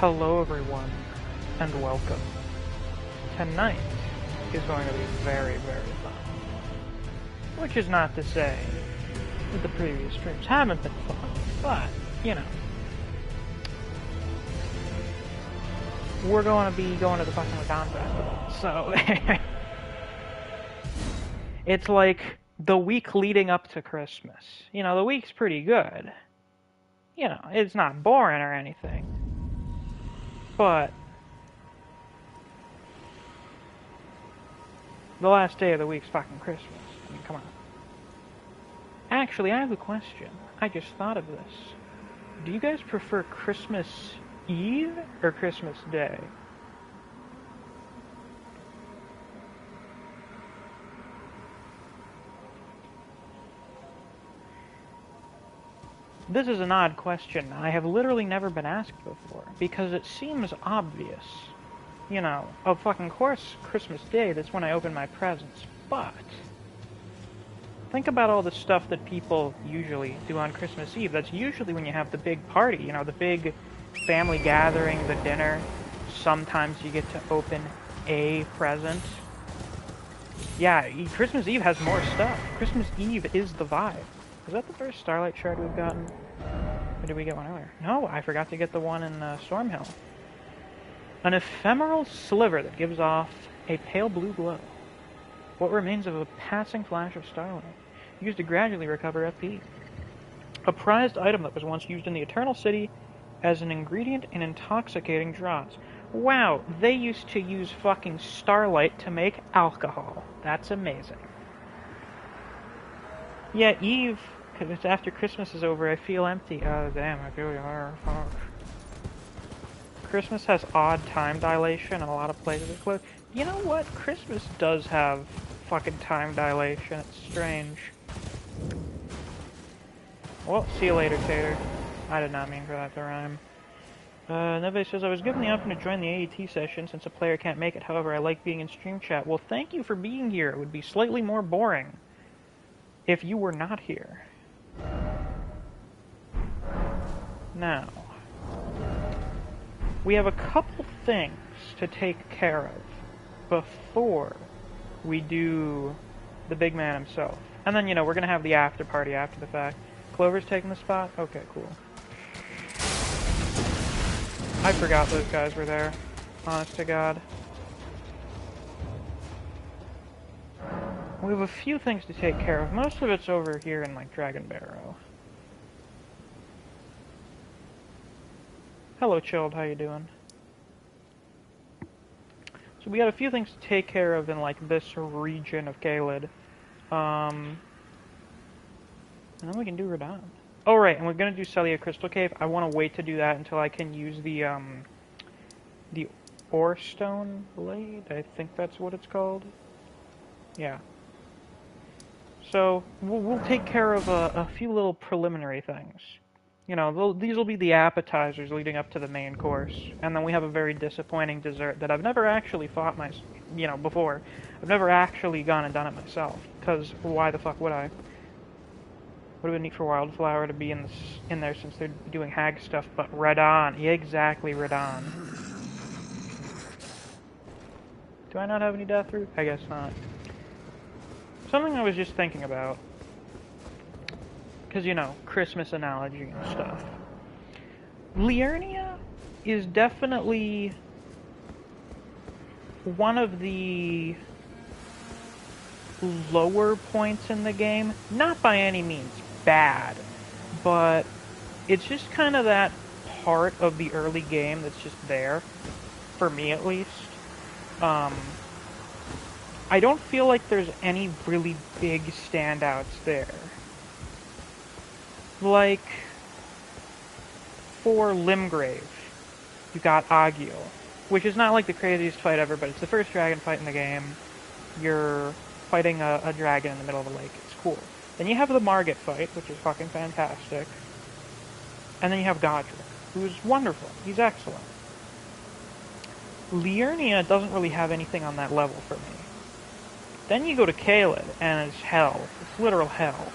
Hello everyone, and welcome. Tonight is going to be very, very fun. Which is not to say that the previous streams haven't been fun, but, you know. We're going to be going to the fucking Lacan Festival, so... It's like the week leading up to Christmas. You know, the week's pretty good. You know, it's not boring or anything. But the last day of the week's fucking Christmas. I mean, come on. Actually, I have a question. I just thought of this. Do you guys prefer Christmas Eve or Christmas Day? This is an odd question. I have literally never been asked before, because it seems obvious. You know, of fucking course, Christmas Day, that's when I open my presents. But think about all the stuff that people usually do on Christmas Eve. That's usually when you have the big party, you know, the big family gathering, the dinner. Sometimes you get to open a present. Yeah, Christmas Eve has more stuff. Christmas Eve is the vibe. Is that the first Starlight Shard we've gotten? Or did we get one earlier? No, I forgot to get the one in Stormhill. An ephemeral sliver that gives off a pale blue glow. What remains of a passing flash of starlight, used to gradually recover FP. A prized item that was once used in the Eternal City as an ingredient in intoxicating draughts. Wow, they used to use fucking starlight to make alcohol. That's amazing. Yeah, Eve, because it's after Christmas is over, I feel empty. Oh, damn, I feel you are. Fuck. Christmas has odd time dilation, and a lot of places are closed. You know what? Christmas does have fucking time dilation. It's strange. Well, see you later, Tater. I did not mean for that to rhyme. Neve says, I was given the option to join the AET session since a player can't make it. However, I like being in stream chat. Well, thank you for being here. It would be slightly more boring if you were not here. Now, we have a couple things to take care of before we do the big man himself. And then, you know, we're going to have the after party after the fact. Clover's taking the spot? Okay, cool. I forgot those guys were there. Honest to God. We have a few things to take care of. Most of it's over here in, like, Dragon Barrow. Hello, Chilled. How you doing? So we got a few things to take care of in, like, this region of Caelid. And then we can do Radon. Oh, right, and we're gonna do Celia Crystal Cave. I want to wait to do that until I can use the Ore Stone Blade? I think that's what it's called. Yeah. So, we'll take care of a few little preliminary things. You know, these will be the appetizers leading up to the main course. And then we have a very disappointing dessert that I've never actually fought before. I've never actually gone and done it myself. Because why the fuck would I? Would have been neat for Wildflower to be in there since they're doing hag stuff, but Radon. Yeah, exactly, Radon. Do I not have any Death Root? I guess not. Something I was just thinking about, because, you know, Christmas analogy and stuff. Liurnia is definitely one of the lower points in the game. Not by any means bad, but it's just kind of that part of the early game that's just there, for me at least. I don't feel like there's any really big standouts there. Like, for Limgrave, you got Agiel, which is not like the craziest fight ever, but it's the first dragon fight in the game. You're fighting a dragon in the middle of a lake. It's cool. Then you have the Margit fight, which is fucking fantastic. And then you have Godric, who's wonderful. He's excellent. Liurnia doesn't really have anything on that level for me. Then you go to Caelid, and it's hell. It's literal hell.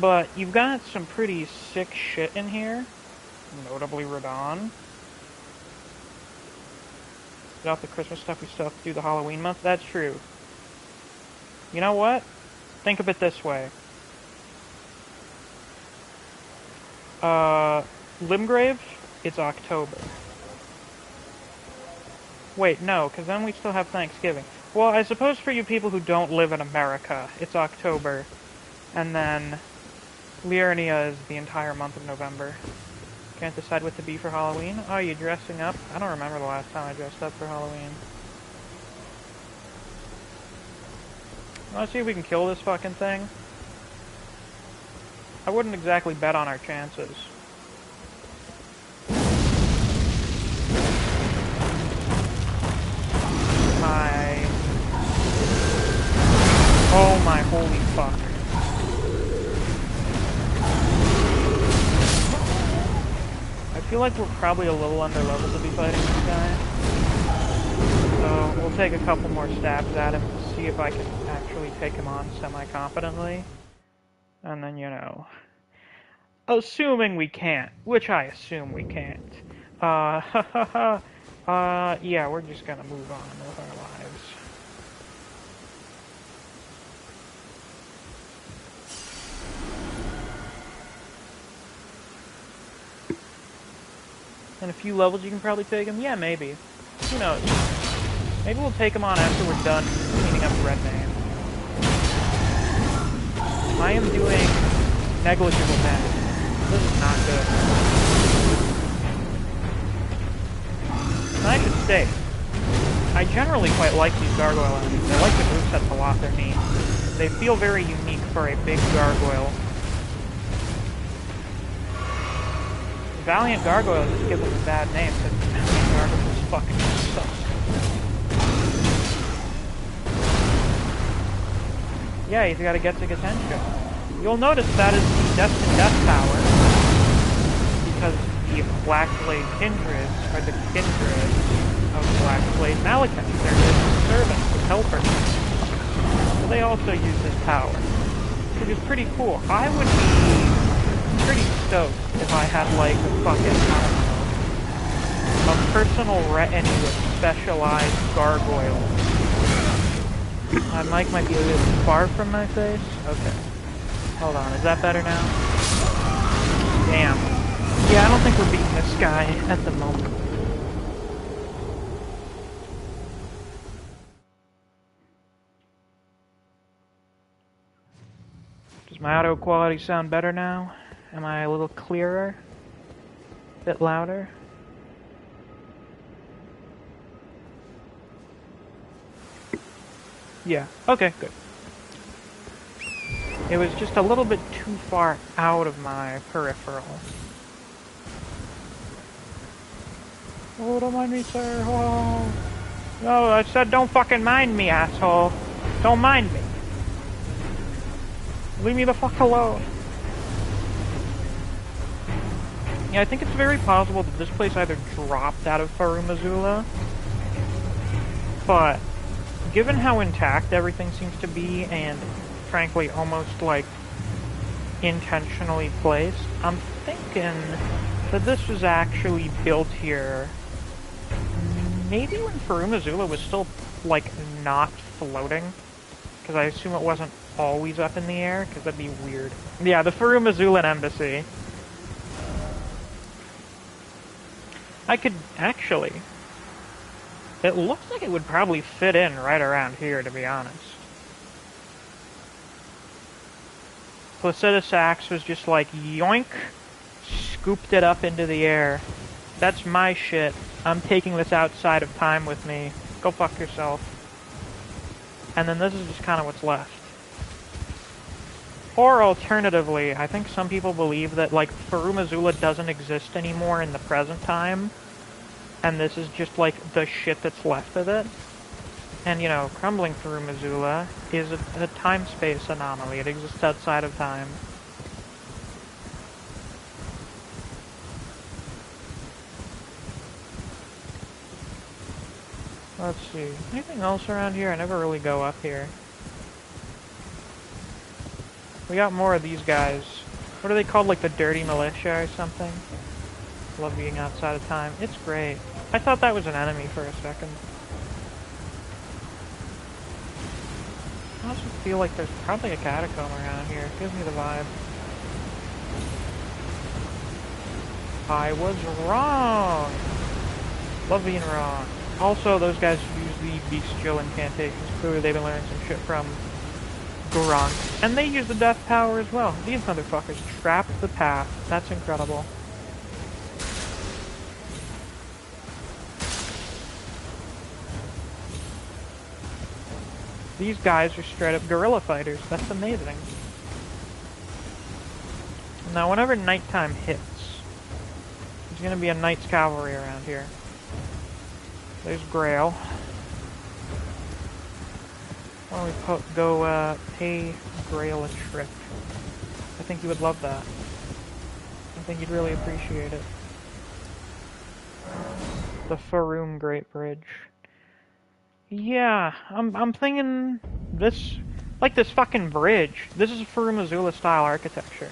But you've got some pretty sick shit in here, notably Radon. Get off the Christmas stuff, we still have to do the Halloween month. That's true. You know what? Think of it this way. Limgrave, it's October. Wait, no, because then we still have Thanksgiving. Well, I suppose for you people who don't live in America, it's October. And then Liurnia is the entire month of November. Can't decide what to be for Halloween? Oh, you dressing up? I don't remember the last time I dressed up for Halloween. Let's see if we can kill this fucking thing. I wouldn't exactly bet on our chances. Oh my holy fuck. I feel like we're probably a little under level to be fighting this guy. So we'll take a couple more stabs at him to see if I can actually take him on semi-competently. And then, you know, assuming we can't, which I assume we can't. Yeah, we're just gonna move on with our lives. In a few levels you can probably take him? Yeah, maybe. Who knows? Maybe we'll take him on after we're done cleaning up Red Name. I am doing negligible damage. This is not good. And I should say, I generally quite like these gargoyle enemies. I like the movesets a lot, they're neat. They feel very unique for a big gargoyle. Valiant Gargoyle just give them a bad name, because Valiant Gargoyles fucking suck. Yeah, he's gotta get to Gatenship. You'll notice that is the Destined Death Tower, because the Blackblade Kindreds are the kindred of Blackblade Malekith. They're his servants, his helpers. So they also use his power, which is pretty cool. I would be pretty stoked if I had, like, a fucking, I don't know, a personal retinue of specialized gargoyles. My mic might be a bit far from my face. Okay. Hold on, is that better now? Damn. Yeah, I don't think we're beating this guy at the moment. Does my audio quality sound better now? Am I a little clearer? A bit louder? Yeah, okay, good. It was just a little bit too far out of my peripheral. Oh, don't mind me, sir. Oh. No, I said don't fucking mind me, asshole. Don't mind me. Leave me the fuck alone. Yeah, I think it's very possible that this place either dropped out of Farum Azula, but given how intact everything seems to be, and frankly almost like intentionally placed, I'm thinking that this was actually built here maybe when Farum Azula was still, like, not floating, because I assume it wasn't always up in the air, because that'd be weird. Yeah, the Farum Azulan Embassy. I could, actually, it looks like it would probably fit in right around here, to be honest. Placitus Axe was just like, yoink, scooped it up into the air. That's my shit. I'm taking this outside of time with me. Go fuck yourself. And then this is just kind of what's left. Or alternatively, I think some people believe that, like, Farum Azula doesn't exist anymore in the present time, and this is just, like, the shit that's left of it. And, you know, crumbling Farum Azula is a time-space anomaly. It exists outside of time. Let's see. Anything else around here? I never really go up here. We got more of these guys. What are they called? Like the Dirty Militia or something? Love being outside of time. It's great. I thought that was an enemy for a second. I also feel like there's probably a catacomb around here. It gives me the vibe. I was wrong! Love being wrong. Also, those guys use the bestial incantations. Clearly they've been learning some shit from Grunk. And they use the death power as well. These motherfuckers trapped the path. That's incredible. These guys are straight up guerrilla fighters. That's amazing. Now, whenever nighttime hits, there's gonna be a Knight's Cavalry around here. There's Grail. Why don't we go pay Grail a trip? I think he would love that. I think he'd really appreciate it. The Faroum Great Bridge. Yeah, I'm thinking this, like this fucking bridge. This is Faroum Azula style architecture.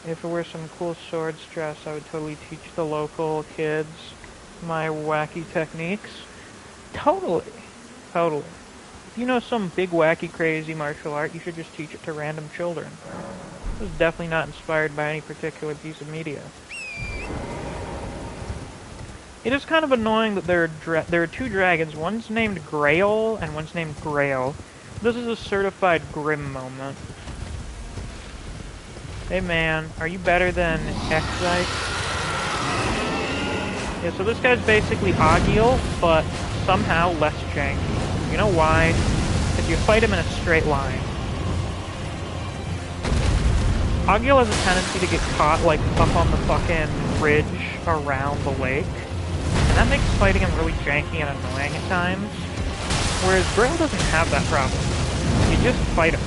If it were some cool sword stress, I would totally teach the local kids my wacky techniques. Totally. Totally. If you know some big wacky crazy martial art, you should just teach it to random children. This is definitely not inspired by any particular piece of media. It is kind of annoying that there are two dragons. One's named Grail and one's named Grail. This is a certified Grim moment. Hey man, are you better than X-Zyte? Yeah, so this guy's basically Agil, but somehow less janky. You know why? If you fight him in a straight line. Agil has a tendency to get caught, like, up on the fucking ridge around the lake. And that makes fighting him really janky and annoying at times. Whereas Grail doesn't have that problem. You just fight him.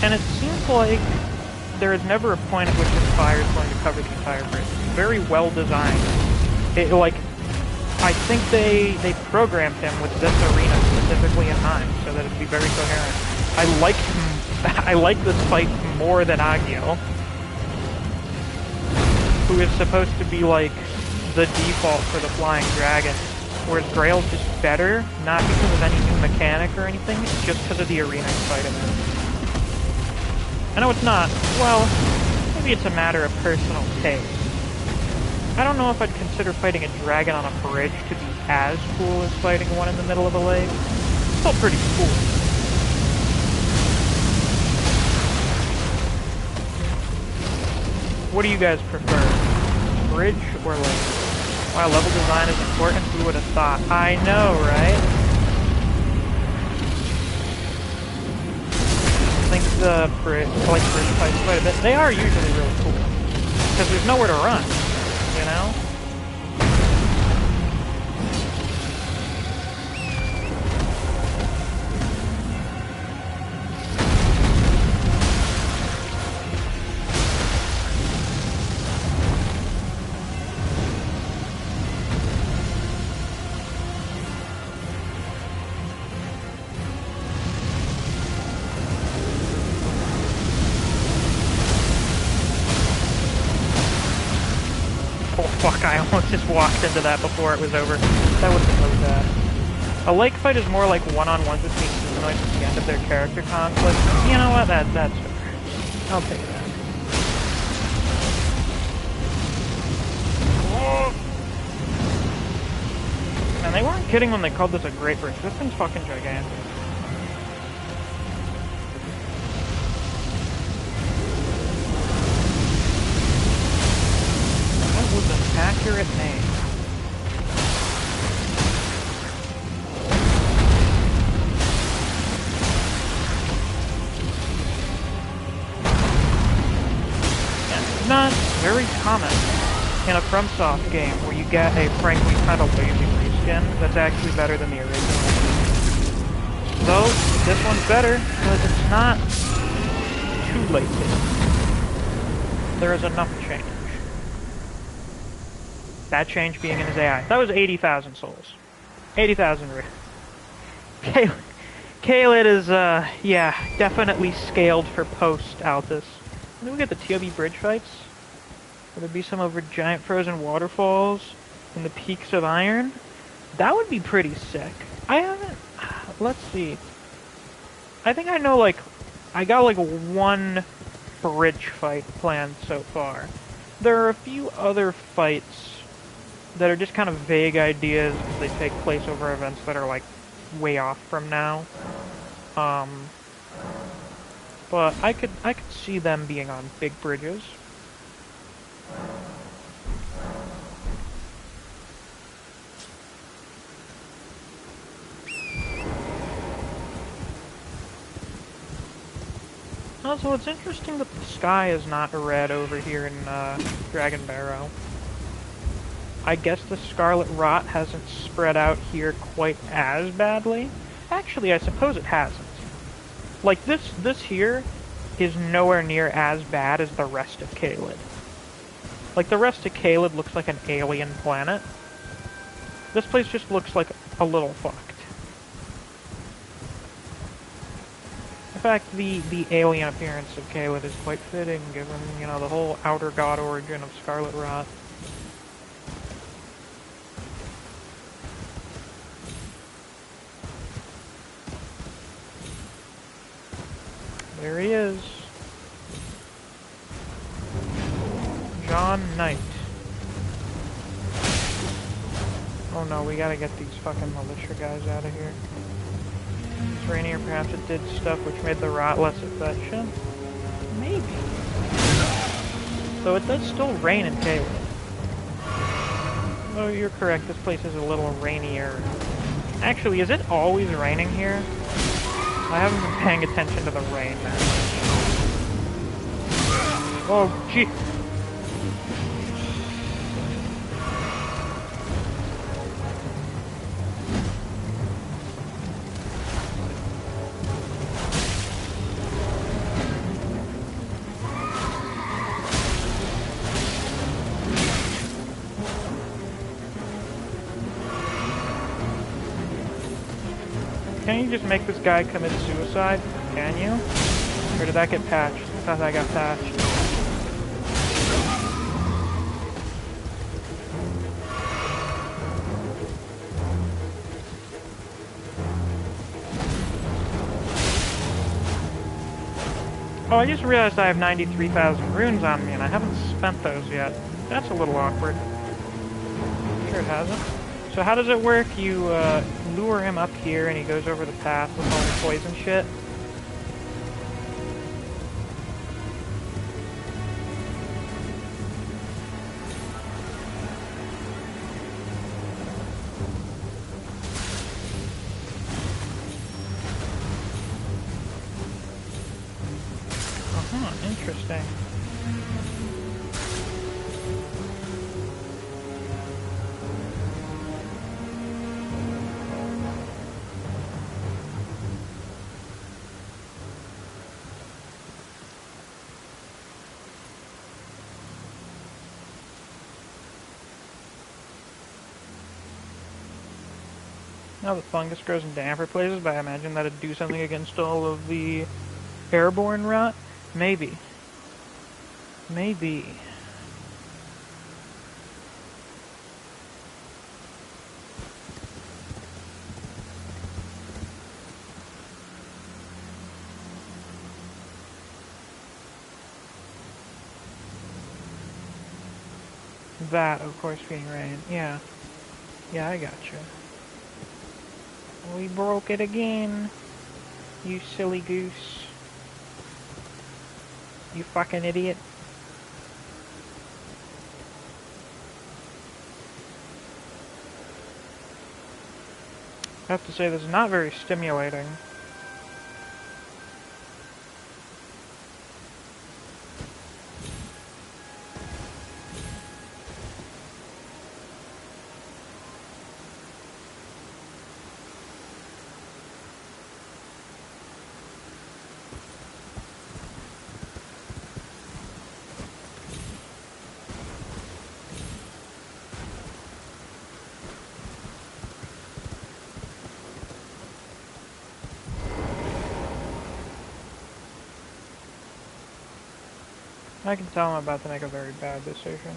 And it seems like there is never a point at which this fire is going to cover the entire bridge. It's very well designed. I think they programmed him with this arena specifically in mind, so that it'd be very coherent. I like this fight more than Agil, who is supposed to be like the default for the flying dragon, whereas Grail's just better, not because of any new mechanic or anything, just because of the arena you fight him in. I know it's not. Well, maybe it's a matter of personal taste. I don't know if I'd consider fighting a dragon on a bridge to be as cool as fighting one in the middle of a lake. It's still pretty cool. What do you guys prefer? Bridge or lake? Wow, level design is important. Who would have thought? I know, right? I think the bridge fights quite a bit. They are usually really cool. Because there's nowhere to run, you know? Fuck, I almost just walked into that before it was over. That would have been really bad. A lake fight is more like one-on-ones between humanoids at the end of their character conflict. You know what? That's fair. I'll take that. And they weren't kidding when they called this a great bridge. This thing's fucking gigantic. Was an accurate name. And it's not very common in a FromSoft game where you get a frankly kind of lazy reskin that's actually better than the original. Though, this one's better because it's not shoelaces. There is enough change. That change being in his AI. That was 80,000 souls. 80,000 Caelid is, yeah, definitely scaled for post-Altus. And then we get the TOB bridge fights. Will there be some over giant frozen waterfalls in the peaks of iron? That would be pretty sick. I haven't... Let's see. I think I know, like... I got, like, one bridge fight planned so far. There are a few other fights that are just kind of vague ideas because they take place over events that are, like, way off from now. But I could see them being on big bridges. Also, it's interesting that the sky is not red over here in Dragon Barrow. I guess the Scarlet Rot hasn't spread out here quite as badly. Actually, I suppose it hasn't. Like, this here is nowhere near as bad as the rest of Caelid. Like, the rest of Caelid looks like an alien planet. This place just looks like a little fucked. In fact, the alien appearance of Caelid is quite fitting, given, you know, the whole outer god origin of Scarlet Rot. There he is. John Knight. Oh no, we gotta get these fucking militia guys out of here. It's rainier, perhaps it did stuff which made the rot less efficient? Maybe. So it does still rain in Caelid. Oh, you're correct, this place is a little rainier. Actually, is it always raining here? I haven't been paying attention to the rain that much. Oh, gee. Can you just make this guy commit suicide? Can you? Or did that get patched? I thought that got patched. Oh, I just realized I have 93,000 runes on me and I haven't spent those yet. That's a little awkward. Sure it hasn't. So how does it work? You, lure him up here and he goes over the path with all the poison shit. Uh-huh, interesting. Now the fungus grows in damper places, but I imagine that'd do something against all of the airborne rot? Maybe. Maybe. That, of course, being rain. Yeah. Yeah, I gotcha. We broke it again. You silly goose. You fucking idiot. I have to say, this is not very stimulating. I can tell I'm about to make a very bad decision.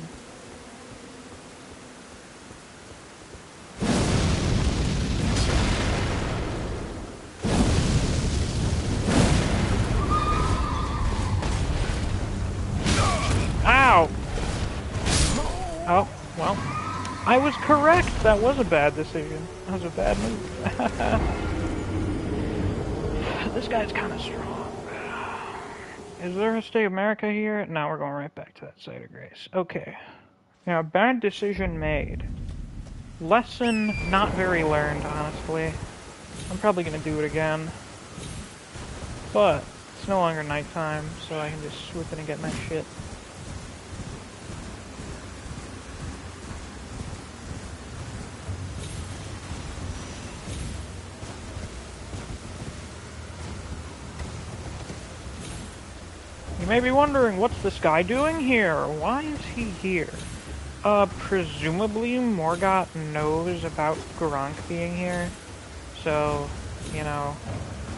Ow! Oh, well. I was correct! That was a bad decision. That was a bad move. This guy's kind of strong. Is there a State of America here? No, we're going right back to that site of grace. Okay. Now, bad decision made. Lesson not very learned, honestly. I'm probably gonna do it again. But, it's no longer nighttime, so I can just swoop in and get my shit. You may be wondering, what's this guy doing here? Why is he here? Presumably Morgott knows about Gronk being here. So, you know,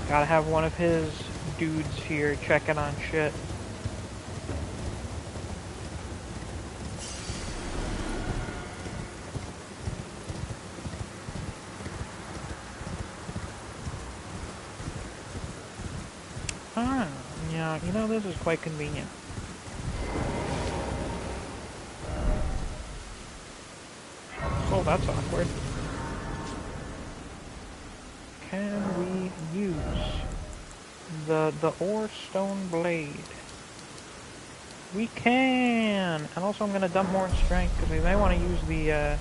gotta have one of his dudes here checking on shit. Ah, yeah, you know, this is quite convenient. Oh, that's awkward. Can we use the ore stone blade? We can! And also I'm gonna dump more strength, because we may want to use the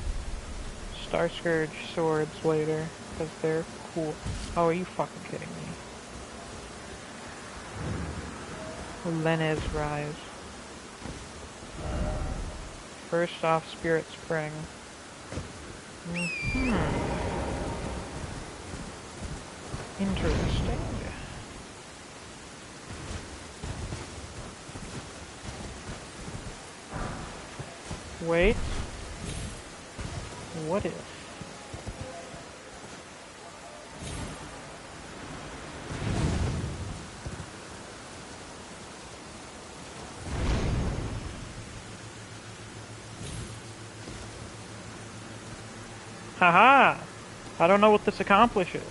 Starscourge swords later, because they're cool. Oh, are you fucking kidding me? Lenez Rise. First off, Spirit Spring. Interesting. Wait. What if? Haha! I don't know what this accomplishes.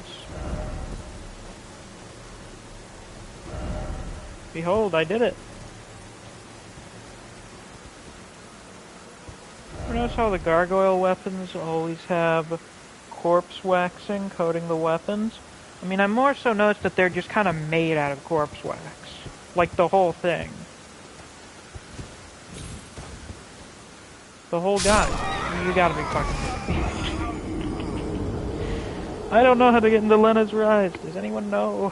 Behold, I did it. You notice how the gargoyle weapons always have corpse waxing coating the weapons? I mean, I more so noticed that they're just kind of made out of corpse wax. Like the whole thing. The whole guy. You gotta be fucking kidding me. I don't know how to get into Lena's Rise. Does anyone know?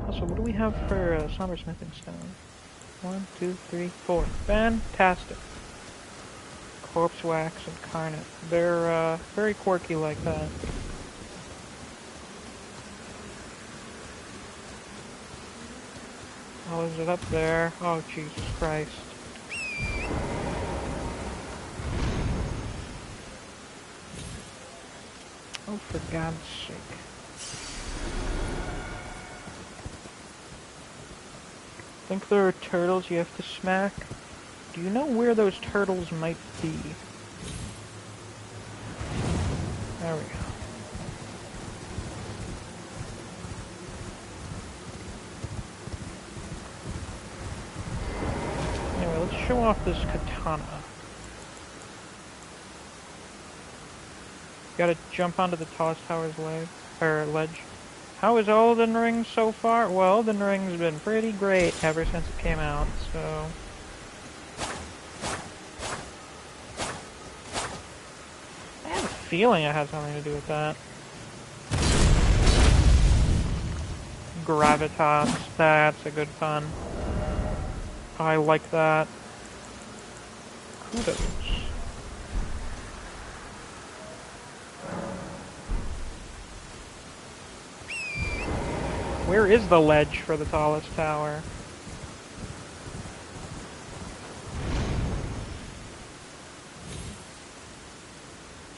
Also, what do we have for Somber Smithing Stone? 1, 2, 3, 4. Fantastic. Corpse Wax Incarnate. They're very quirky like that. Oh, is it up there? Oh, Jesus Christ. Oh, for God's sake. Think there are turtles you have to smack? Do you know where those turtles might be? There we go. Anyway, let's show off this katana. Gotta jump onto the tallest tower's ledge. How is Elden Ring so far? Well, Elden Ring's been pretty great ever since it came out, so... I have a feeling it has something to do with that. Gravitas, that's a good pun. I like that. Kudos. Where is the ledge for the tallest tower?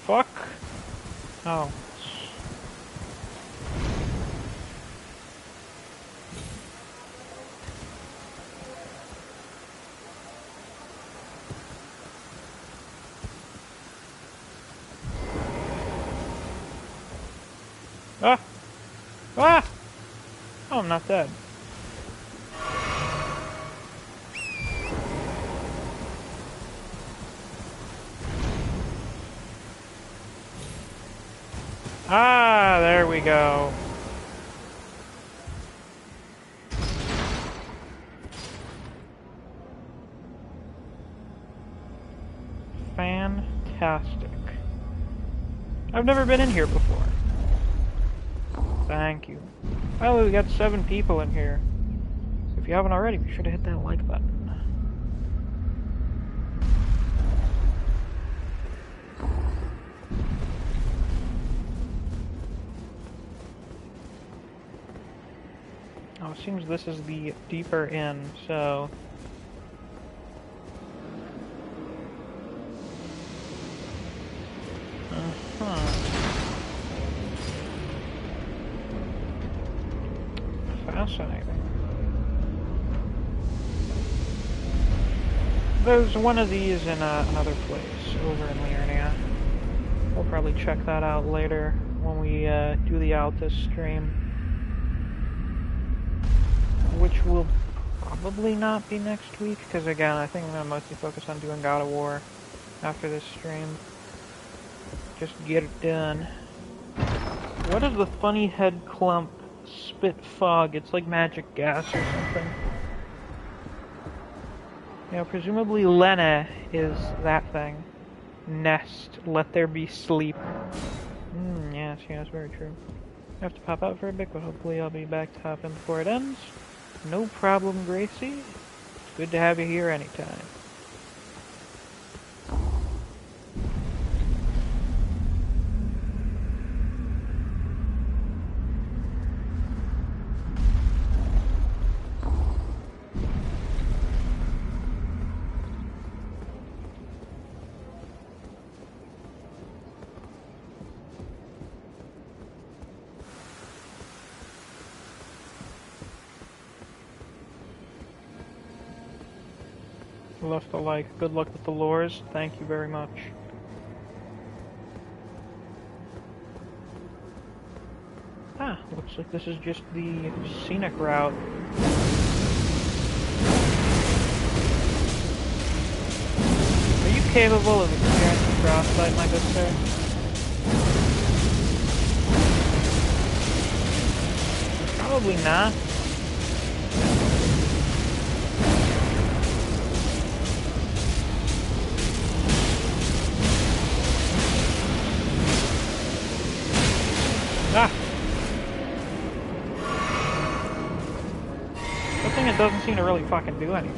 Fuck. Oh. Ah! Ah! Oh, I'm not dead. Ah, there we go. Fantastic. I've never been in here before. Thank you. Oh, we got 7 people in here. So if you haven't already, be sure to hit that like button. Oh, it seems this is the deeper inn, so... Fascinating. There's one of these in another place over in Liurnia. We'll probably check that out later when we do the Altus stream. Which will probably not be next week, because again, I think I'm going to mostly focus on doing God of War after this stream. Just get it done. What is the funny head clump spit fog? It's like magic gas or something. You know, presumably Lena is that thing. Nest, let there be sleep. Yes, very true. I have to pop out for a bit, but hopefully I'll be back to hop in before it ends. No problem, Gracie. It's good to have you here anytime. Left a like. Good luck with the lures. Thank you very much. Ah, looks like this is just the scenic route. Are you capable of experiencing frostbite, my good sir? Probably not. Ah! Good thing it doesn't seem to really fucking do anything.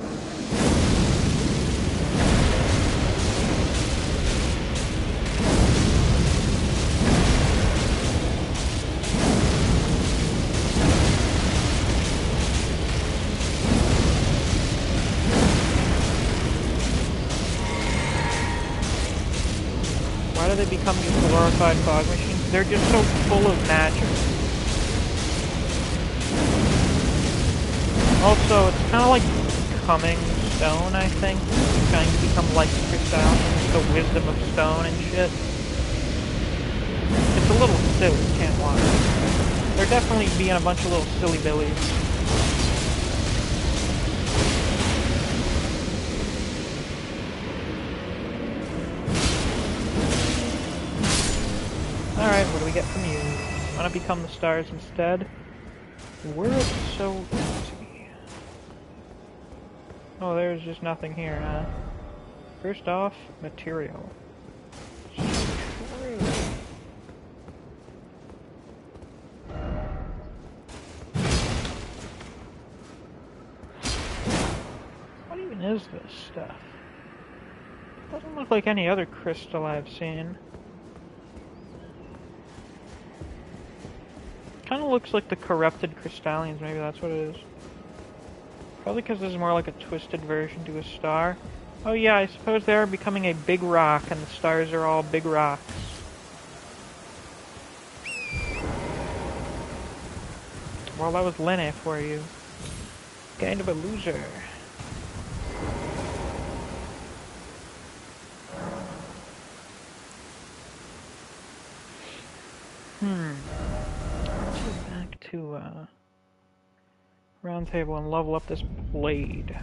Why do they become these glorified fog machines? They're just so full of magic. Also, it's kind of like becoming stone, I think. It's trying to become like crystal, the wisdom of stone and shit. It's a little silly, can't lie. They're definitely being a bunch of little silly billies. Alright, what do we get from you? Want to become the stars instead? Were it so easy. Oh, there's just nothing here, huh? First off, material. True. What even is this stuff? Doesn't look like any other crystal I've seen. Kind of looks like the corrupted crystallians, maybe that's what it is. Probably because this is more like a twisted version to a star. Oh yeah, I suppose they are becoming a big rock, and the stars are all big rocks. Well, that was Lene for you. Kind of a loser. to round table and level up this blade.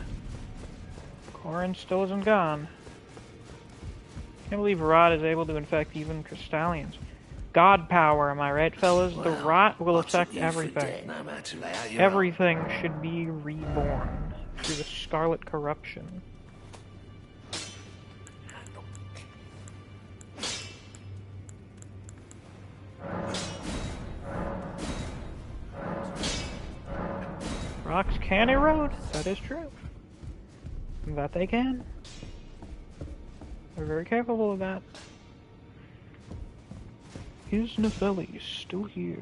Corin still isn't gone. Can't believe rot is able to infect even crystallians. God power, am I right, fellas? The rot will affect everything. Everything should be reborn through the scarlet corruption. Rocks can erode, that is true. That they can. They're very capable of that. Is Nepheli still here?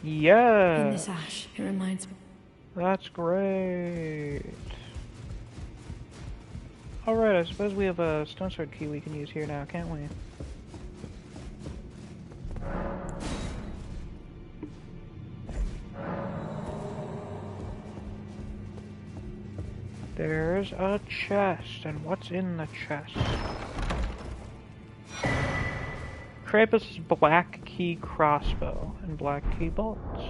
Yeah. In this ash, it reminds me. That's great. Alright, I suppose we have a stone sword key we can use here now, can't we? There's a chest, and what's in the chest? Krampus' black key crossbow and black key bolts.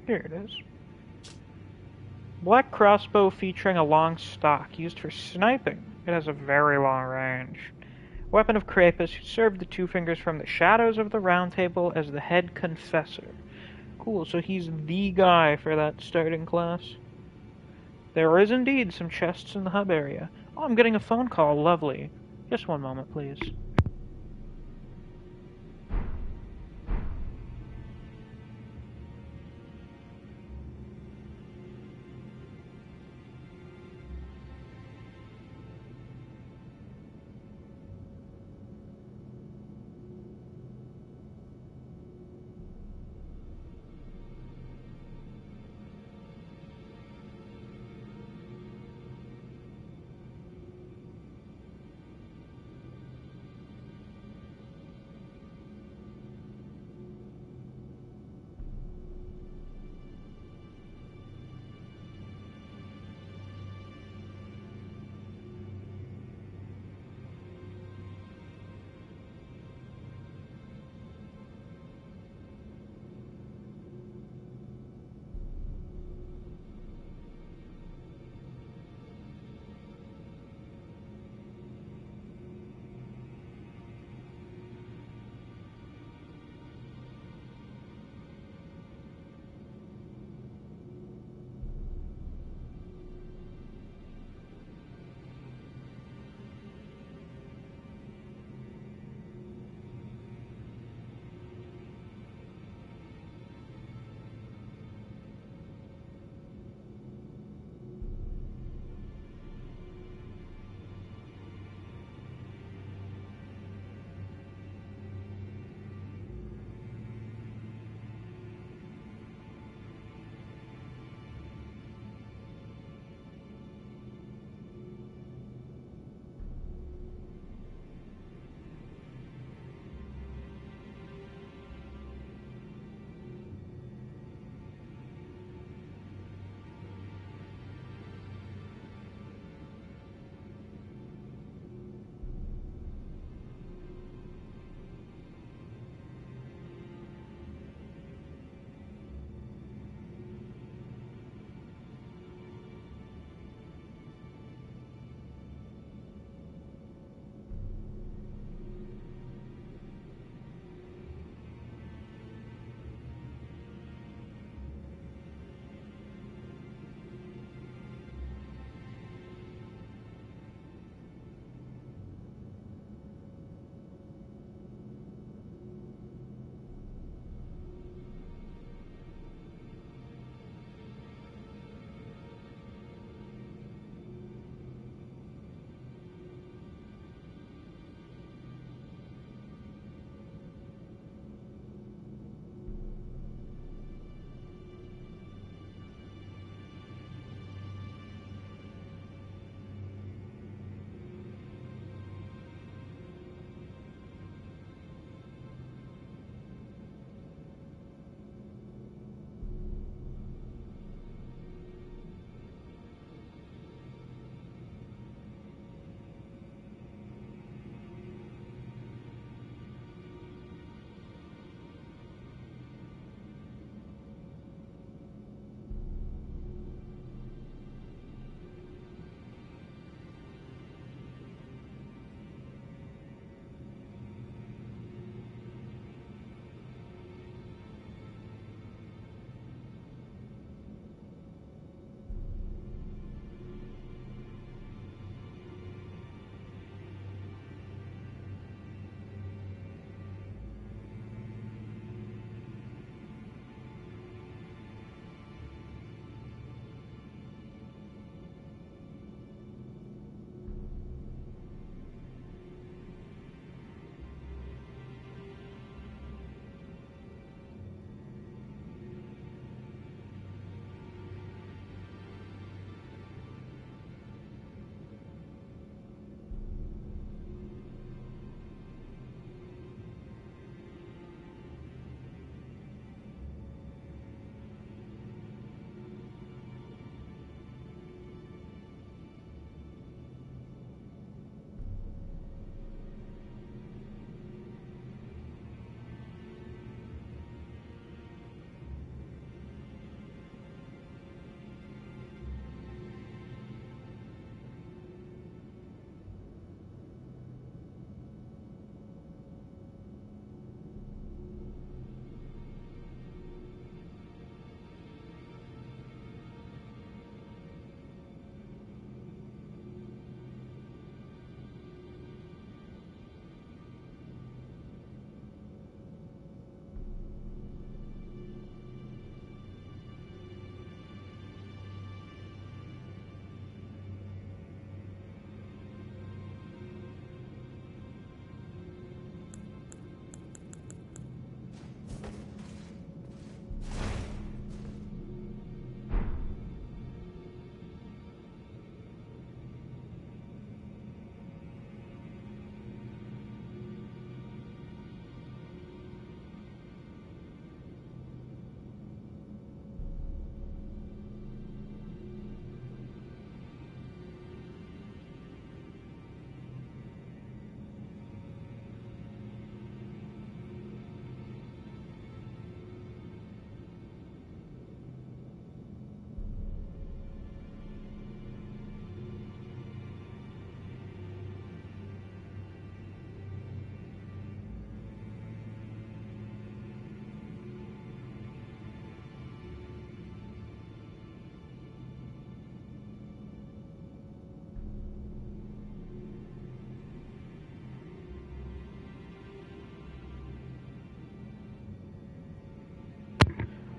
Here it is. Black crossbow featuring a long stock, used for sniping. It has a very long range. Weapon of Krampus, who served the Two Fingers from the shadows of the Round Table as the head confessor. Cool, so he's the guy for that starting class. There is indeed some chests in the hub area. Oh, I'm getting a phone call. Lovely. Just one moment, please.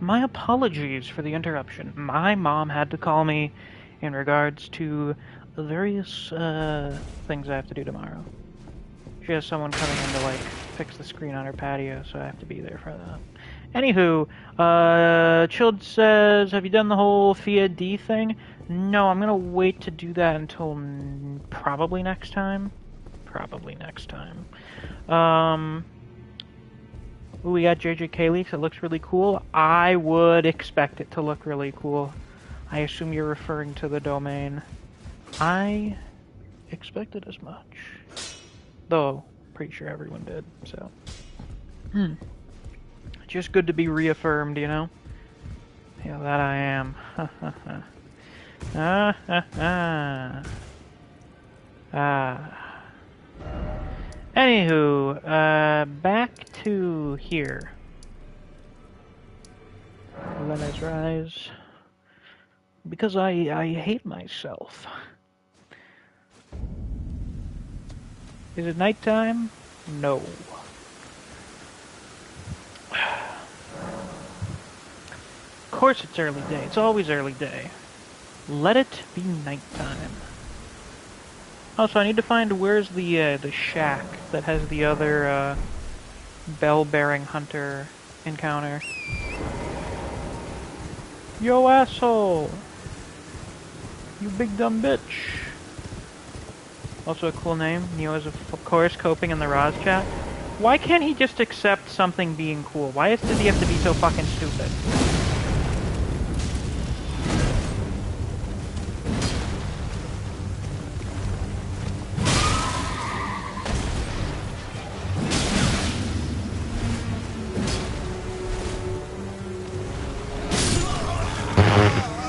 my apologies for the interruption. My mom had to call me in regards to the various things I have to do tomorrow. She has someone coming in to, like, fix the screen on her patio, so I have to be there for that. Anywho, Chilled says, have you done the whole FIA D thing? No, I'm gonna wait to do that until probably next time. Probably next time. Ooh, we got JJK leaks. It looks really cool. I would expect it to look really cool. I assume you're referring to the domain. I expected as much. Though, pretty sure everyone did, so. Just good to be reaffirmed, you know? Yeah, that I am. Anywho, back to here. Let us rise. Because I hate myself. Is it nighttime? No. Of course it's early day. It's always early day. Let it be nighttime. Also, I need to find where's the shack that has the other bell-bearing hunter encounter. Yo, asshole! You big dumb bitch! Also a cool name. Neo is, of course, coping in the Roz chat. Why can't he just accept something being cool? Why does he have to be so fucking stupid?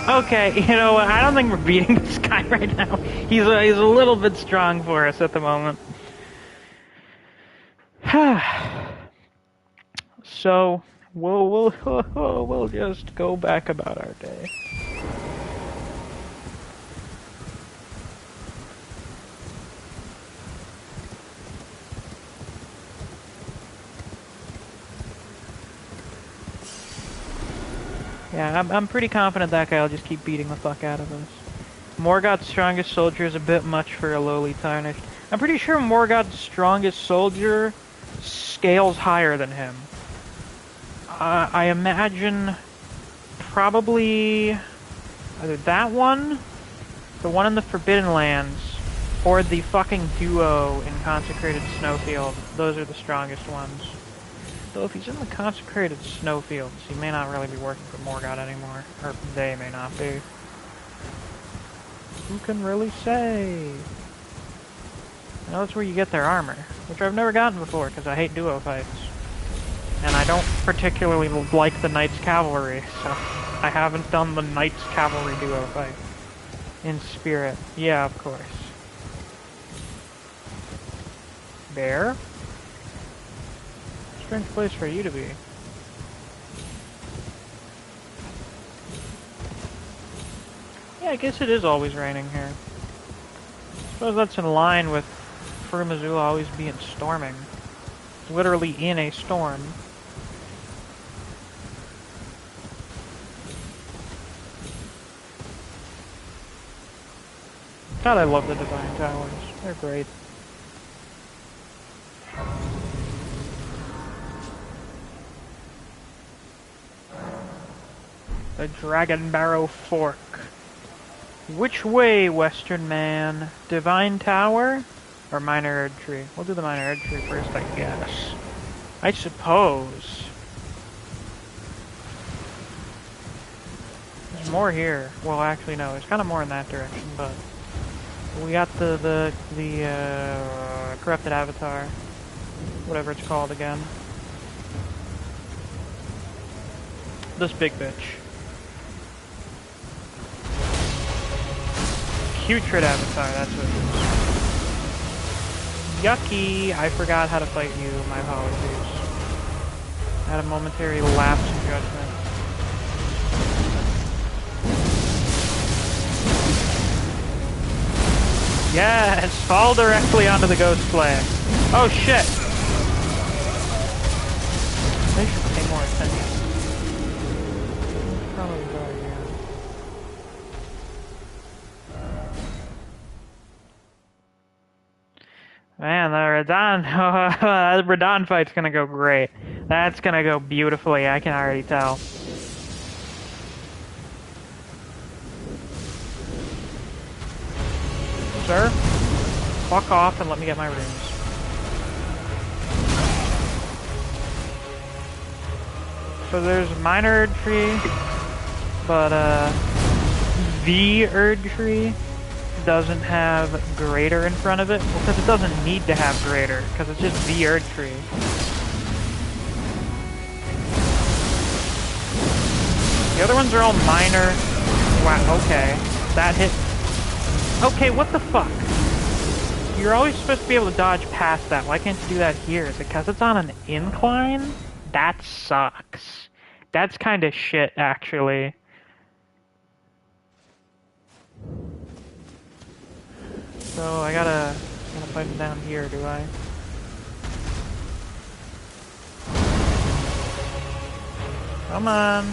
Okay, you know what? I don't think we're beating this guy right now. He's a little bit strong for us at the moment. So we'll just go back about our day. Yeah, I'm pretty confident that guy will just keep beating the fuck out of us. Morgoth's strongest soldier is a bit much for a lowly tarnished. I'm pretty sure Morgoth's strongest soldier scales higher than him. I imagine probably either that one, the one in the Forbidden Lands, or the fucking duo in Consecrated Snowfield. Those are the strongest ones. Though if he's in the Consecrated Snowfields, he may not really be working for Morgoth anymore. Or they may not be. Who can really say? I know that's where you get their armor, which I've never gotten before because I hate duo fights. And I don't particularly like the Knights Cavalry, so I haven't done the Knights Cavalry duo fight. In spirit. Yeah, of course. Bear? Strange place for you to be. Yeah, I guess it is always raining here. I suppose that's in line with Firmazula always being storming. Literally in a storm. God, I love the Divine Towers. They're great. The Dragon Barrow Fork. Which way, Western man? Divine Tower? Or Minor Erdtree? We'll do the Minor Erdtree first, I guess. I suppose. There's more here. Well, actually, no. There's kind of more in that direction, but... We got the Corrupted Avatar. Whatever it's called again. This big bitch. Putrid Avatar, that's what it is. Yucky! I forgot how to fight you, my apologies. I had a momentary lapse in judgment. Yes! Fall directly onto the Ghost Flame. Oh shit! They should pay more attention. Man, the Radon, the Radon fight's gonna go great. That's gonna go beautifully, I can already tell. Sir, fuck off and let me get my runes. So there's minor Erd tree, but the Erd tree doesn't have greater in front of it. Well, because it doesn't need to have greater, because it's just the Erd tree. The other ones are all minor. Wow, okay. That hit. Okay, what the fuck? You're always supposed to be able to dodge past that. Why can't you do that here? Is it because it's on an incline? That sucks. That's kind of shit, actually. So I gotta fight him down here, do I? Come on.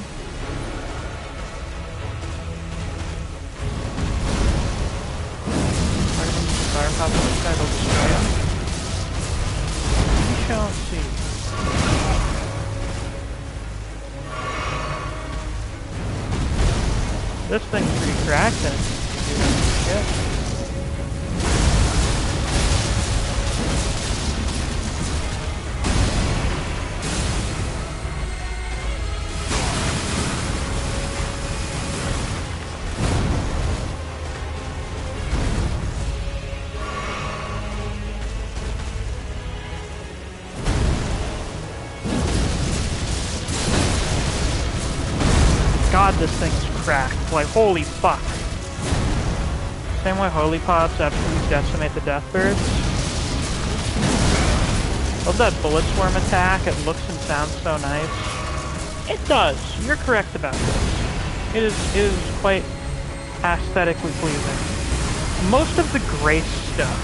Fire pop on this guy, they'll destroy him. We shall see. This thing's pretty cracked and shit. God, this thing's cracked. Like, holy fuck. Same way holy pops absolutely decimate the deathbirds. Love that bullet swarm attack. It looks and sounds so nice. It does. You're correct about this. It is quite aesthetically pleasing. Most of the grace stuff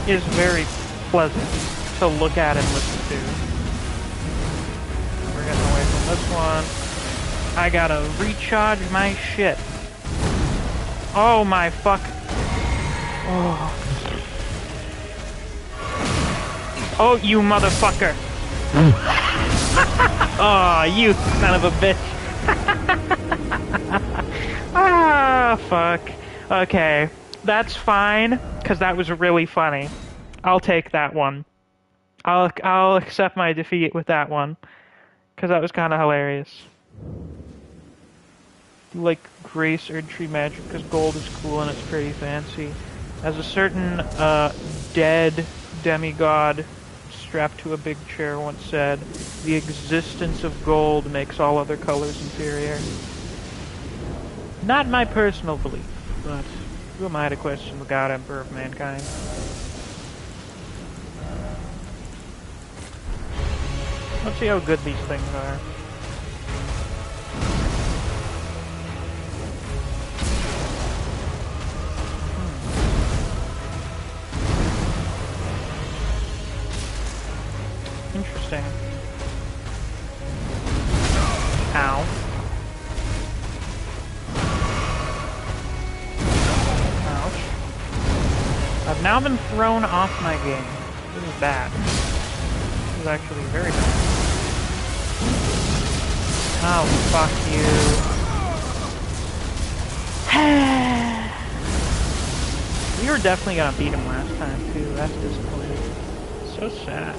is very pleasant to look at and listen to. We're getting away from this one. I gotta recharge my shit. Oh my fuck. Oh. Oh, you motherfucker. Oh, you son of a bitch. Ah, fuck. Okay. That's fine, because that was really funny. I'll take that one. I'll accept my defeat with that one. Because that was kind of hilarious. Like Grace Erd Tree magic because gold is cool and it's pretty fancy. As a certain dead demigod strapped to a big chair once said, the existence of gold makes all other colors inferior. Not my personal belief, but who am I to question the God Emperor of mankind? Let's see how good these things are. Interesting. Ow. Ouch. I've now been thrown off my game. This is bad. This is actually very bad. Oh, fuck you. We were definitely gonna beat him last time, too. That's disappointing. So sad.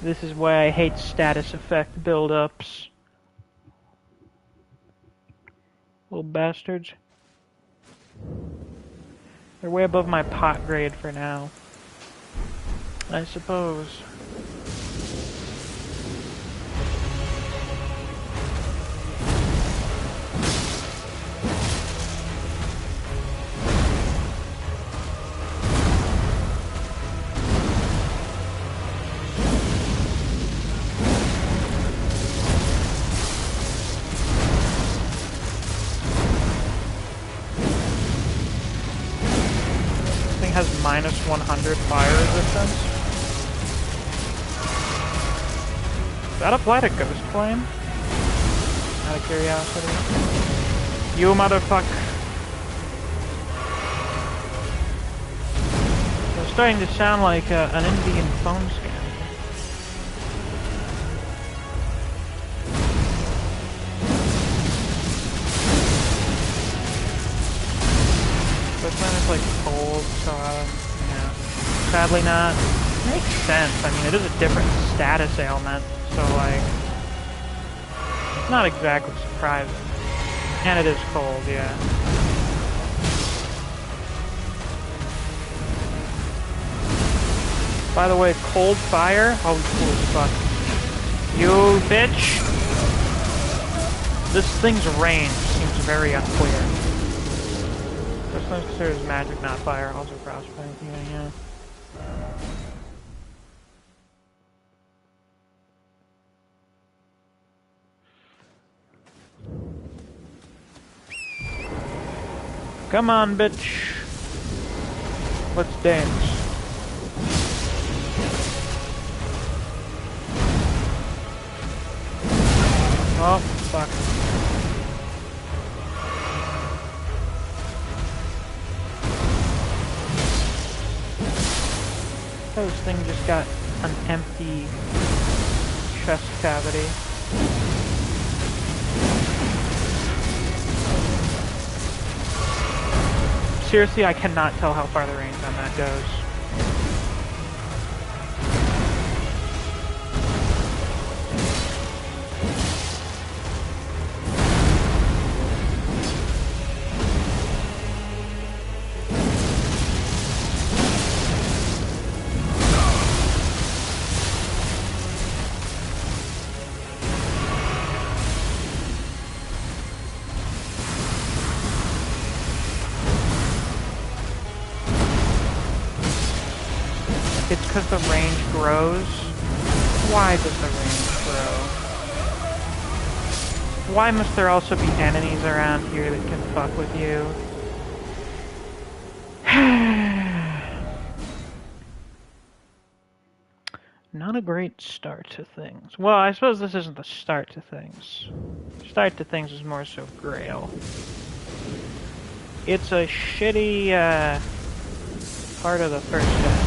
This is why I hate status effect build-ups. Little bastards. They're way above my pot grade for now, I suppose. Has minus 100 fire resistance. Does that apply to Ghost Flame? Out of curiosity. You motherfucker. starting to sound like an Indian phone scam. This one is like cold, so yeah. Sadly not. Makes sense. I mean, it is a different status ailment, so like, it's not exactly surprising. And it is cold, yeah. By the way, cold fire? Oh, cool as fuck. You bitch! This thing's range seems very unclear. This one's considered as magic, not fire. Also frostbite, yeah. Come on, bitch. Let's dance. Oh, fuck. This thing just got an empty chest cavity. Seriously, I cannot tell how far the range on that goes. It's because the range grows. Why does the range grow? Why must there also be enemies around here that can fuck with you? Not a great start to things. Well, I suppose this isn't the start to things. Start to things is more so Grail. It's a shitty, part of the first step.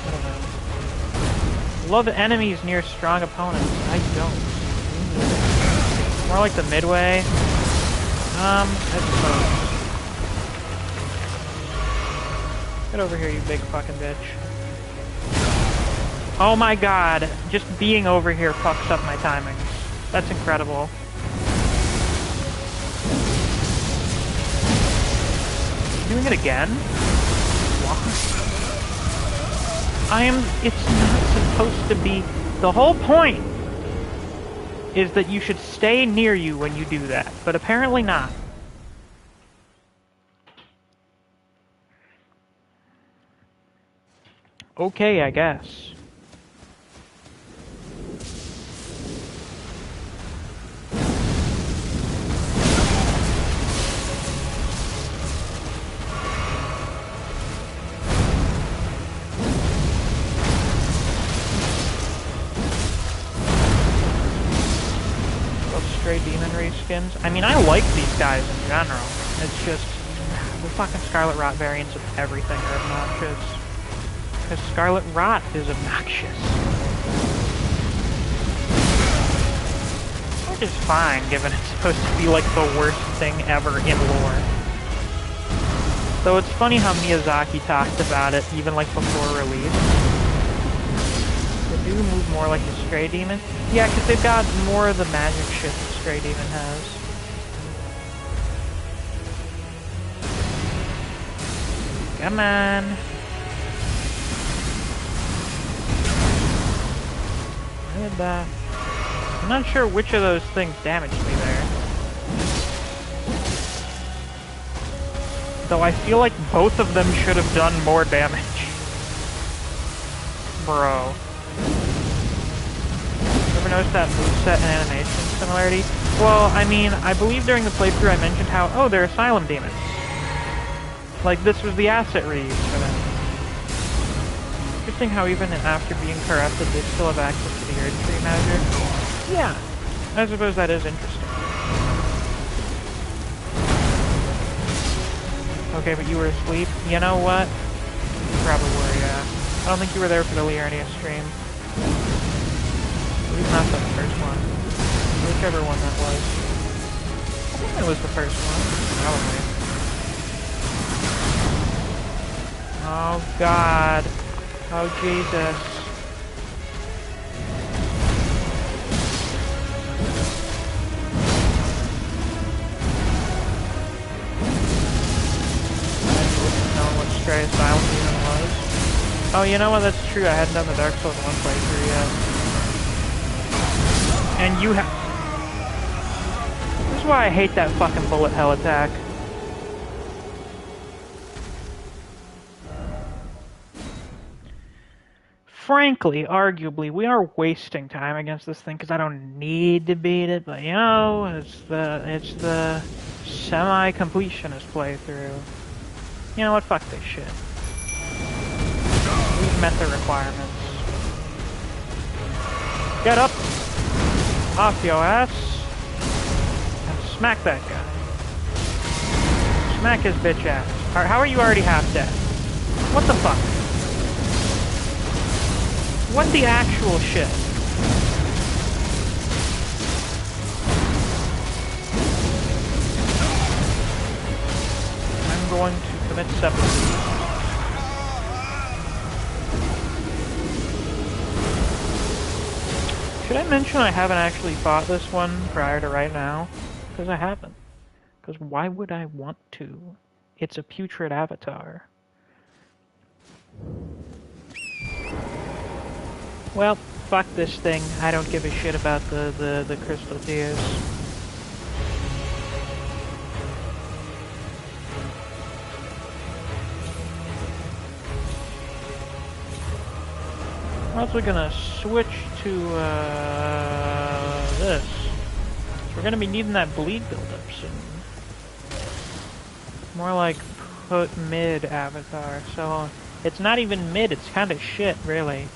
I don't know. Love enemies near strong opponents. I don't. More like the midway. I suppose. Get over here, you big fucking bitch. Oh my god. Just being over here fucks up my timings. That's incredible. Doing it again? It's not supposed to be. The whole point is that you should stay near you when you do that, but apparently not. Okay, I guess. Stray demon reskins. I mean, I like these guys in general. It's just the fucking Scarlet Rot variants of everything are obnoxious. Because Scarlet Rot is obnoxious. Which is fine, given it's supposed to be like the worst thing ever in lore. Though it's funny how Miyazaki talked about it even like before release. They do move more like the Stray Demon. Yeah, because they've got more of the magic shit that Stray Demon has. Come on. I did that. I'm not sure which of those things damaged me there. Though I feel like both of them should have done more damage. Bro. Ever noticed that moveset and animation similarity? Well, I mean, I believe during the playthrough I mentioned how, oh, they're Asylum Demons. Like, this was the asset reuse for them. Interesting how even after being corrupted, they still have access to the Earth Tree magic. Yeah, I suppose that is interesting. Okay, but you were asleep? You know what? You probably were, yeah. I don't think you were there for the Liurnia stream. At least not the first one. Whichever one that was. I think it was the first one. Probably. Oh God. Oh Jesus. Stray Silence even was. Oh, you know what? That's true. I hadn't done the Dark Souls 1 playthrough yet. And you have. This is why I hate that fucking bullet hell attack. Frankly, arguably, we are wasting time against this thing because I don't need to beat it, but you know, it's the semi-completionist playthrough. You know what? Fuck this shit. We've met the requirements. Get up! Off your ass! And smack that guy. Smack his bitch ass. How are you already half dead? What the fuck? What the actual shit? I'm going to commit seppuku. Should I mention I haven't actually fought this one prior to right now? Because I haven't. Because why would I want to? It's a putrid avatar. Well, fuck this thing. I don't give a shit about the crystal tears. We're also gonna switch to this. So we're gonna be needing that bleed buildup soon. More like put mid avatar. So it's not even mid, it's kind of shit, really.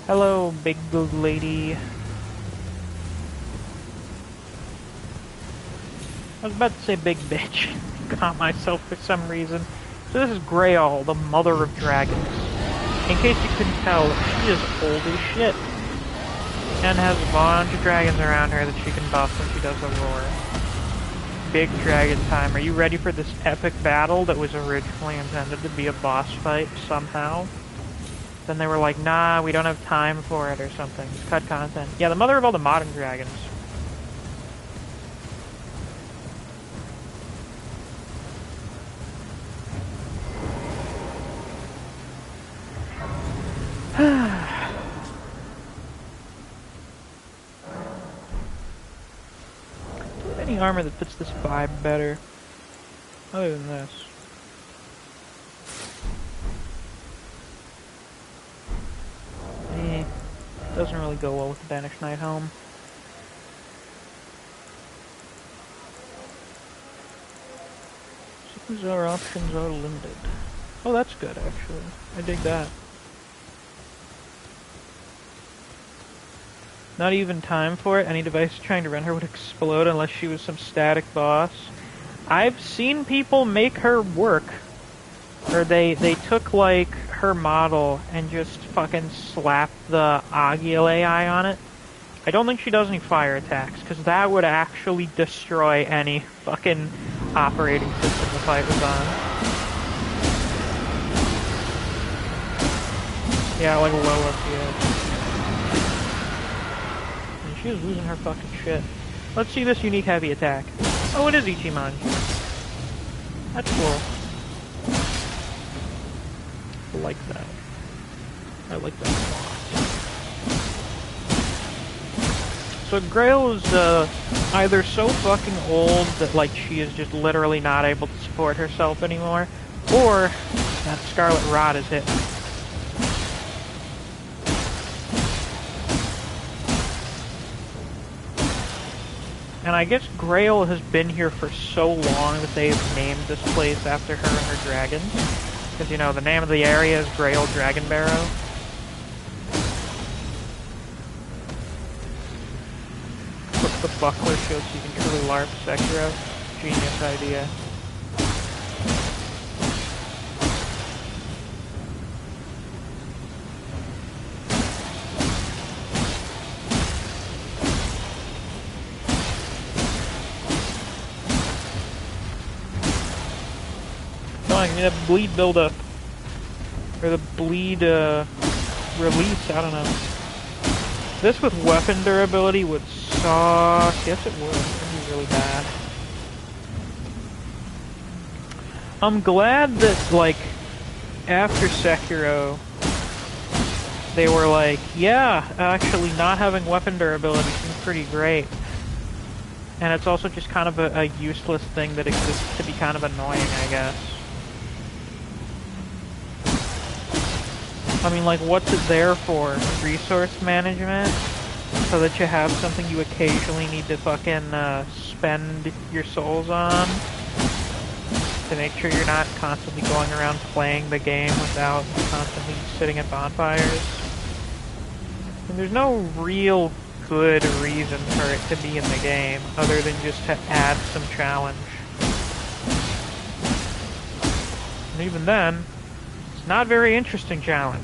Hello, big lady. I was about to say big bitch. Caught myself for some reason. So this is Grail, the mother of dragons. In case you couldn't tell, she is old as shit. And has a bunch of dragons around her that she can buff when she does a roar. Big dragon time. Are you ready for this epic battle that was originally intended to be a boss fight somehow? Then they were like, nah, we don't have time for it or something. Just cut content. Yeah, the mother of all the modern dragons. Any armor that fits this vibe better, other than this. Doesn't really go well with the Banished Knight Helm. Suppose our options are limited. Oh, that's good, actually. I dig that. Not even time for it. Any device trying to run her would explode unless she was some static boss. I've seen people make her work. Or they took, like, her model and just fucking slapped the Agile AI on it. I don't think she does any fire attacks, because that would actually destroy any fucking operating system the fight was on. Yeah, like Lola, yeah. And she was losing her fucking shit. Let's see this unique heavy attack. Oh, it is Ichimonji. That's cool. I like that. I like that a lot. So Grail is either so fucking old that like she is just literally not able to support herself anymore, or that Scarlet Rot is hitting. And I guess Grail has been here for so long that they've named this place after her and her dragons. Because, you know, the name of the area is Grail Dragon Barrow. the buckler shield so you can truly LARP Sekiro. Genius idea. Come on, give me that bleed buildup. Or the bleed, release, I don't know. This with weapon durability would suck. Yes, it would. It'd be really bad. I'm glad that, like, after Sekiro, they were like, yeah, actually not having weapon durability seems pretty great. And it's also just kind of a useless thing that exists to be kind of annoying, I guess. I mean, like, what's it there for? Resource management? So that you have something you occasionally need to fucking, spend your souls on? To make sure you're not constantly going around playing the game without constantly sitting at bonfires? And there's no real good reason for it to be in the game, other than just to add some challenge. And even then, it's not a very interesting challenge.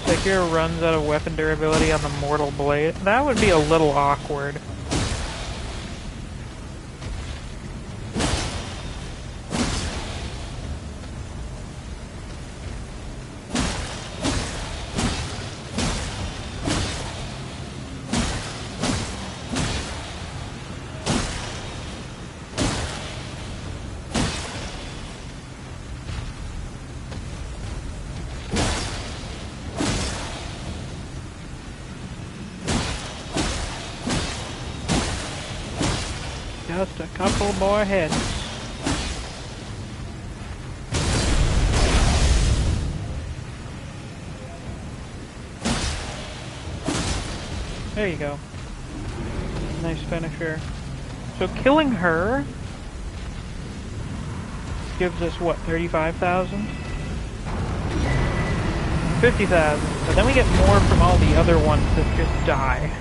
Sekiro runs out of weapon durability on the Mortal Blade. That would be a little awkward. Just a couple more hits. There you go. Nice finisher. So killing her gives us what, 35,000? 50,000. But then we get more from all the other ones that just die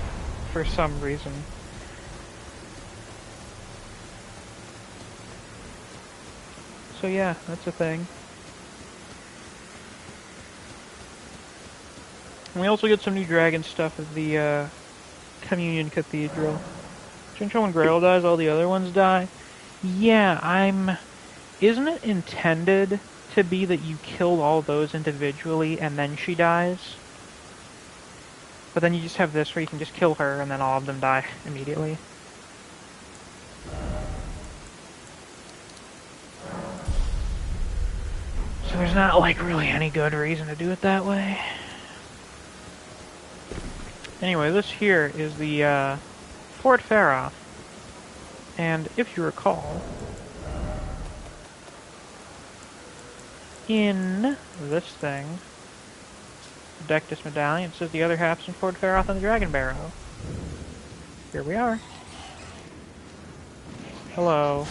for some reason. So yeah, that's a thing. And we also get some new dragon stuff at the Communion Cathedral. Since when Grail dies, all the other ones die. Yeah, Isn't it intended to be that you kill all those individually and then she dies? But then you just have this where you can just kill her and then all of them die immediately. So there's not, like, really any good reason to do it that way. Anyway, this here is the, Fort Faroth. And if you recall, in this thing, the Dectus Medallion, it says the other half's in Fort Faroth on the Dragon Barrow. Here we are. Hello.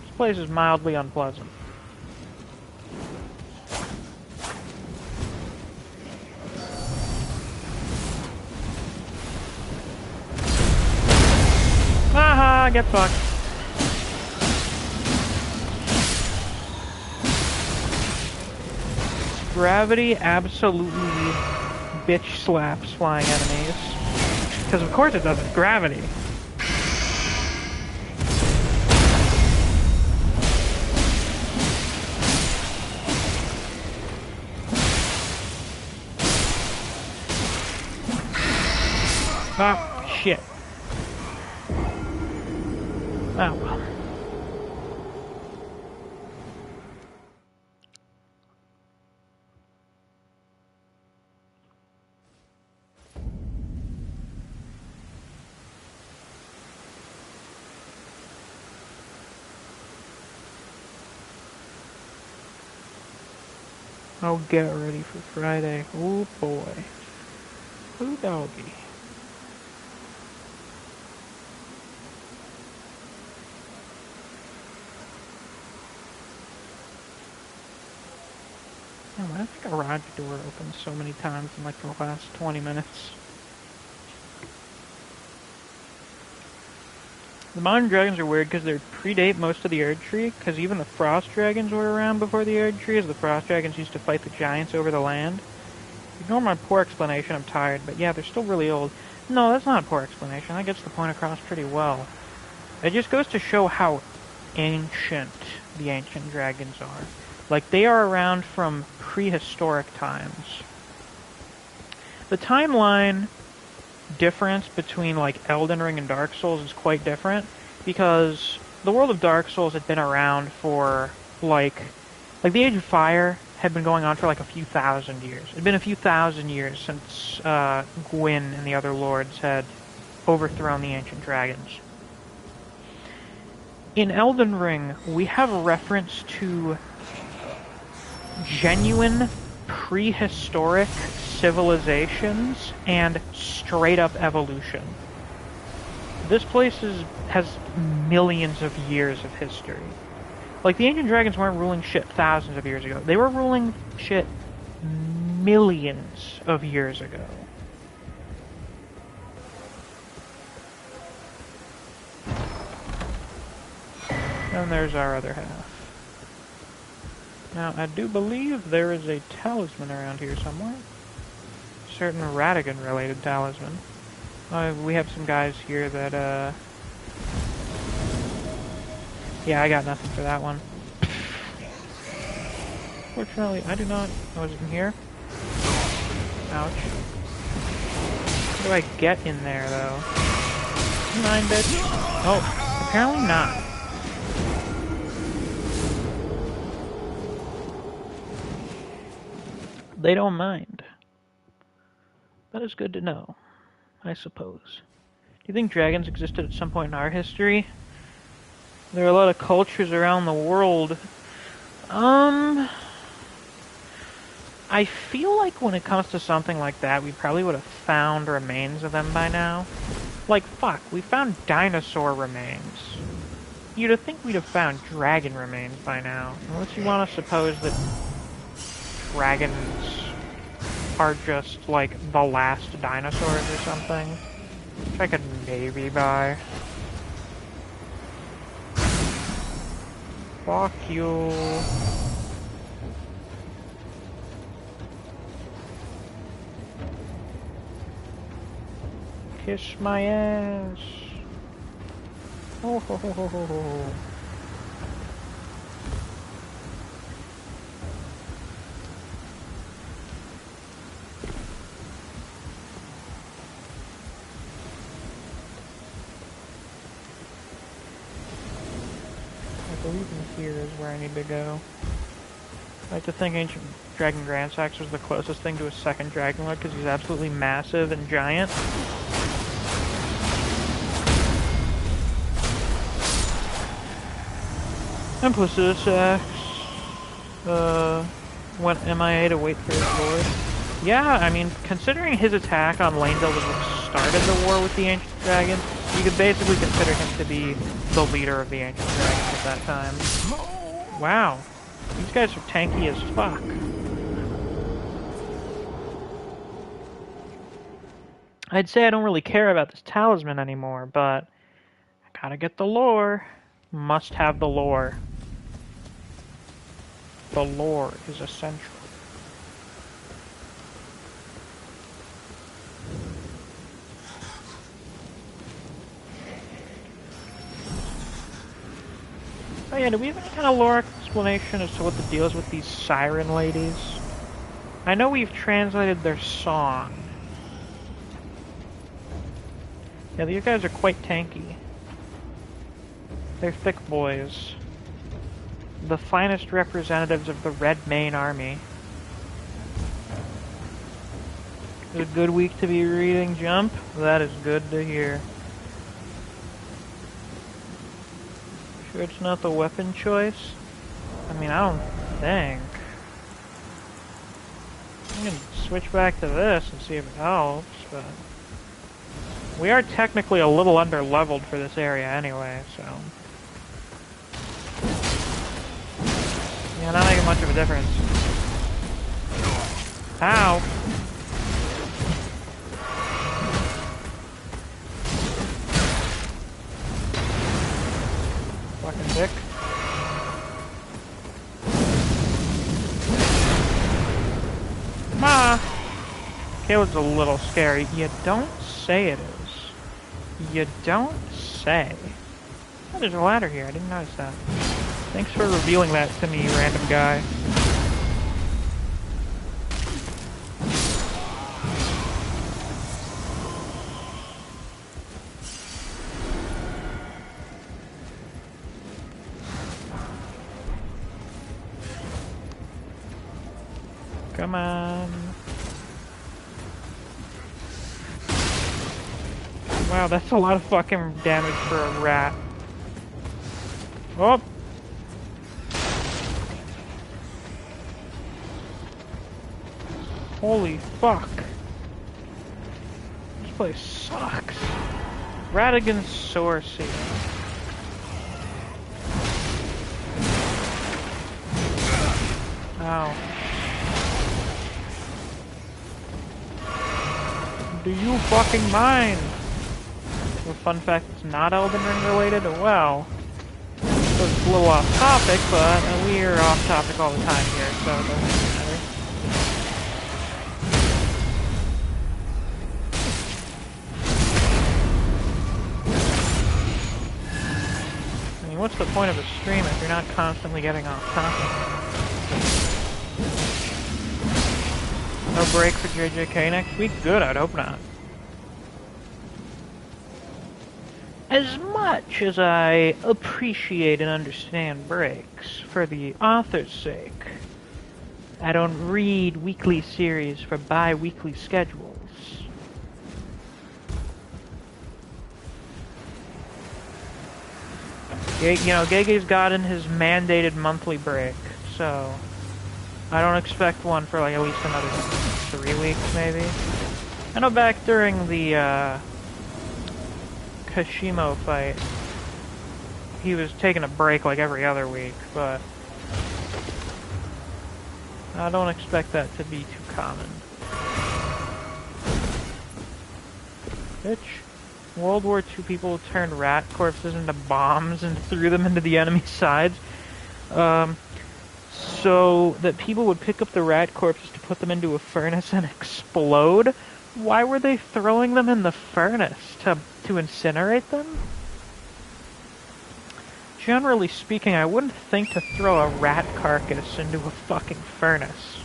This place is mildly unpleasant. Haha, get fucked. Gravity absolutely bitch slaps flying enemies. Because of course it doesn't. Gravity. Ah, shit. Oh well. Oh, get ready for Friday. Oh boy. Ooh doggy. That garage door opened so many times in like the last 20 minutes. The modern dragons are weird because they predate most of the Erd Tree, because even the Frost Dragons were around before the Erd Tree, as the Frost Dragons used to fight the giants over the land. Ignore my poor explanation, I'm tired, but yeah, they're still really old. No, that's not a poor explanation, that gets the point across pretty well. It just goes to show how ancient the ancient dragons are. Like, they are around from prehistoric times. The timeline difference between like Elden Ring and Dark Souls is quite different, because the world of Dark Souls had been around for like the Age of Fire had been going on for like a few thousand years. It had been a few thousand years since Gwyn and the other lords had overthrown the ancient dragons. In Elden Ring, we have a reference to genuine prehistoric civilizations and straight-up evolution. This place has millions of years of history. Like, the ancient dragons weren't ruling shit thousands of years ago. They were ruling shit millions of years ago. And there's our other half. Now, I do believe there is a talisman around here somewhere. Certain Radigan-related talisman. We have some guys here that, yeah, I got nothing for that one. Fortunately, I do not... Oh, is it in here? Ouch. What do I get in there, though? 9 bitch. Oh, apparently not. They don't mind. That is good to know, I suppose. Do you think dragons existed at some point in our history? There are a lot of cultures around the world. I feel like when it comes to something like that, we probably would have found remains of them by now. Like, fuck, we found dinosaur remains. You'd have think we'd have found dragon remains by now. Unless you want to suppose that dragons are just, like, the last dinosaurs or something. Which I could maybe buy. Fuck you. Kiss my ass. Oh ho ho ho ho ho. I believe in here is where I need to go. I like to think Ancient Dragon Grandsax was the closest thing to a second Dragon Lord because he's absolutely massive and giant. And Placidusax went MIA to wait for his lord. Yeah, I mean, considering his attack on Leyndell was what started the war with the Ancient Dragons, you could basically consider him to be the leader of the Ancient Dragons at that time. Wow. These guys are tanky as fuck. I'd say I don't really care about this talisman anymore, but I gotta get the lore. Must have the lore. The lore is essential. Oh yeah, do we have any kind of lore explanation as to what the deal is with these siren ladies? I know we've translated their song. Yeah, these guys are quite tanky. They're thick boys. The finest representatives of the Red Mane Army. It's a good week to be reading Jump. That is good to hear. Sure it's not the weapon choice? I mean, I don't think. I can switch back to this and see if it helps, but... We are technically a little under-leveled for this area anyway, so... Yeah, not making much of a difference. Ow! Fucking dick. Ma! Caleb's a little scary. You don't say it is. You don't say. Oh, there's a ladder here. I didn't notice that. Thanks for revealing that to me, random guy. Come on. Wow, that's a lot of fucking damage for a rat. Oh! Holy fuck. This place sucks. Radigan's Sorcery. Ow. Do you fucking mind? Well, fun fact, it's not Elden Ring related. Well, it's a little off topic, but we're off topic all the time here, so it doesn't matter. I mean, what's the point of a stream if you're not constantly getting off topic? No break for JJK next week? Good, I'd hope not. As much as I appreciate and understand breaks for the author's sake, I don't read weekly series for bi-weekly schedules. You know, Gege's gotten his mandated monthly break, so I don't expect one for like at least another 3 weeks, maybe. I know back during the Kashimo fight, he was taking a break like every other week, but I don't expect that to be too common. Bitch. World War II people turned rat corpses into bombs and threw them into the enemy's sides. So that people would pick up the rat corpses to put them into a furnace and explode? Why were they throwing them in the furnace? To incinerate them? Generally speaking, I wouldn't think to throw a rat carcass into a fucking furnace.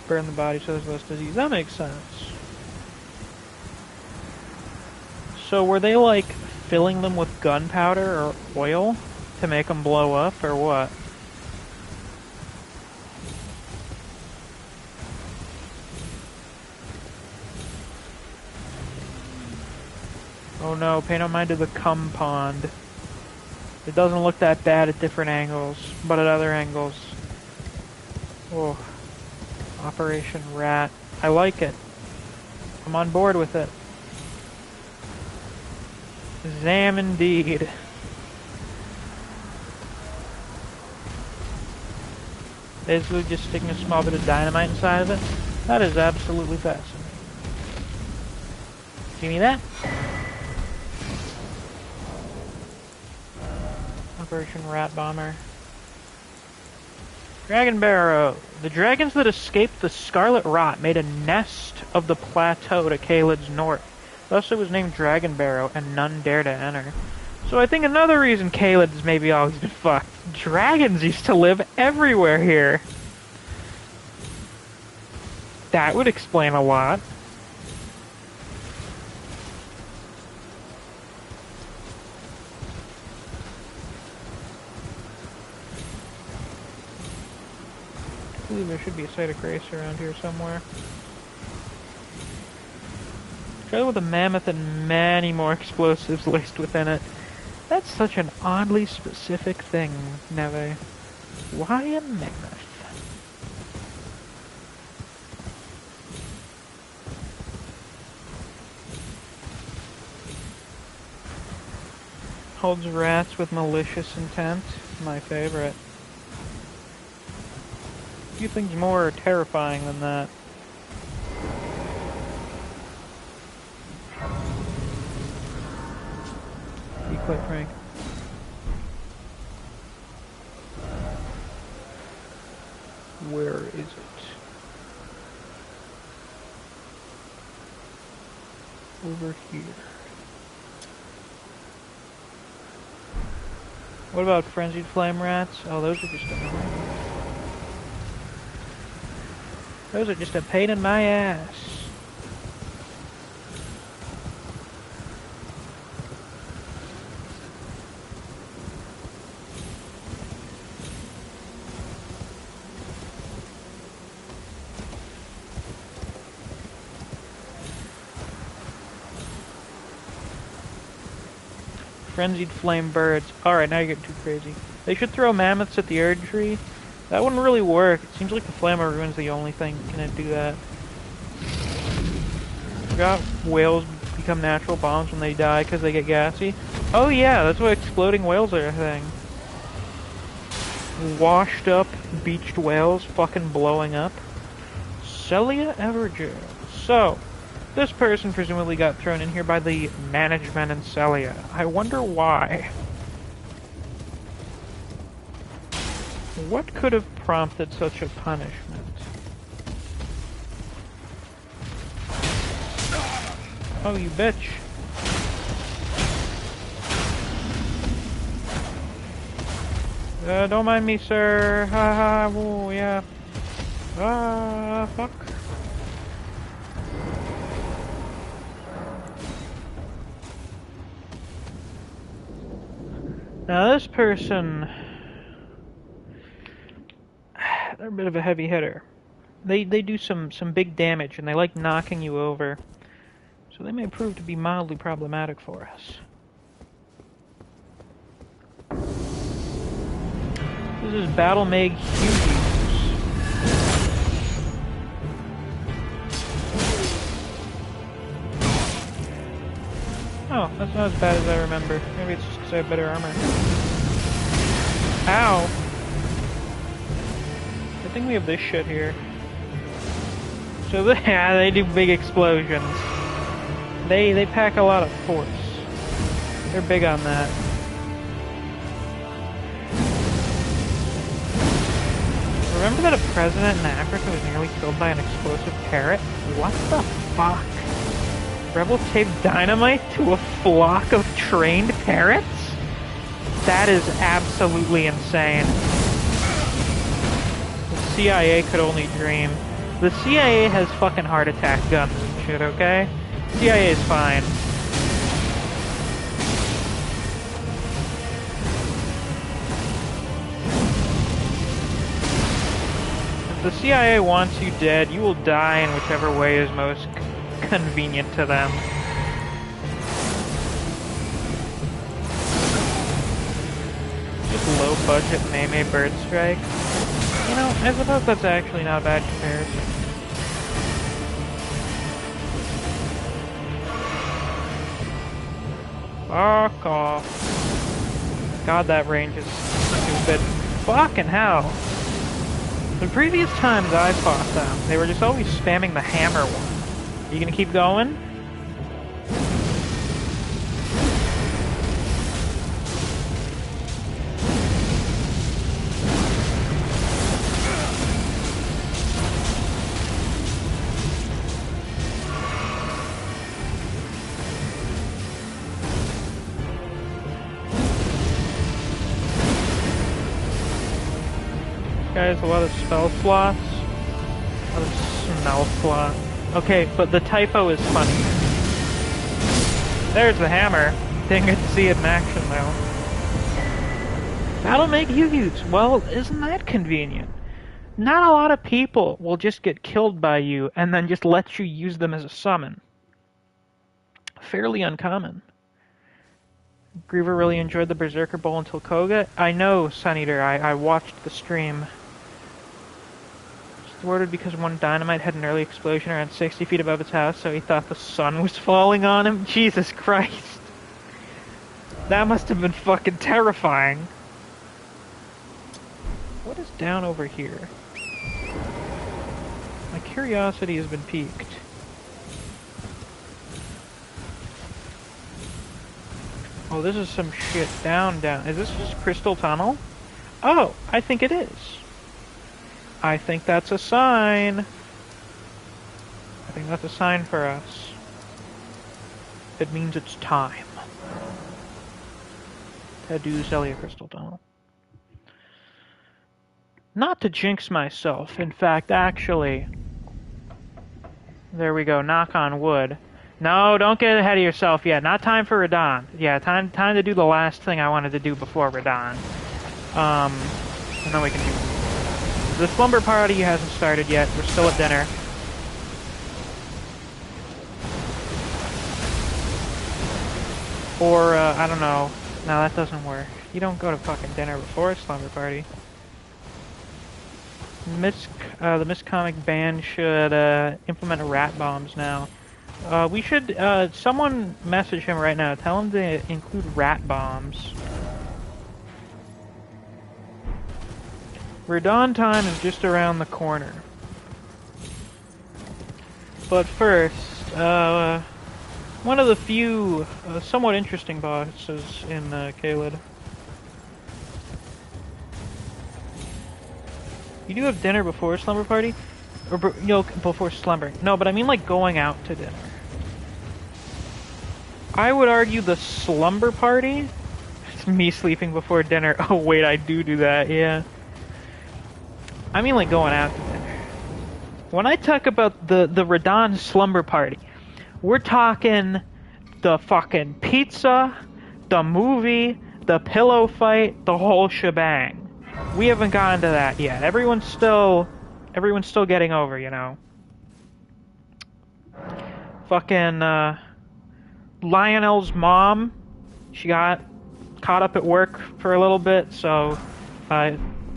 Burn the body so there's less disease. That makes sense. So were they like filling them with gunpowder or oil to make them blow up or what? Oh no, pay no mind to the cum pond. It doesn't look that bad at different angles, but at other angles. Oh. Operation Rat. I like it. I'm on board with it. Zam indeed. Basically just sticking a small bit of dynamite inside of it. That is absolutely fascinating. Give me that. Operation Rat Bomber. Dragon Barrow. The dragons that escaped the Scarlet Rot made a nest of the plateau to Caelid's north. Thus it was named Dragon Barrow, and none dare to enter. So I think another reason Caelid's maybe always been fucked. Dragons used to live everywhere here. That would explain a lot. I believe there should be a site of grace around here somewhere. Trailer with a mammoth and many more explosives laced within it. That's such an oddly specific thing, Neve. Why a mammoth? Holds rats with malicious intent. My favorite. Few things more terrifying than that. To be quite frank. Where is it? Over here. What about frenzied flame rats? Oh, those are just annoying. Those are just a pain in my ass. Frenzied flame birds. Alright, now you're getting too crazy. They should throw mammoths at the Erd tree. That wouldn't really work. It seems like the Flame of Ruin's the only thing gonna do that. Forgot whales become natural bombs when they die because they get gassy. Oh yeah, that's why exploding whales are a thing. Washed up, beached whales fucking blowing up. Celia Everger. So, this person presumably got thrown in here by the management in Celia. I wonder why. What could have prompted such a punishment? Oh, you bitch. Don't mind me, sir. Ha ha, woo, yeah. Ah, fuck. Now this person, they're a bit of a heavy hitter. They do some big damage and they like knocking you over. So they may prove to be mildly problematic for us. This is Battle Meg Hughes. Oh, that's not as bad as I remember. Maybe it's just because I have better armor. Ow! I think we have this shit here. So yeah, they do big explosions. They pack a lot of force. They're big on that. Remember that a president in Africa was nearly killed by an explosive parrot? What the fuck? Rebels taped dynamite to a flock of trained parrots? That is absolutely insane. The CIA could only dream. The CIA has fucking heart attack guns and shit, okay? CIA is fine. If the CIA wants you dead, you will die in whichever way is most convenient to them. Just low budget Mei bird strike. You know, I suppose that's actually not a bad comparison. Fuck off. God, that range is stupid. Fucking hell. The previous times I fought them, they were just always spamming the hammer one. You gonna keep going? Guys, a lot of spell slots. A lot of smell slots. Okay, but the typo is funny. There's the hammer. Didn't get to see it in action, though. That'll make Yu-Gi-Ohs. Well, isn't that convenient? Not a lot of people will just get killed by you and then just let you use them as a summon. Fairly uncommon. Griever really enjoyed the Berserker Bowl until Koga. I know, Sun Eater. I watched the stream. It's thwarted because one dynamite had an early explosion around 60 feet above its house, so he thought the sun was falling on him. Jesus Christ. That must have been fucking terrifying. What is down over here? My curiosity has been piqued. Oh, this is some shit. Down. Is this just Crystal Tunnel? Oh, I think it is. I think that's a sign. I think that's a sign for us. It means it's time to do Zelia Crystal Tunnel. Not to jinx myself. In fact, actually... There we go. Knock on wood. No, don't get ahead of yourself yet. Not time for Radon. Yeah, time to do the last thing I wanted to do before Radon. And then we can do... The slumber party hasn't started yet. We're still at dinner. Or, I don't know. No, that doesn't work. You don't go to fucking dinner before a slumber party. The Miscomic ban should implement rat bombs now. We should, someone message him right now. Tell him to include rat bombs. Radon time is just around the corner. But first, one of the few somewhat interesting bosses in Caelid. You do have dinner before slumber party? Or, you know, before slumbering. No, but I mean like going out to dinner. I would argue the slumber party? It's me sleeping before dinner. Oh wait, I do that, yeah. I mean like going out to dinner. When I talk about the Radon slumber party, we're talking the fucking pizza, the movie, the pillow fight, the whole shebang. We haven't gotten to that yet. Everyone's still getting over, you know. Fucking, Lionel's mom, she got caught up at work for a little bit, so,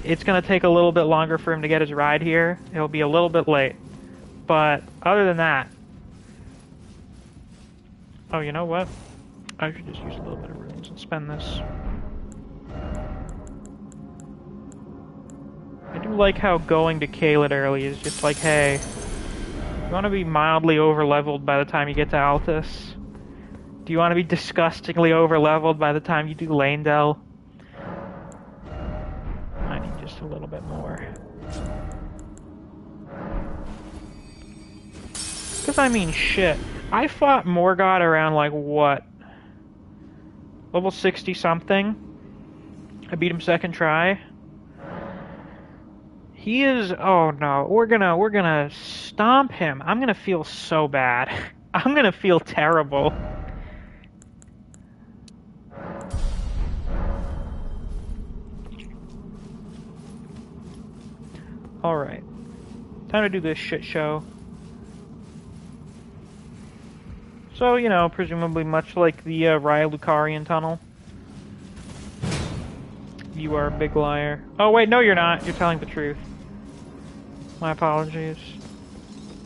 it's gonna take a little bit longer for him to get his ride here. He'll be a little bit late. But, other than that... Oh, you know what? I should just use a little bit of runes and spend this. I do like how going to Caelid early is just like, hey, you want to be mildly over-leveled by the time you get to Altus? Do you want to be disgustingly over-leveled by the time you do Lanedell? I need just a little bit more. Because, I mean, shit. I fought Morgott around, like, what? Level 60-something? I beat him second try. He is... Oh, no. We're gonna stomp him. I'm gonna feel so bad. I'm gonna feel terrible. Alright. Time to do this shit show. So, you know, presumably much like the Raya Lucarian tunnel. You are a big liar. Oh, wait, no you're not. You're telling the truth. My apologies.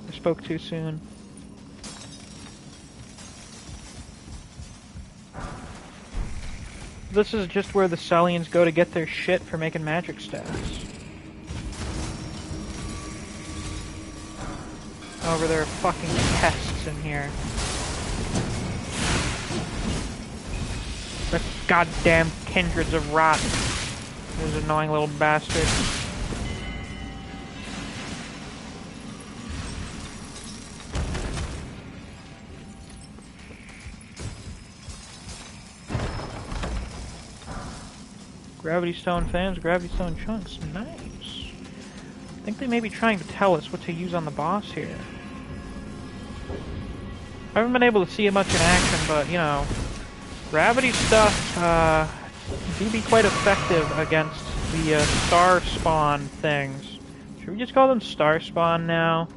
I spoke too soon. This is just where the Sellians go to get their shit for making magic stats. Over there are fucking pests in here. The goddamn kindreds of rot. Those annoying little bastards. Gravity Stone fans, Gravity Stone chunks. Nice. I think they may be trying to tell us what to use on the boss here. I haven't been able to see it much in action, but, you know, gravity stuff do be quite effective against the star spawn things. Should we just call them star spawn now?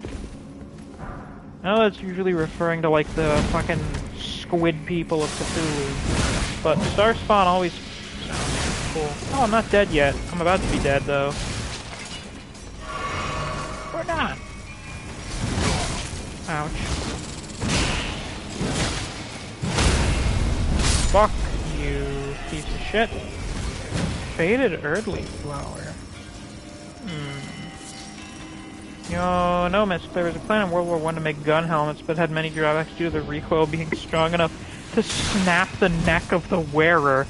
know that's usually referring to, like, the fucking squid people of Cthulhu. But Star Spawn always sounds cool. Oh, I'm not dead yet. I'm about to be dead, though. Or not. Ouch. Fuck you, piece of shit. Faded Erdly flower. Yo, no, miss. There was a plan in World War I to make gun helmets, but had many drawbacks due to the recoil being strong enough to snap the neck of the wearer.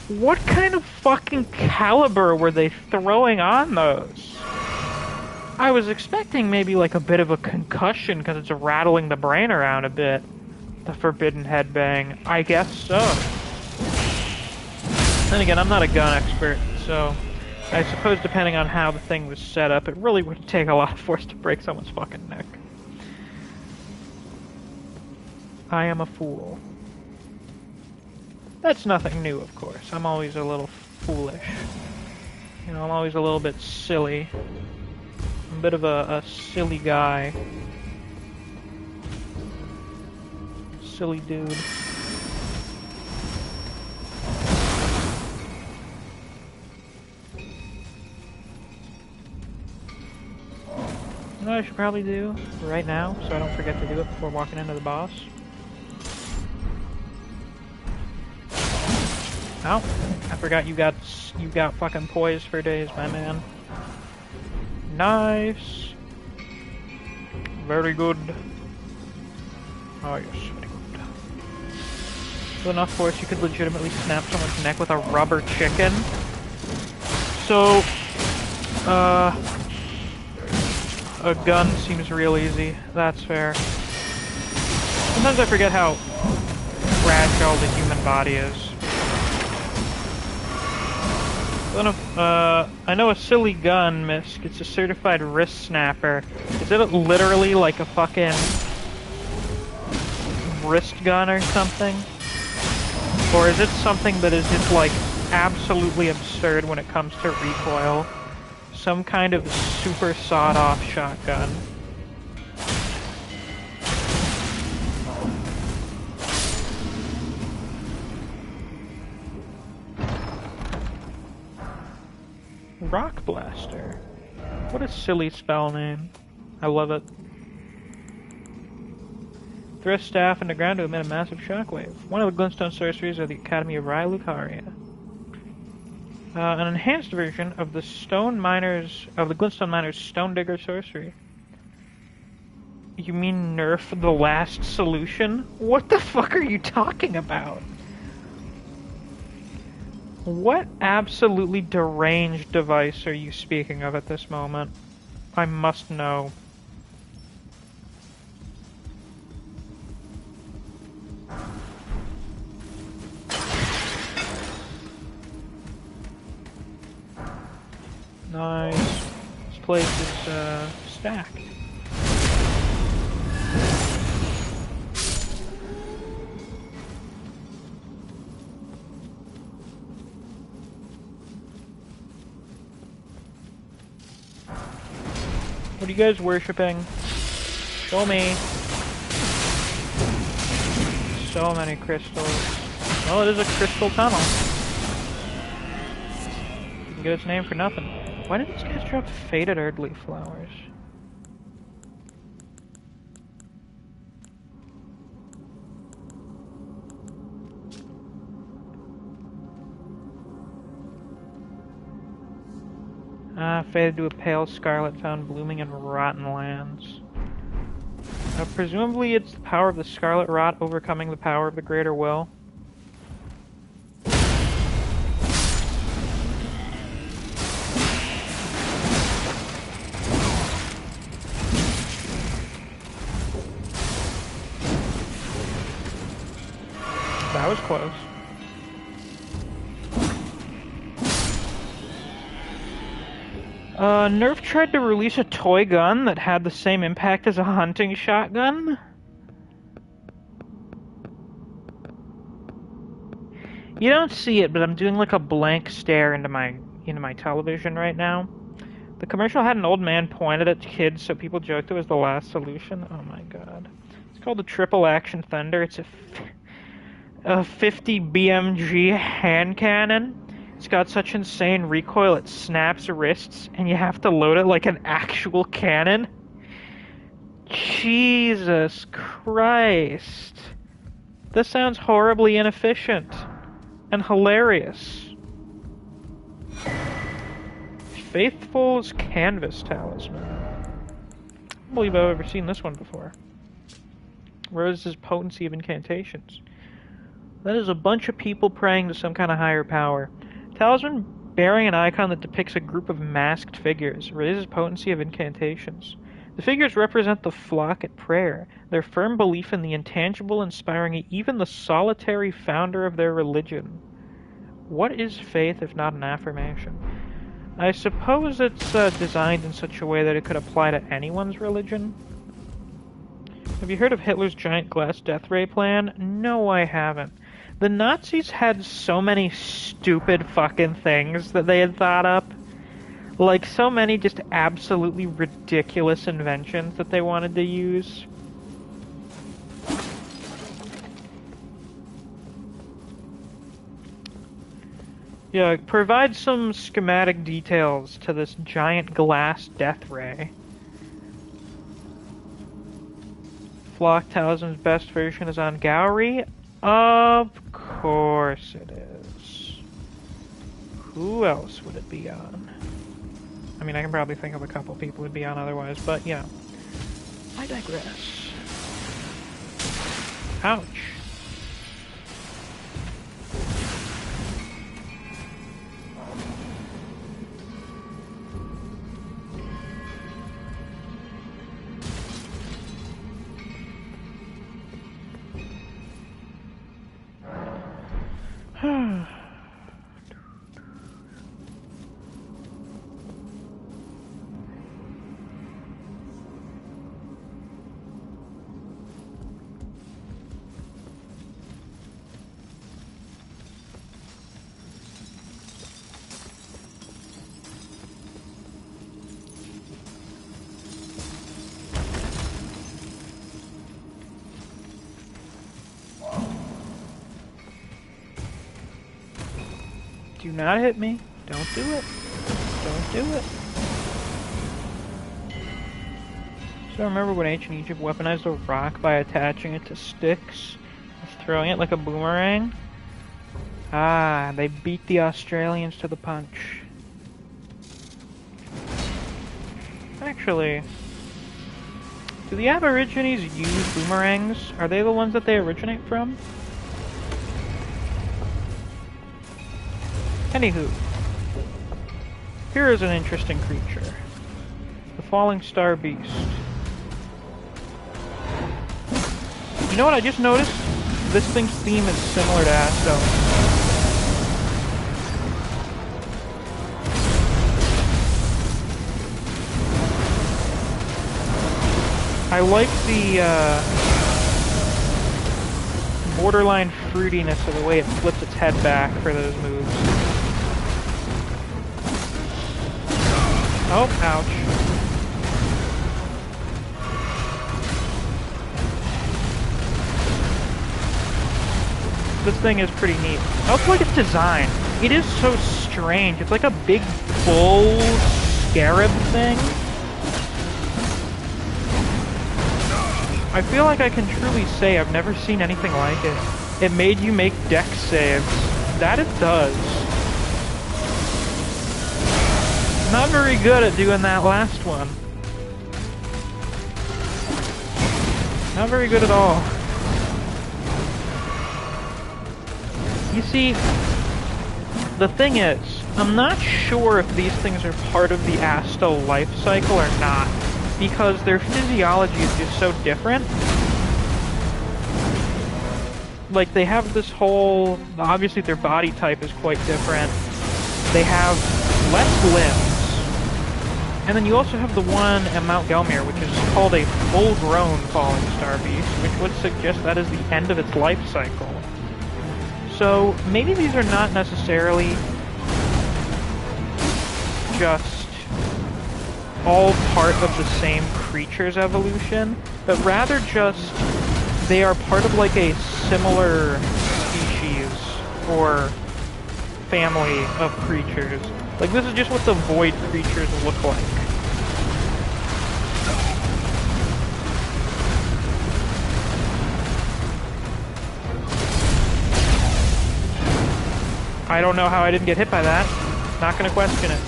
What kind of fucking caliber were they throwing on those? I was expecting maybe like a bit of a concussion because it's rattling the brain around a bit. The forbidden headbang. I guess so. Then again, I'm not a gun expert, so I suppose depending on how the thing was set up, it really would take a lot of force to break someone's fucking neck. I am a fool. That's nothing new, of course. I'm always a little foolish. You know, I'm always a little bit silly. I'm a bit of a silly guy. Silly dude. You know what I should probably do right now, so I don't forget to do it before walking into the boss? Oh, I forgot you got fucking poise for days, my man. Nice. Very good. Oh yes, very good. With enough force, you could legitimately snap someone's neck with a rubber chicken. So, a gun seems real easy. That's fair. Sometimes I forget how fragile the human body is. I know a silly gun, Misk. It's a certified wrist snapper. Is it literally like a fucking wrist gun or something? Or is it something that is just like absolutely absurd when it comes to recoil? Some kind of super sawed-off shotgun. Rock Blaster. What a silly spell name. I love it. Thrust staff into ground to emit a massive shockwave. One of the glintstone sorceries of the Academy of Rai Lucaria. An enhanced version of the Glintstone Miner's Stone Digger sorcery. You mean nerf the last solution? What the fuck are you talking about? What absolutely deranged device are you speaking of at this moment? I must know. Nice. This place is, stacked. What are you guys worshipping? Show me. So many crystals. Well, it is a crystal tunnel. You can get its name for nothing. Why did these guys drop faded Erdly flowers? Faded to a pale scarlet found blooming in rotten lands. Presumably it's the power of the scarlet rot overcoming the power of the greater will. That was close. Nerf tried to release a toy gun that had the same impact as a hunting shotgun? You don't see it, but I'm doing like a blank stare into my television right now. The commercial had an old man pointed at kids, so people joked it was the last solution. Oh my god. called the Triple Action Thunder. It's a 50 BMG hand cannon. It's got such insane recoil it snaps wrists, and you have to load it like an actual cannon. Jesus Christ. This sounds horribly inefficient and hilarious. Faithful's Canvas Talisman. I don't believe I've ever seen this one before. Rose's Potency of Incantations. That is a bunch of people praying to some kind of higher power. Talisman bearing an icon that depicts a group of masked figures. Raises Potency of Incantations. The figures represent the flock at prayer, their firm belief in the intangible inspiring even the solitary founder of their religion. What is faith if not an affirmation? I suppose it's designed in such a way that it could apply to anyone's religion. Have you heard of Hitler's giant glass death ray plan? No, I haven't. The Nazis had so many stupid fucking things that they had thought up. Like, so many just absolutely ridiculous inventions that they wanted to use. Yeah, provide some schematic details to this giant glass death ray. Flock Talisman's best version is on Gowrie? Of course it is. Who else would it be on? I mean, I can probably think of a couple people it'd be on otherwise, but yeah. I digress. Ouch. Do not hit me. Don't do it. Don't do it. So remember when ancient Egypt weaponized a rock by attaching it to sticks and throwing it like a boomerang? Ah, they beat the Australians to the punch. Actually, do the Aborigines use boomerangs? Are they the ones that they originate from? Anywho, here is an interesting creature. The Falling Star Beast. You know what I just noticed? This thing's theme is similar to Astone. I like the borderline fruitiness of the way it flips its head back for those moves. Oh, ouch. This thing is pretty neat. I also like its design. It is so strange. It's like a big bull scarab thing. I feel like I can truly say I've never seen anything like it. It made you make dex saves. That it does. Not very good at doing that last one. Not very good at all. You see, the thing is, I'm not sure if these things are part of the Asta life cycle or not, because their physiology is just so different. Like, they have this whole... Obviously, their body type is quite different. They have less limbs. And then you also have the one at Mount Gelmir, which is called a full-grown Falling Star Beast, which would suggest that is the end of its life cycle. So, maybe these are not necessarily just all part of the same creature's evolution, but rather just they are part of like a similar species or family of creatures. Like, this is just what the void creatures look like. I don't know how I didn't get hit by that. Not gonna question it.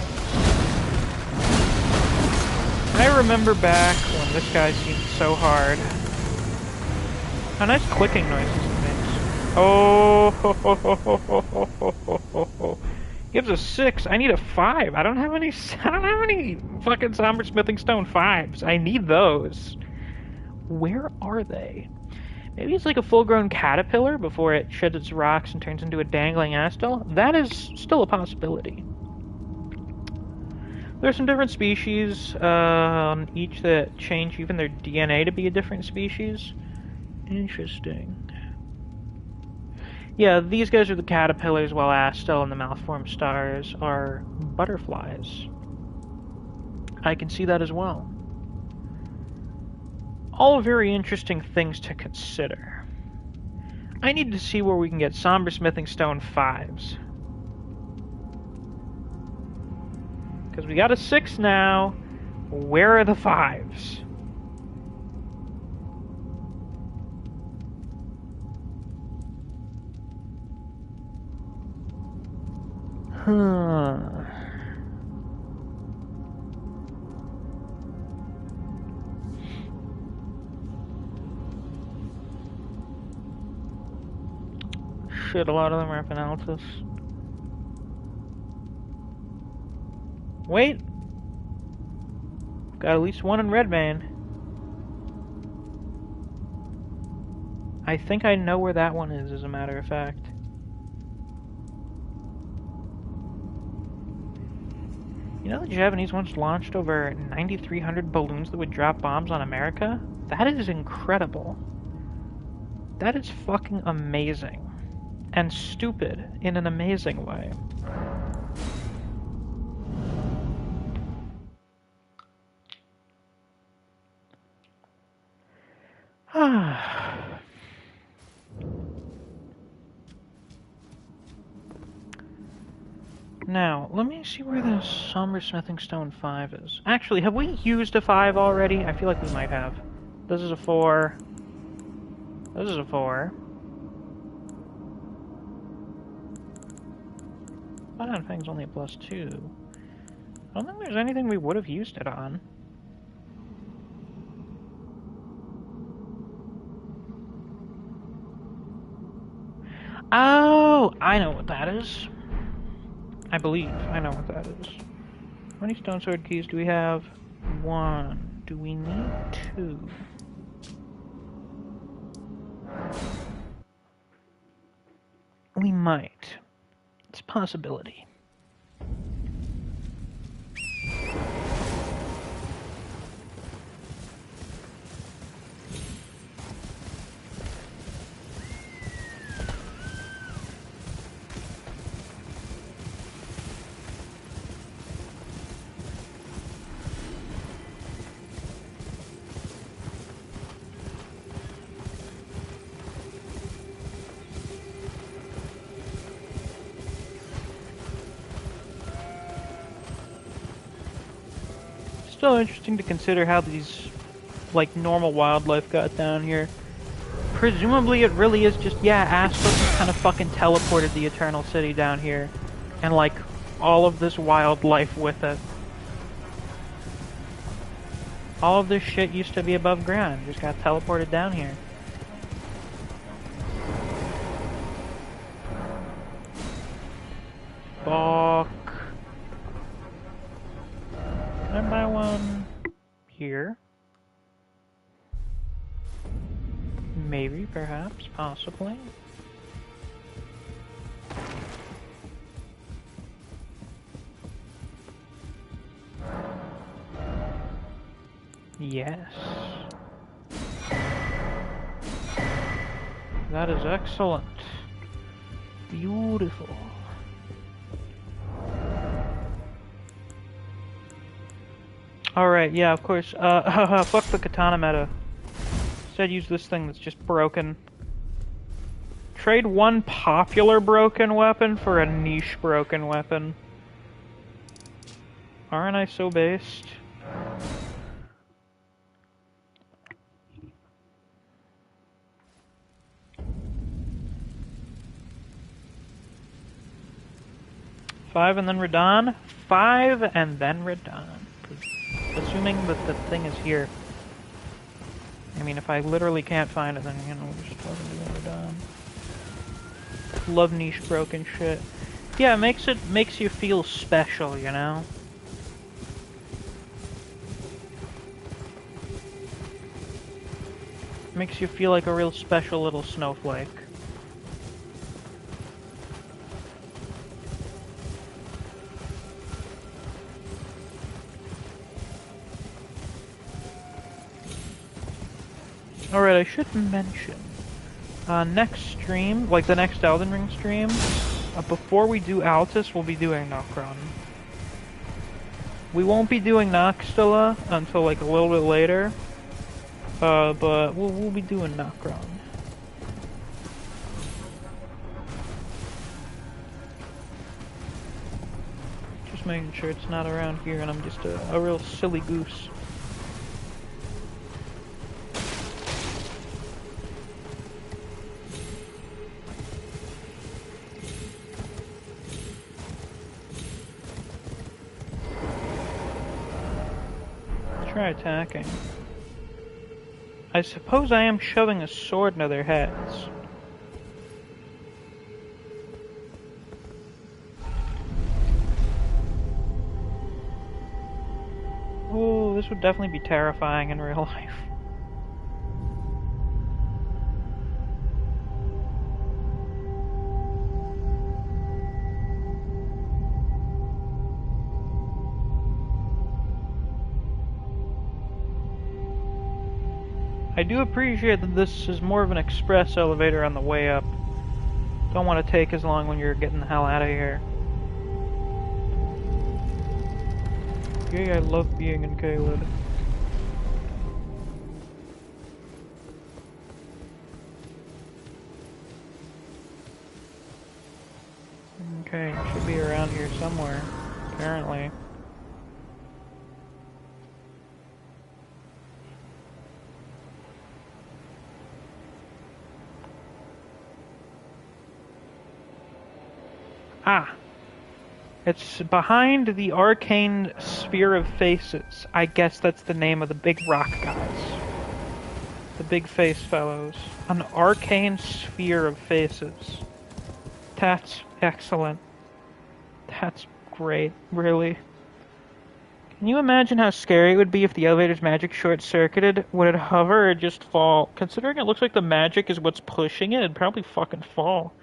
I remember back when this guy seemed so hard. How nice clicking noises it makes. Oh, gives a 6. I need a 5. I don't have any fucking Somber Smithing Stone 5s. I need those. Where are they? Maybe it's like a full-grown caterpillar before it sheds its rocks and turns into a dangling astel. That is still a possibility. There's some different species on each that change even their DNA to be a different species. Interesting. Yeah, these guys are the caterpillars, while astel and the malformed stars are butterflies. I can see that as well. All very interesting things to consider. I need to see where we can get Somber Smithing Stone 5s. Because we got a 6 now. Where are the 5s? Huh. Shit, a lot of them are up in Altus. Wait! Got at least one in Redbane. I think I know where that one is, as a matter of fact. You know the Japanese once launched over 9,300 balloons that would drop bombs on America? That is incredible. That is fucking amazing. And stupid in an amazing way. Now, let me see where the Somber Smithing Stone 5 is. Actually, have we used a 5 already? I feel like we might have. This is a 4. This is a 4. Iron Fang's only a +2. I don't think there's anything we would have used it on. Oh, I know what that is. I believe I know what that is. How many Stone Sword keys do we have? 1. Do we need 2? We might. It's a possibility. Still interesting to consider how these, like, normal wildlife got down here. Presumably it really is just, yeah, Astos just kind of fucking teleported the Eternal City down here. And, like, all of this wildlife with it. All of this shit used to be above ground, just got teleported down here. Fuck. Can I buy one here? Maybe, perhaps, possibly. Yes. That is excellent. Beautiful. Alright, yeah, of course. Fuck the katana meta. Instead, use this thing that's just broken. Trade one popular broken weapon for a niche broken weapon. Aren't I so based? Five and then Radon. 5 and then Radon. Assuming that the thing is here. I mean, if I literally can't find it, then, you know, we're just fucking doing Radon. Love niche broken shit. Yeah, it makes you feel special, you know? Makes you feel like a real special little snowflake. Alright, I should mention, next stream, like the next Elden Ring stream, before we do Altus, we'll be doing Nokron. We won't be doing Noxtella until like a little bit later, but we'll be doing Nokron. Just making sure it's not around here and I'm just a real silly goose. Try attacking. I suppose I am shoving a sword into their heads. Oh, this would definitely be terrifying in real life. I do appreciate that this is more of an express elevator on the way up. Don't want to take as long when you're getting the hell out of here. Yay, I love being in Caelid. Okay, it should be around here somewhere, apparently. Ah! It's behind the arcane sphere of faces. I guess that's the name of the big rock guys. The big face fellows. An arcane sphere of faces. That's excellent. That's great, really. Can you imagine how scary it would be if the elevator's magic short-circuited? Would it hover or just fall? Considering it looks like the magic is what's pushing it, it'd probably fucking fall.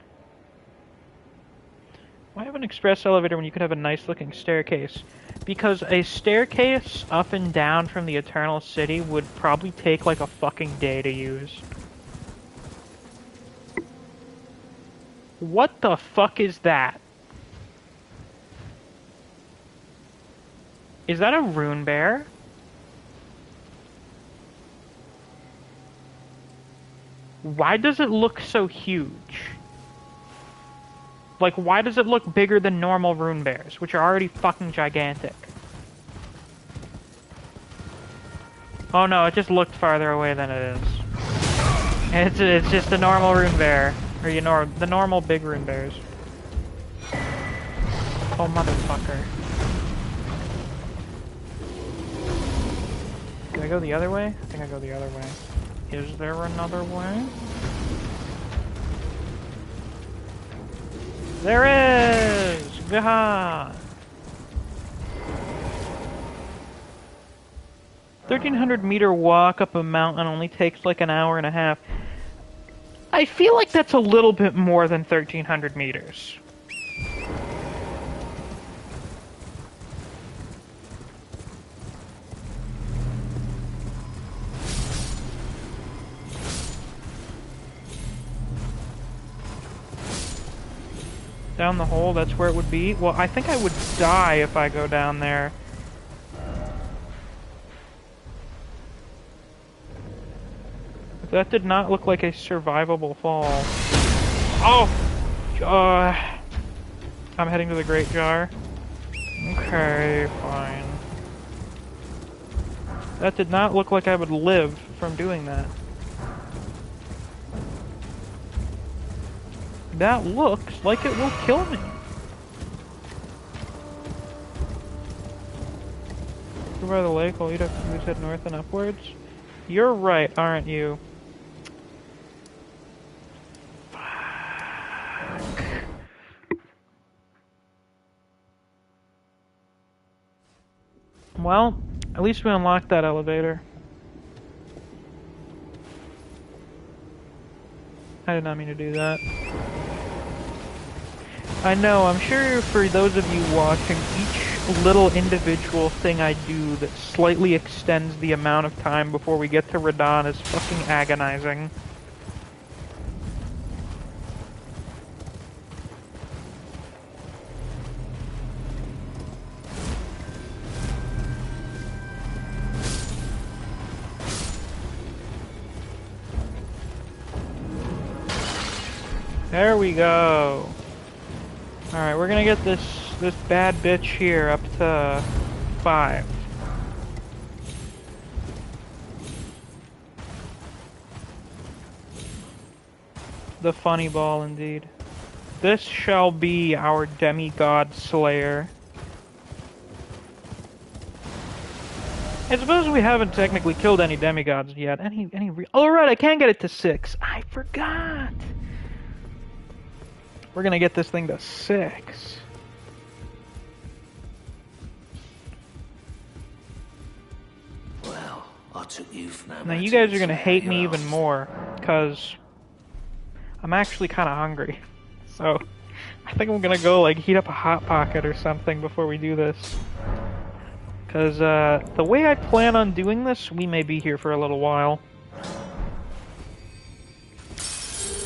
Why have an express elevator when you could have a nice-looking staircase? Because a staircase up and down from the Eternal City would probably take like a fucking day to use. What the fuck is that? Is that a rune bear? Why does it look so huge? Like, why does it look bigger than normal rune bears, which are already fucking gigantic? Oh no, it just looked farther away than it is. It's just a normal rune bear. Or, you know, the normal big rune bears. Oh, motherfucker. Did I go the other way? I think I go the other way. Is there another way? There is! Gaha! 1,300-meter walk up a mountain only takes like an hour and a half. I feel like that's a little bit more than 1,300 meters. Down the hole, that's where it would be? Well, I think I would die if I go down there. That did not look like a survivable fall. Oh! I'm heading to the Great Jar. Okay, fine. That did not look like I would live from doing that. That looks like it will kill me. Go by the lake, while you'd have to head north and upwards. You're right, aren't you? Fuck. Well, at least we unlocked that elevator. I did not mean to do that. I know, I'm sure for those of you watching, each little individual thing I do that slightly extends the amount of time before we get to Radon is fucking agonizing. There we go. Alright, we're gonna get this bad bitch here up to 5. The funny ball, indeed. This shall be our demigod slayer. I suppose we haven't technically killed any demigods yet. Oh right, I can get it to 6. I forgot. We're gonna get this thing to 6. Well, I took you for no now you guys are gonna hate me even more, cause I'm actually kinda hungry. So I think I'm gonna go like heat up a Hot Pocket or something before we do this. Cause the way I plan on doing this, we may be here for a little while.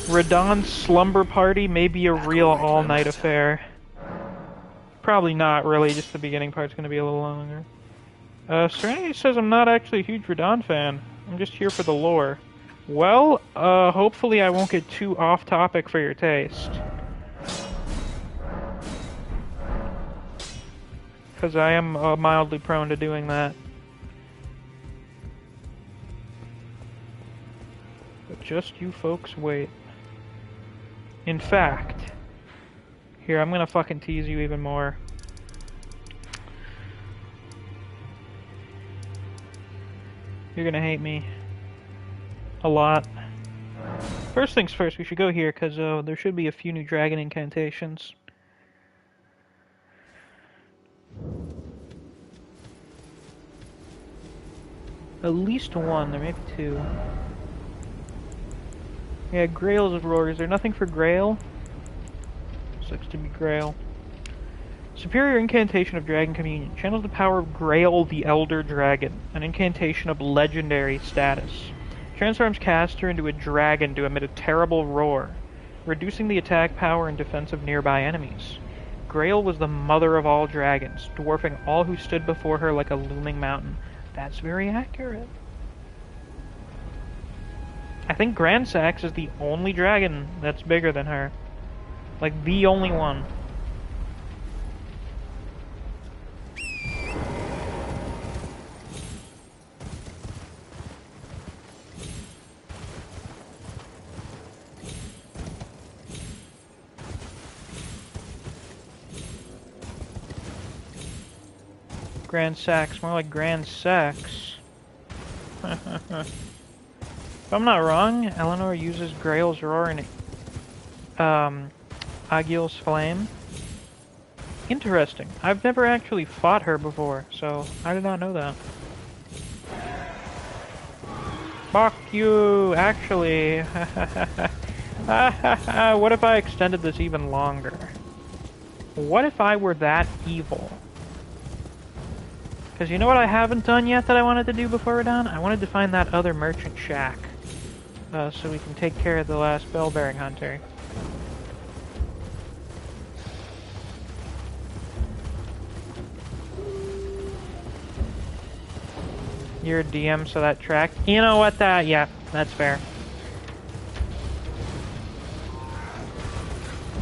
Radon's slumber party may be a real all-night affair. Probably not, really, just the beginning part's gonna be a little longer. Serenity says I'm not actually a huge Radon fan. I'm just here for the lore. Well, hopefully I won't get too off-topic for your taste. Because I am mildly prone to doing that. But just you folks wait. In fact, here, I'm gonna fucking tease you even more. You're gonna hate me. A lot. First things first, we should go here, because there should be a few new dragon incantations. At least one, there may be 2. Yeah, Grail's of Roar. Is there nothing for Grail? Sucks to be Grail. Superior Incantation of Dragon Communion. Channels the power of Grail the Elder Dragon. An incantation of legendary status. Transforms caster into a dragon to emit a terrible roar, reducing the attack power and defense of nearby enemies. Grail was the mother of all dragons, dwarfing all who stood before her like a looming mountain. That's very accurate. I think Grand Sax is the only dragon that's bigger than her. Like, the only one. Grand Sax, more like Grand Sex. If I'm not wrong, Eleanor uses Grail's Roar in Agile's Flame. Interesting. I've never actually fought her before, so I did not know that. Fuck you! Actually, what if I extended this even longer? What if I were that evil? Because you know what I haven't done yet that I wanted to do before we're done? I wanted to find that other merchant shack. So we can take care of the last bell-bearing hunter. You're a DM, so that tracked. You know what, yeah, that's fair.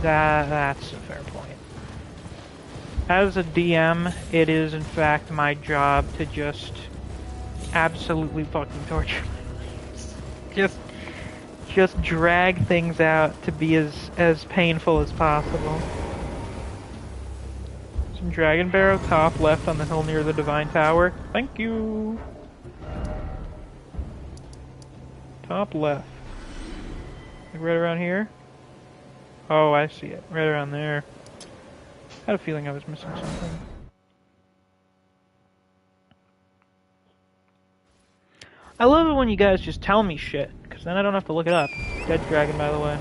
That's a fair point. As a DM, it is in fact my job to just absolutely fucking torture my players. Just drag things out to be as painful as possible. Some Dragon Barrow top left on the hill near the Divine Tower. Thank you. Top left. Like right around here? Oh, I see it. Right around there. I had a feeling I was missing something. I love it when you guys just tell me shit, because then I don't have to look it up. Dead dragon, by the way.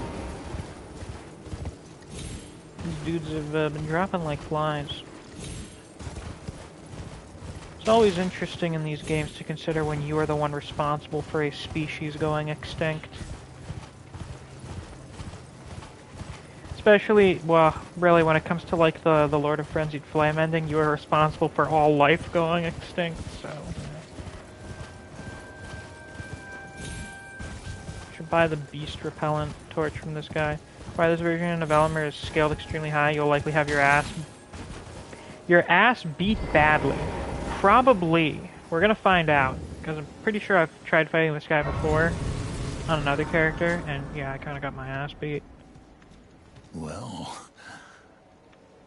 These dudes have been dropping like flies. It's always interesting in these games to consider when you are the one responsible for a species going extinct. Especially, well, really when it comes to like the Lord of Frenzied Flame ending, you are responsible for all life going extinct, so... Should buy the beast repellent torch from this guy. Why this version of Elmer is scaled extremely high, you'll likely have your ass beat badly. Probably. We're gonna find out, because I'm pretty sure I've tried fighting this guy before on another character, and yeah, I kinda got my ass beat. Well,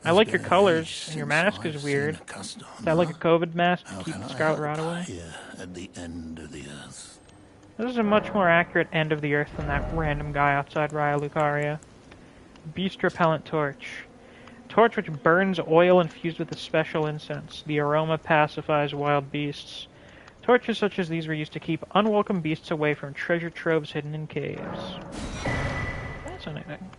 I like your colors, and your mask is weird. Is that like a COVID mask to keep the Scarlet Rot away? Here at the end of the earth. This is a much more accurate end of the earth than that random guy outside Raya Lucaria. Beast Repellent Torch. Torch which burns oil infused with a special incense. The aroma pacifies wild beasts. Torches such as these were used to keep unwelcome beasts away from treasure troves hidden in caves. Fascinating.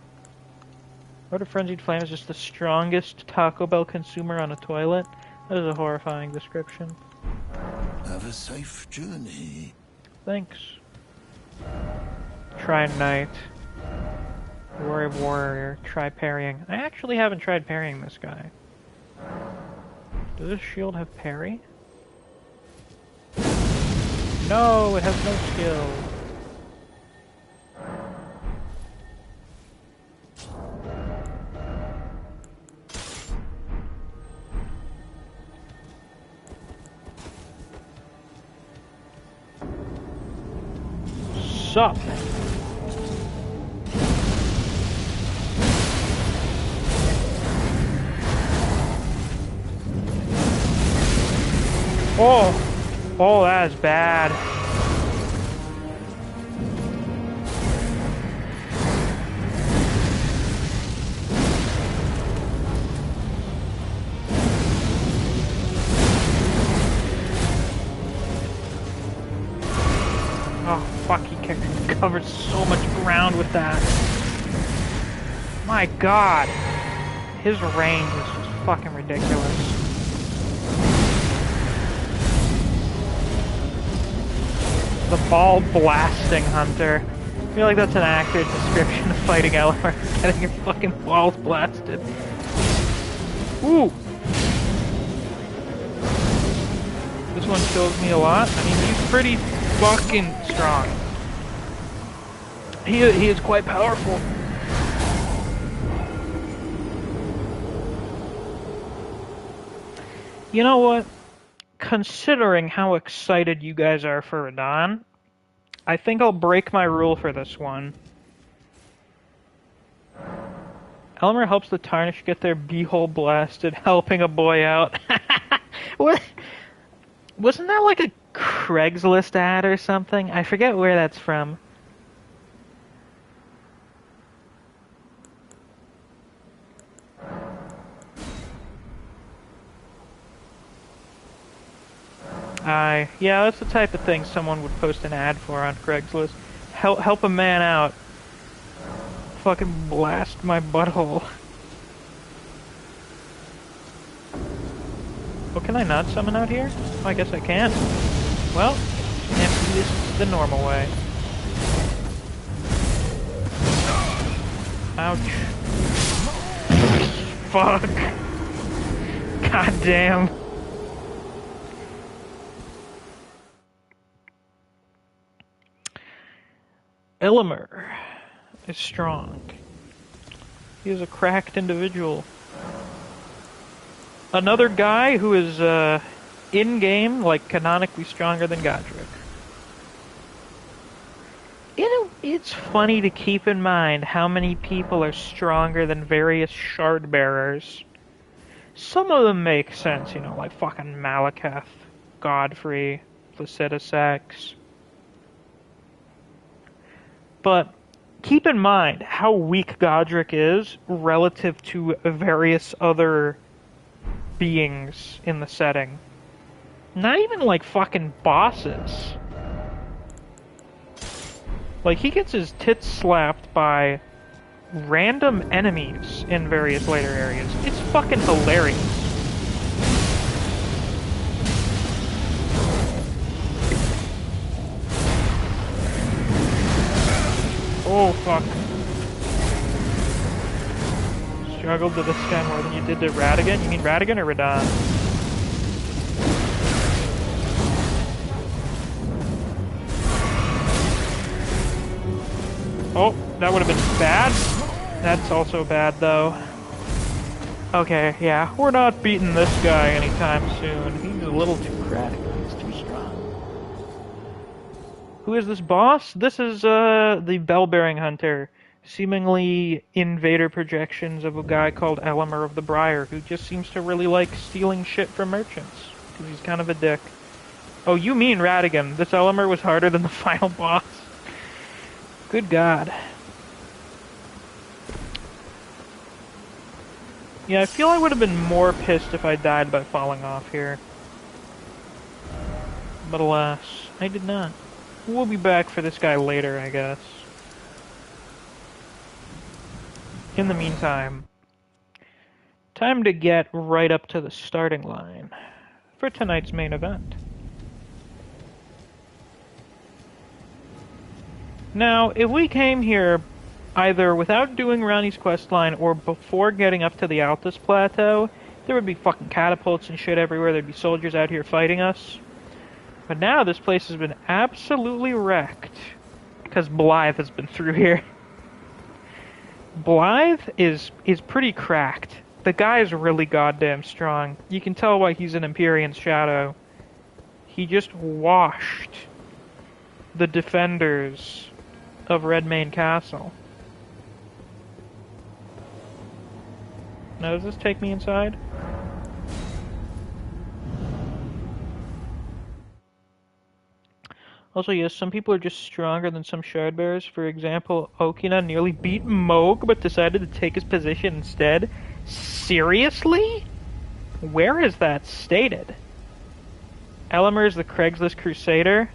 Lord of Frenzied Flame is just the strongest Taco Bell consumer on a toilet. That is a horrifying description. Have a safe journey. Thanks. Try Knight. Warrior Warrior. Try parrying. I actually haven't tried parrying this guy. Does this shield have parry? No, it has no skill. Sup? Oh, that is bad. Oh, fuck, he covered so much ground with that. My god. His range is just fucking ridiculous. The ball blasting hunter. I feel like that's an accurate description of fighting Elmer. Getting your fucking balls blasted. Ooh! This one kills me a lot. I mean, he's pretty fucking strong. He is quite powerful. You know what? Considering how excited you guys are for Radon, I think I'll break my rule for this one. Elmer helps the Tarnish get their beehole blasted, helping a boy out. What? Wasn't that like a Craigslist ad or something? I forget where that's from. Yeah, that's the type of thing someone would post an ad for on Craigslist. Help a man out. Fucking blast my butthole. Oh, can I not summon out here? Oh, I guess I can. Well, I have to do this the normal way. Ouch. Fuck. God damn. Elmer is strong. He is a cracked individual. Another guy who is, in-game, like, canonically stronger than Godric. It's funny to keep in mind how many people are stronger than various shard bearers. Some of them make sense, you know, like fucking Malekith, Godfrey, Placidusax. But keep in mind how weak Godric is relative to various other beings in the setting. Not even like fucking bosses. Like, he gets his tits slapped by random enemies in various later areas. It's fucking hilarious. Oh, fuck. Struggled to this guy more than you did to Radigan? You mean Radigan or Radon? Oh, that would have been bad. That's also bad, though. Okay, yeah, we're not beating this guy anytime soon. He's a little too cracked. He's too strong. Who is this boss? This is, the Bell-Bearing Hunter. Seemingly invader projections of a guy called Elemer of the Briar, who just seems to really like stealing shit from merchants. Because he's kind of a dick. Oh, you mean Radigan. This Elemer was harder than the final boss. Good God. Yeah, I feel I would have been more pissed if I died by falling off here. But alas, I did not. We'll be back for this guy later, I guess. In the meantime, time to get right up to the starting line for tonight's main event. Now, if we came here either without doing Ranni's questline or before getting up to the Altus Plateau, there would be fucking catapults and shit everywhere. There'd be soldiers out here fighting us. But now this place has been absolutely wrecked because Blythe has been through here. Blythe is pretty cracked. The guy is really goddamn strong. You can tell why he's an Empyrean's shadow. He just washed the defenders of Redmane Castle. Now, does this take me inside? Also, yes, some people are just stronger than some shard bearers. For example, Okina nearly beat Moog, but decided to take his position instead. Seriously? Where is that stated? Elemer is the Craigslist Crusader,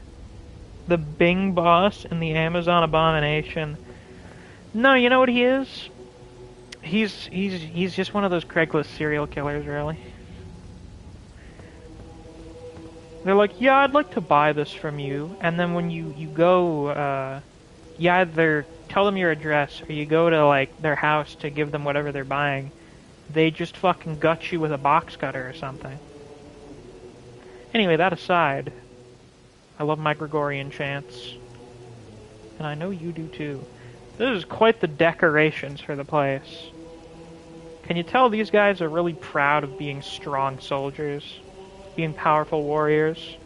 the Bing boss, and the Amazon Abomination. No, you know what he is? He's just one of those Craigslist serial killers, really. They're like, yeah, I'd like to buy this from you, and then when you go, you either tell them your address, or you go to, like, their house to give them whatever they're buying, they just fucking gut you with a box cutter or something. Anyway, that aside, I love my Gregorian chants. And I know you do too. This is quite the decorations for the place. Can you tell these guys are really proud of being strong soldiers? Being powerful warriors?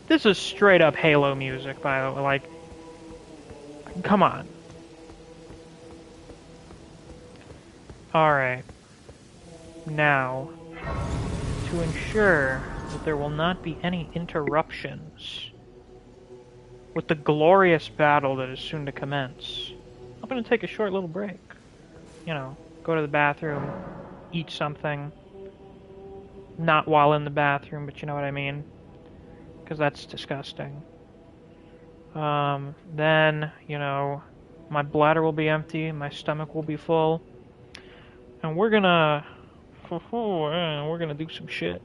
This is straight up Halo music, by the way. Like, come on. Alright. Now, to ensure that there will not be any interruptions with the glorious battle that is soon to commence, I'm going to take a short little break. You know, go to the bathroom, eat something. Not while in the bathroom, but you know what I mean. Because that's disgusting. Then, you know, my bladder will be empty, my stomach will be full. And we're gonna do some shit.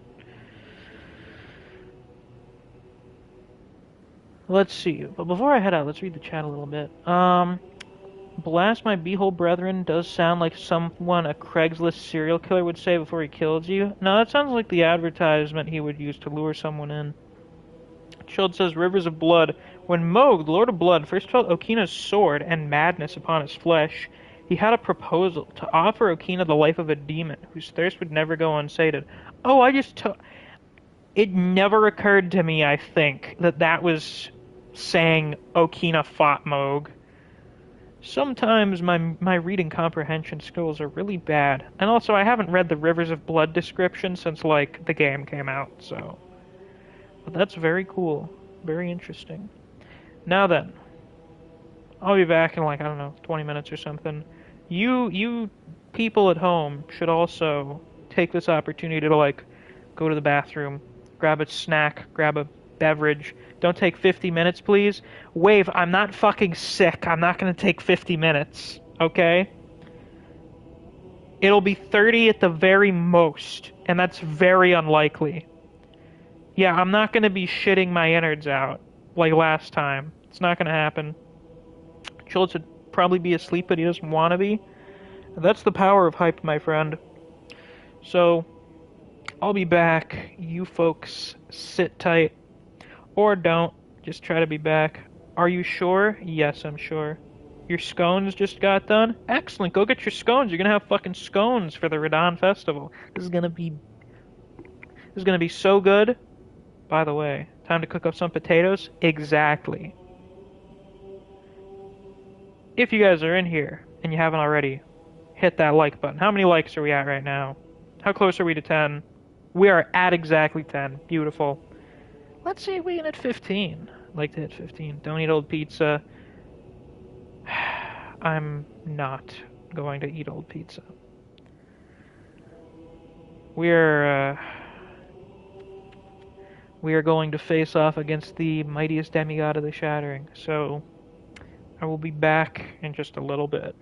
Let's see. But before I head out, let's read the chat a little bit. Blast my beehole brethren does sound like someone a Craigslist serial killer would say before he kills you. No, that sounds like the advertisement he would use to lure someone in. Chilled says, Rivers of Blood. When Moog, the Lord of Blood, first felt Okina's sword and madness upon his flesh, he had a proposal to offer Okina the life of a demon, whose thirst would never go unsated. Oh, it never occurred to me, I think, that that was saying Okina fought Moog. Sometimes my reading comprehension skills are really bad. And also, I haven't read the Rivers of Blood description since, like, the game came out, so... But that's very cool. Very interesting. Now then, I'll be back in, like, I don't know, 20 minutes or something. You people at home should also take this opportunity to, like, go to the bathroom, grab a snack, grab a beverage. Don't take 50 minutes, please. Wave, I'm not fucking sick. I'm not gonna take 50 minutes, okay? It'll be 30 at the very most, and that's very unlikely. Yeah, I'm not gonna be shitting my innards out like last time. It's not gonna happen. Schultz would probably be asleep, but he doesn't want to be. That's the power of hype, my friend. So, I'll be back. You folks sit tight. Or don't. Just try to be back. Are you sure? Yes, I'm sure. Your scones just got done? Excellent. Go get your scones. You're gonna have fucking scones for the Radon Festival. This is gonna be so good. By the way, time to cook up some potatoes? Exactly. If you guys are in here and you haven't already, hit that like button. How many likes are we at right now? How close are we to 10? We are at exactly 10. Beautiful. Let's see if we can hit 15. I'd like to hit 15. Don't eat old pizza. I'm not going to eat old pizza. We are going to face off against the mightiest demigod of the Shattering. So I will be back in just a little bit.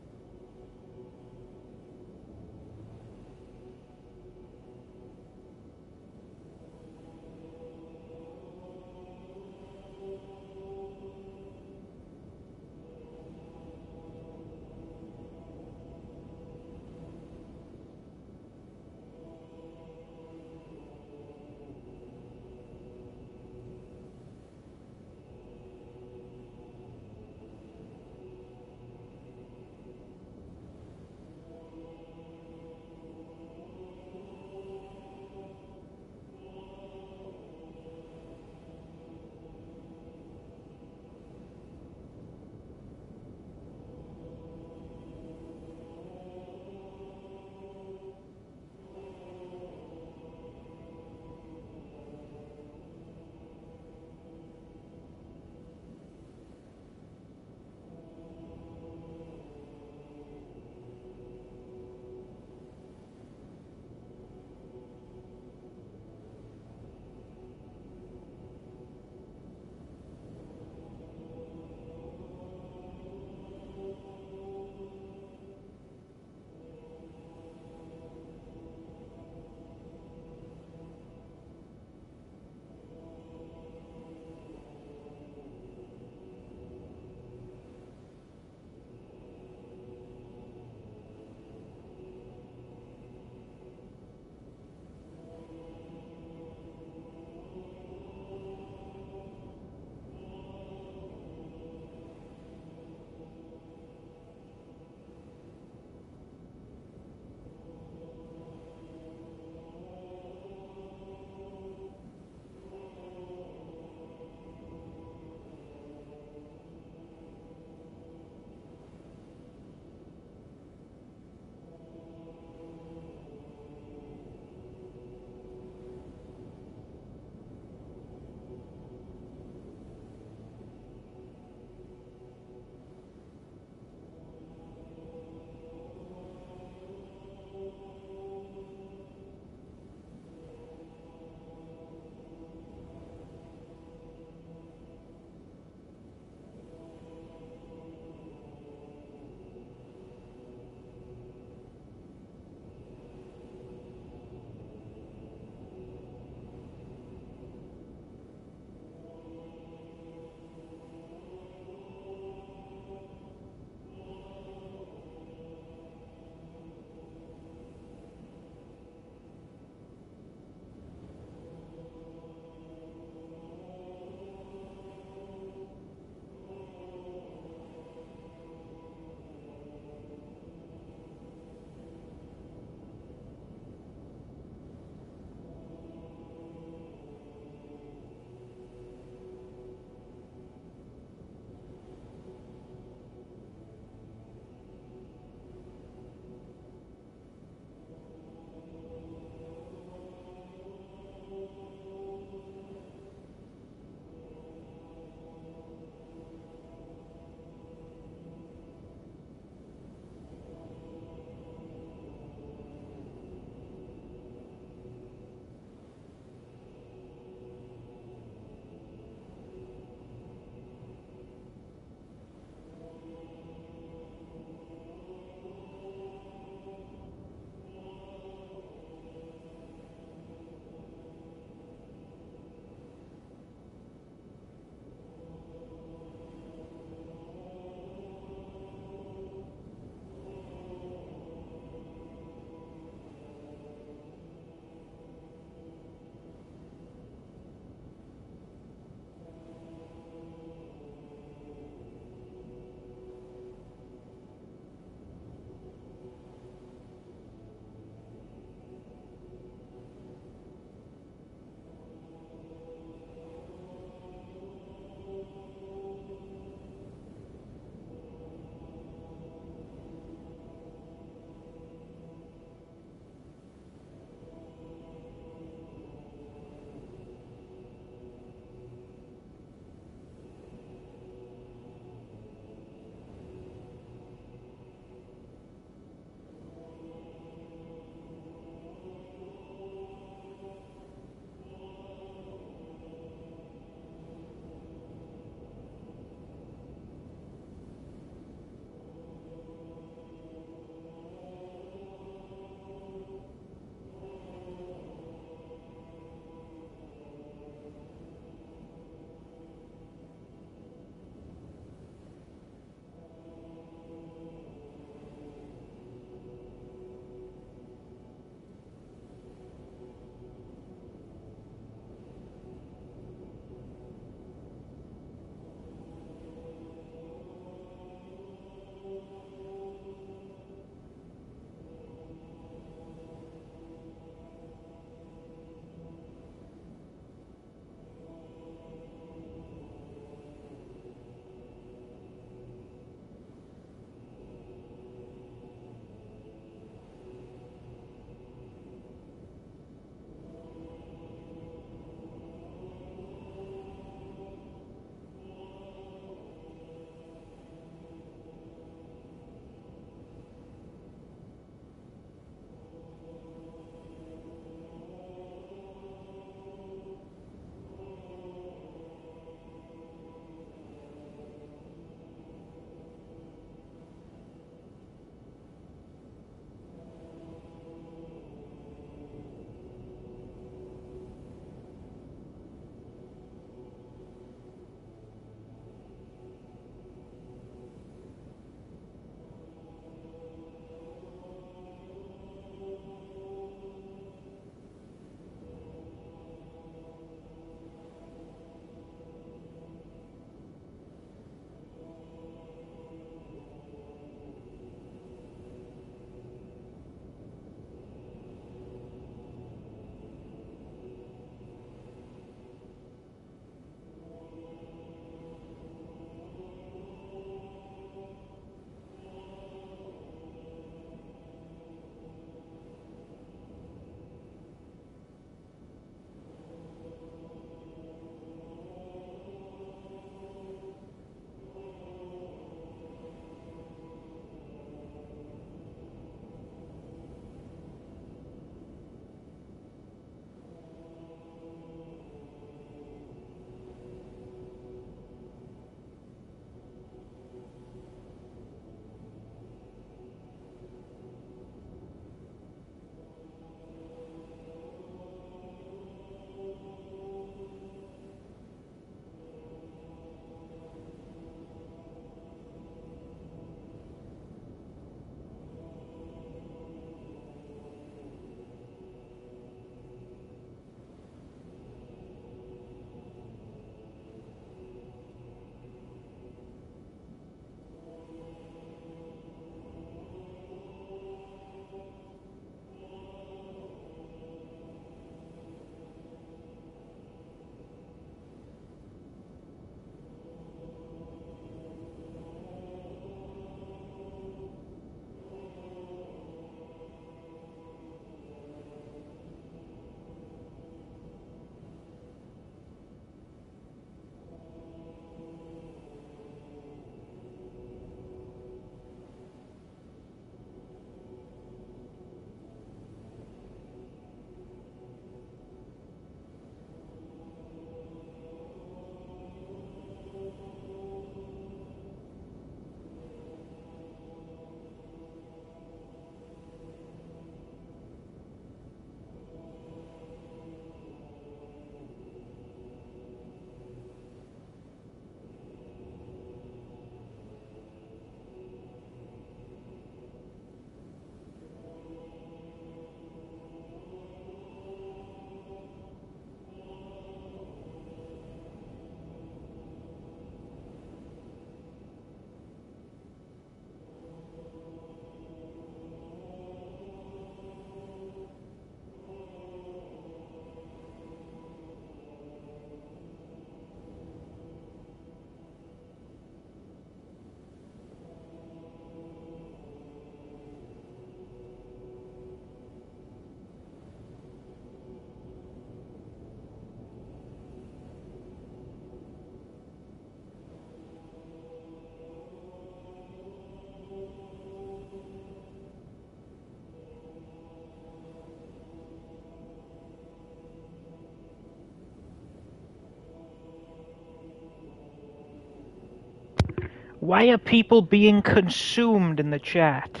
Why are people being consumed in the chat?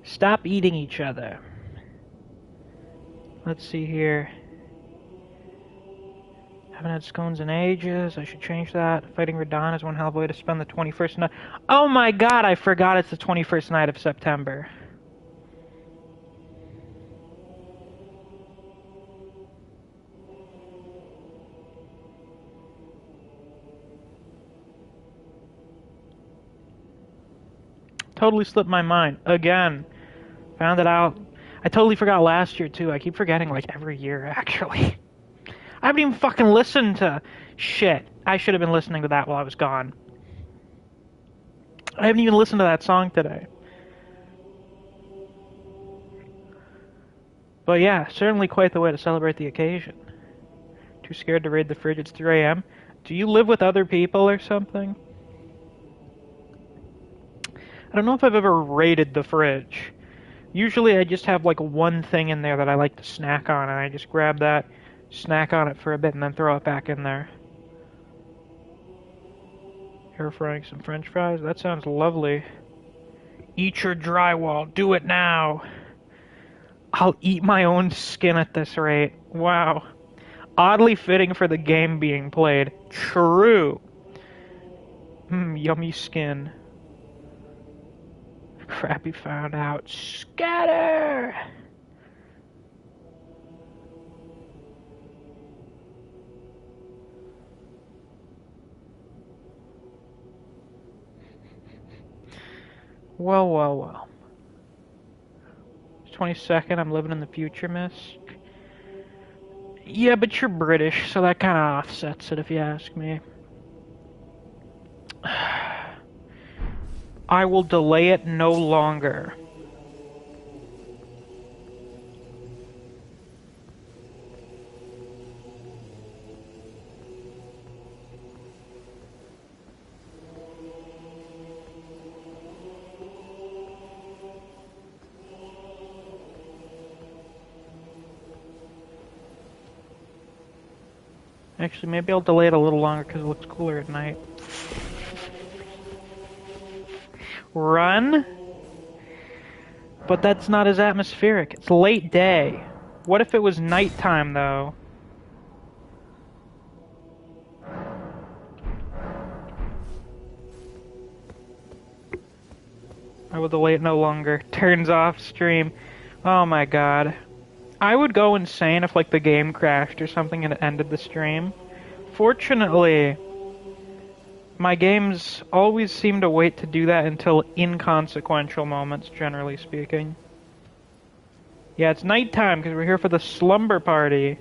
Stop eating each other. Let's see here. Haven't had scones in ages. I should change that. Fighting Radon is one hell of a way to spend the 21st night. Oh my god, I forgot it's the 21st night of September. Totally slipped my mind. Again. Found it out. I totally forgot last year, too. I keep forgetting, like, every year, actually. I haven't even fucking listened to shit. I should have been listening to that while I was gone. I haven't even listened to that song today. But yeah, certainly quite the way to celebrate the occasion. Too scared to raid the fridge, it's 3 a.m. Do you live with other people or something? I don't know if I've ever raided the fridge. Usually I just have like one thing in there that I like to snack on, and I just grab that, snack on it for a bit, and then throw it back in there. Air frying some french fries? That sounds lovely. Eat your drywall. Do it now. I'll eat my own skin at this rate. Wow. Oddly fitting for the game being played. True. Yummy skin. Crappy found out. Scatter! Well, well, well. 22nd, I'm living in the future, miss. Yeah, but you're British, so that kind of offsets it if you ask me. I will delay it no longer. Actually, maybe I'll delay it a little longer because it looks cooler at night. Run? But that's not as atmospheric. It's late day. What if it was nighttime, though? I will delay it no longer. Turns off stream. Oh my god. I would go insane if, like, the game crashed or something and it ended the stream. Fortunately, my games always seem to wait to do that until inconsequential moments, generally speaking. Yeah, it's nighttime because we're here for the slumber party.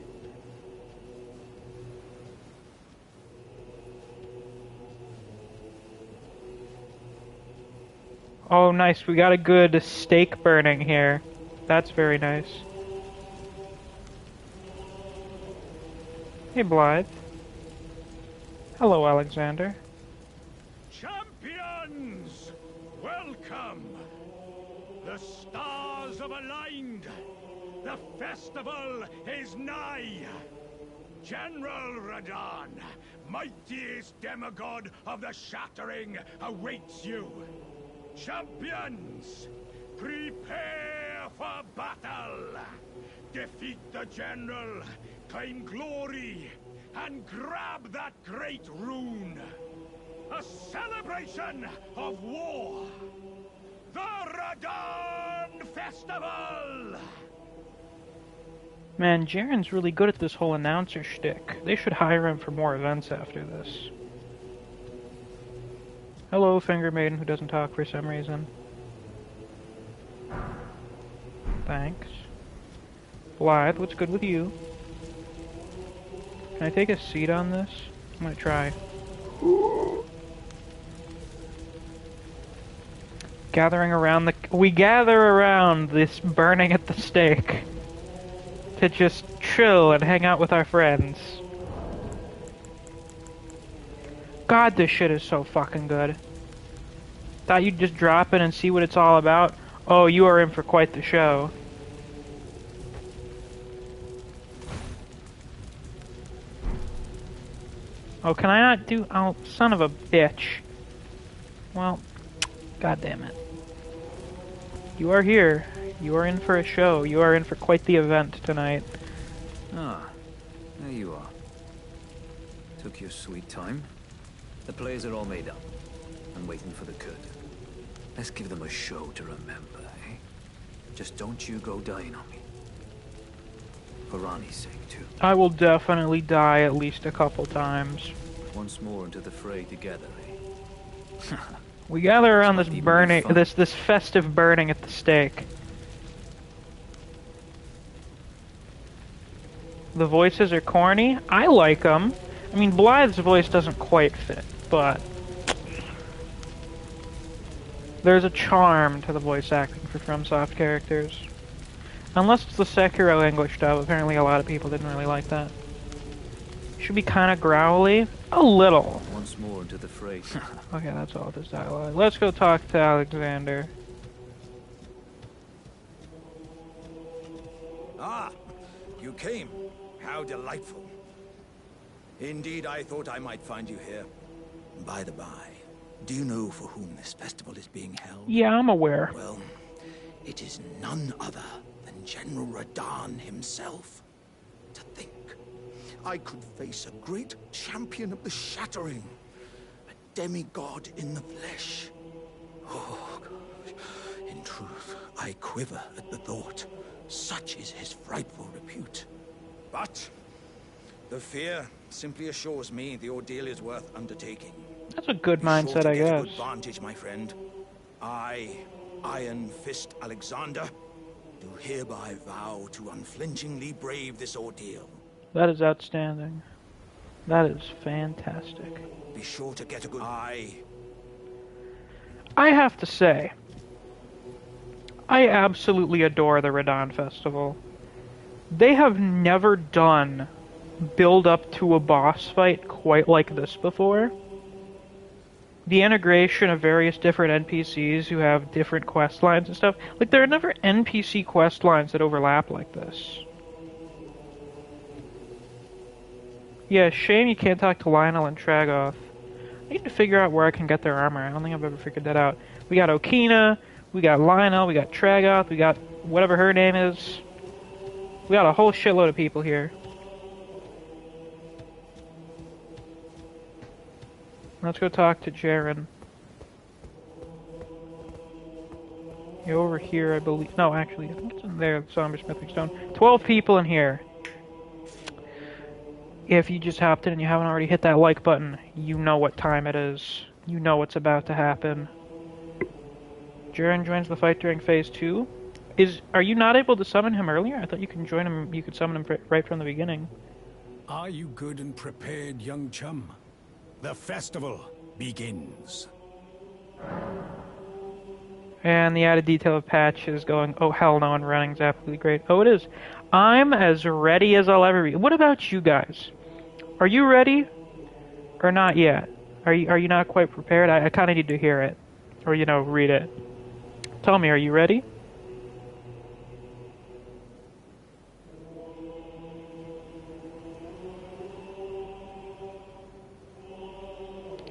Oh, nice. We got a good steak burning here. That's very nice. Hey, Blythe. Hello, Alexander. Champions! Welcome! The stars have aligned! The festival is nigh! General Radon, mightiest demigod of the Shattering, awaits you! Champions! Prepare for battle! Defeat the General, claim glory, and grab that great rune! A celebration of war! The Radon Festival! Man, Jaren's really good at this whole announcer shtick. They should hire him for more events after this. Hello, Finger Maiden, who doesn't talk for some reason. Thanks. Blythe, what's good with you? Can I take a seat on this? I'm gonna try. We gather around this burning at the stake to just chill and hang out with our friends. God, this shit is so fucking good. Thought you'd just drop in and see what it's all about? Oh, you are in for quite the show. Oh, can I not do... Oh, son of a bitch. Well, god damn it. You are here. You are in for a show. You are in for quite the event tonight. Ah, there you are. Took your sweet time. The plays are all made up. I'm waiting for the curtain. Let's give them a show to remember, eh? Just don't you go dying on me. For Ronnie's sake, too. I will definitely die at least a couple times. Once more into the fray together, eh? We gather around this Might even be burning, fun. this festive burning at the stake. The voices are corny. I like them. I mean, Blythe's voice doesn't quite fit, but there's a charm to the voice acting for FromSoft characters. Unless it's the Sekiro English dub, apparently a lot of people didn't really like that. Should be kind of growly. A little. Once more into the fray. Okay, that's all this dialogue. Let's go talk to Alexander. Ah, you came. How delightful. Indeed, I thought I might find you here. By the by, do you know for whom this festival is being held? Yeah, I'm aware. Well, it is none other than General Radahn himself. To think, I could face a great champion of the Shattering, a demigod in the flesh. Oh, gosh. In truth, I quiver at the thought. Such is his frightful repute. But the fear simply assures me the ordeal is worth undertaking. That's a good Be sure mindset, to I get a guess. good vantage, my friend. I, Iron Fist Alexander, do hereby vow to unflinchingly brave this ordeal. That is outstanding. That is fantastic. Be sure to get a good... I have to say, I absolutely adore the Radahn Festival. They have never done build up to a boss fight quite like this before. The integration of various different NPCs who have different quest lines and stuff. Like, there are never NPC quest lines that overlap like this. Yeah, shame you can't talk to Lionel and Tragoth. I need to figure out where I can get their armor. I don't think I've ever figured that out. We got Okina, we got Lionel, we got Tragoth, we got whatever her name is. We got a whole shitload of people here. Let's go talk to Jaren. You're over here, I believe. No, actually, I think it's in there, the Somber Smithing Stone. 12 people in here. If you just hopped in and you haven't already hit that like button, you know what time it is. You know what's about to happen. Jaren joins the fight during phase 2. Are you not able to summon him earlier? I thought you can join him. You could summon him right from the beginning. Are you good and prepared, young chum? The festival begins. And the added detail of patch is going, oh hell no, and running is absolutely great. Oh, it is. I'm as ready as I'll ever be. What about you guys? Are you ready? Or not yet? Are you not quite prepared? I kind of need to hear it. Or, read it. Tell me, are you ready?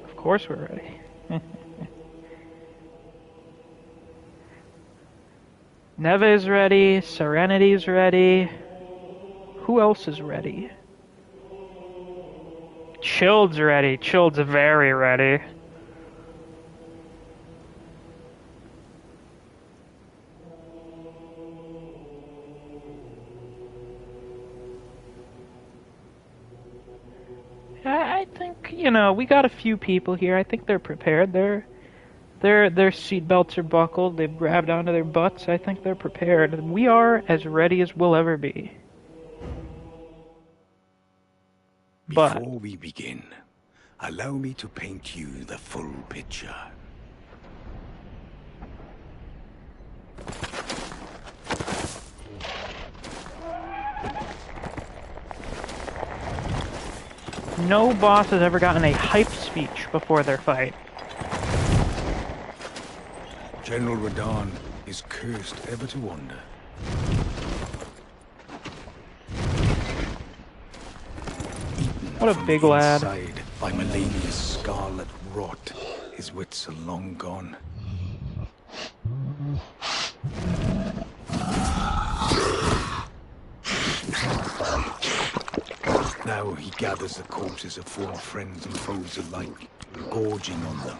Of course we're ready. Neve is ready, Serenity's ready. Who else is ready? Chilled's ready. Chilled's very ready. I think, we got a few people here. I think they're prepared. Their seatbelts are buckled. They've grabbed onto their butts. I think they're prepared. And we are as ready as we'll ever be. Before we begin, allow me to paint you the full picture. No boss has ever gotten a hype speech before their fight. General Radahn is cursed ever to wander. What a big lad. Inside By Melania's scarlet rot, his wits are long gone. Now he gathers the corpses of former friends and foes alike, gorging on them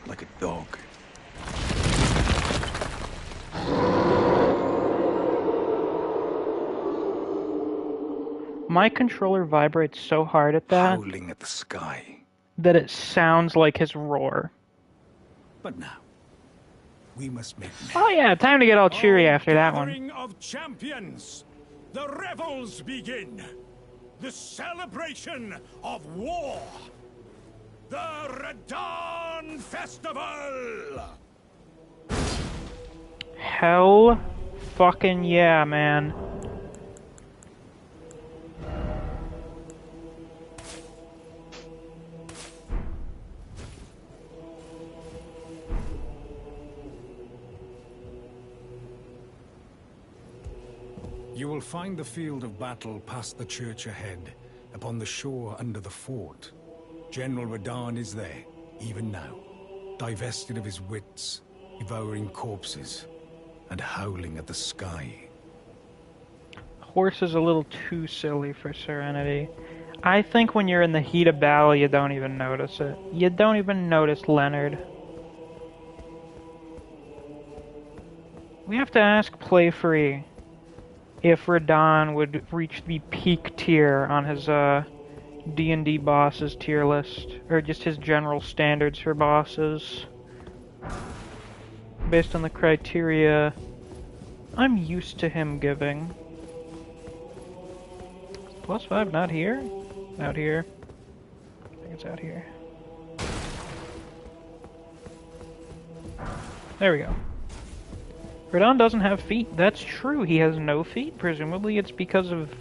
like a dog. My controller vibrates so hard at that Howling at the sky. that it sounds like his roar. But now, we must make Oh yeah, time to get all cheery after that one. Gathering of champions, the revels begin. The celebration of war. The Radahn Festival. Hell fucking yeah, man. You will find the field of battle past the church ahead, upon the shore under the fort. General Radahn is there, even now, divested of his wits, devouring corpses, and howling at the sky. Horse is a little too silly for Serenity. I think when you're in the heat of battle, you don't even notice it. You don't even notice Leonard. We have to ask Playfree if Radahn would reach the peak tier on his D&D bosses tier list, or just his general standards for bosses, based on the criteria I'm used to him giving. +5 not here? Out here. I think it's out here. There we go. Radahn doesn't have feet. That's true. He has no feet. Presumably it's because of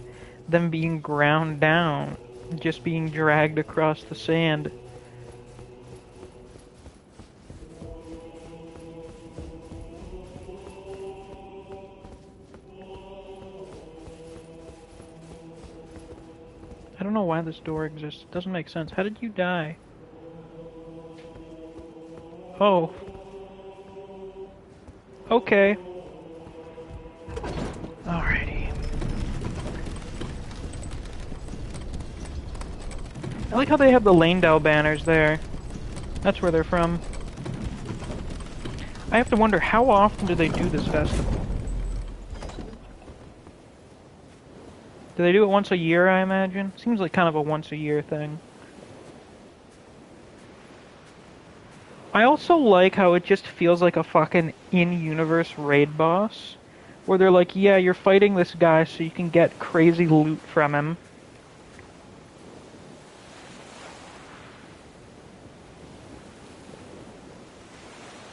them being ground down, just being dragged across the sand. I don't know why this door exists. It doesn't make sense. How did you die? Oh. Okay. Alrighty. I like how they have the Lanedale banners there. That's where they're from. I have to wonder, how often do they do this festival? Do they do it once a year, I imagine? Seems like kind of a once a year thing. I also like how it just feels like a fucking in-universe raid boss. Where they're like, yeah, you're fighting this guy so you can get crazy loot from him.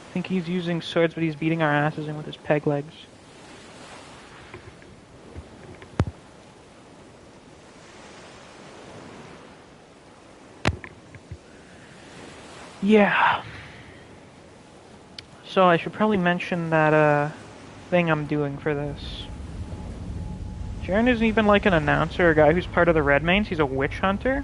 I think he's using swords, but he's beating our asses in with his peg legs. Yeah. So I should probably mention that thing I'm doing for this. Jaren isn't even like an announcer, a guy who's part of the Redmanes. He's a witch hunter.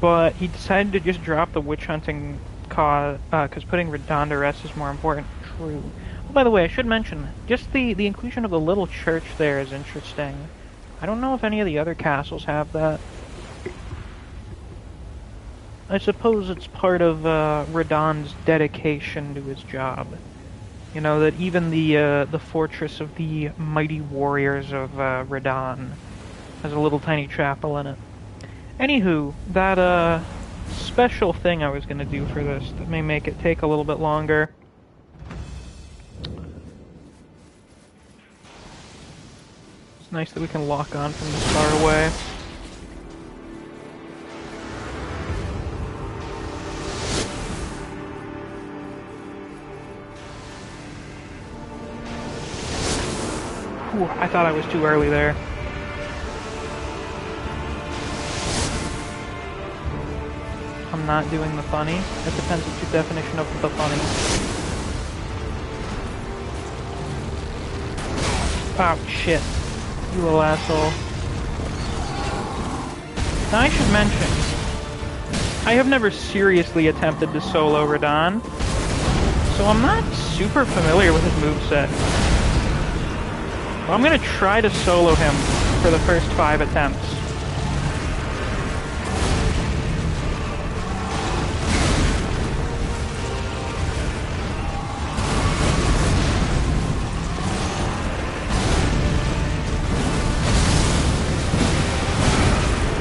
But he decided to just drop the witch hunting cause, because putting Radahn to rest is more important. True. Oh, by the way, I should mention, just the inclusion of the little church there is interesting. I don't know if any of the other castles have that. I suppose it's part of Radahn's dedication to his job. You know, that even the fortress of the mighty warriors of Radahn has a little tiny chapel in it. Anywho, that special thing I was going to do for this that may make it take a little bit longer. It's nice that we can lock on from this far away. Whew, I thought I was too early there. I'm not doing the funny. It depends on your definition of the funny. Oh, shit. You little asshole. Now I should mention, I have never seriously attempted to solo Radahn, so I'm not super familiar with his moveset. But I'm gonna try to solo him for the first 5 attempts.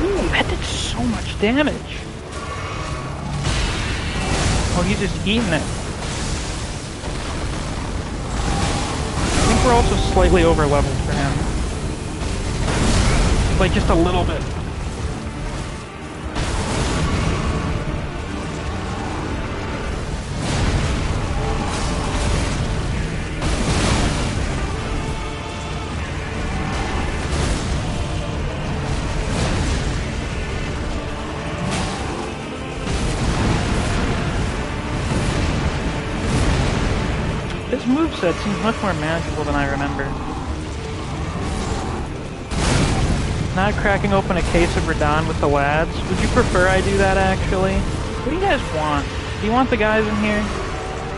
Ooh, that did so much damage. Oh, he's just eating it. I think we're also slightly over leveled for him. Like just a little bit. His moveset seems much more manageable than I remember. Not cracking open a case of Radahn with the lads. Would you prefer I do that, actually? What do you guys want? Do you want the guys in here?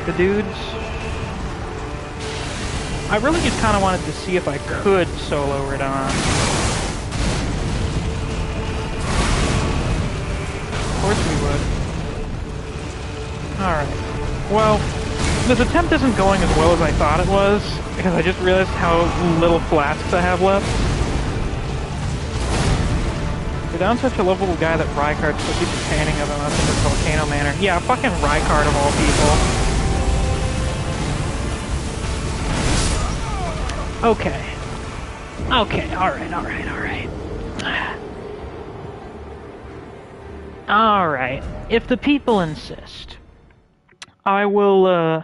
The dudes? I really just kind of wanted to see if I could solo Radahn. Of course we would. Alright. Well, this attempt isn't going as well as I thought it was, because I just realized how little flasks I have left. Radahn such a lovable guy that Rykard still keeps painting of him up in the Volcano Manor. Yeah, fucking Rykard of all people. Okay. Okay, alright. Alright, if the people insist, I will,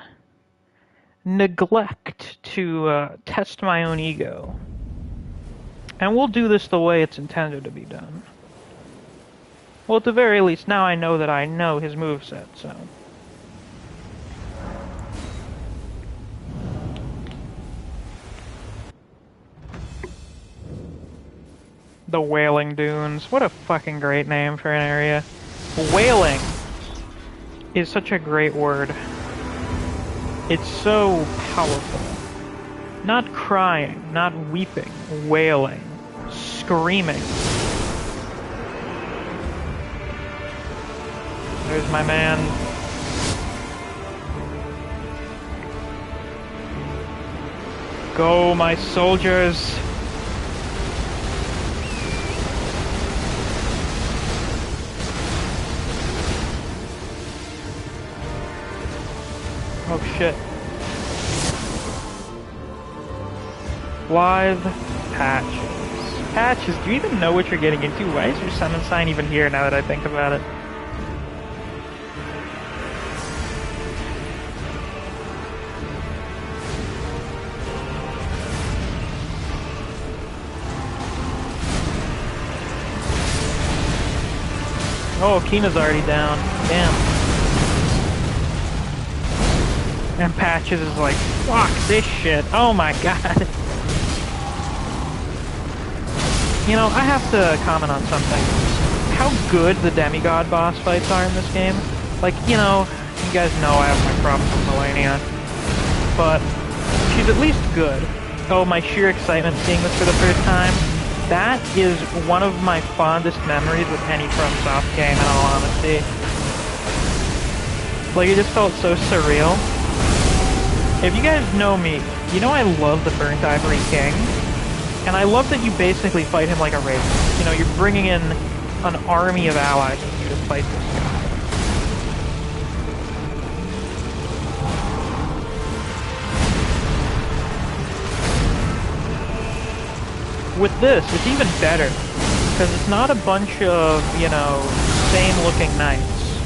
neglect to, test my own ego. And we'll do this the way it's intended to be done. Well, at the very least, now I know that I know his moveset, so... The Wailing Dunes. What a fucking great name for an area. Wailing is such a great word. It's so powerful. Not crying, not weeping, wailing, screaming. There's my man. Go, my soldiers! Oh shit. Live patches. Patches, do you even know what you're getting into? Why is your summon sign even here now that I think about it? Oh, Kina's already down. Damn. And Patches is like, fuck this shit. Oh my god. You know, I have to comment on something. How good the Demigod boss fights are in this game. Like, you know, you guys know I have my problems with Melania. But she's at least good. Oh, my sheer excitement seeing this for the first time. That is one of my fondest memories with any FromSoft game, in all honesty. Like, it just felt so surreal. If you guys know me, you know I love the Burnt Ivory King. And I love that you basically fight him like a raven. You know, you're bringing in an army of allies with you to fight this guy. With this, it's even better, because it's not a bunch of, you know, same-looking knights.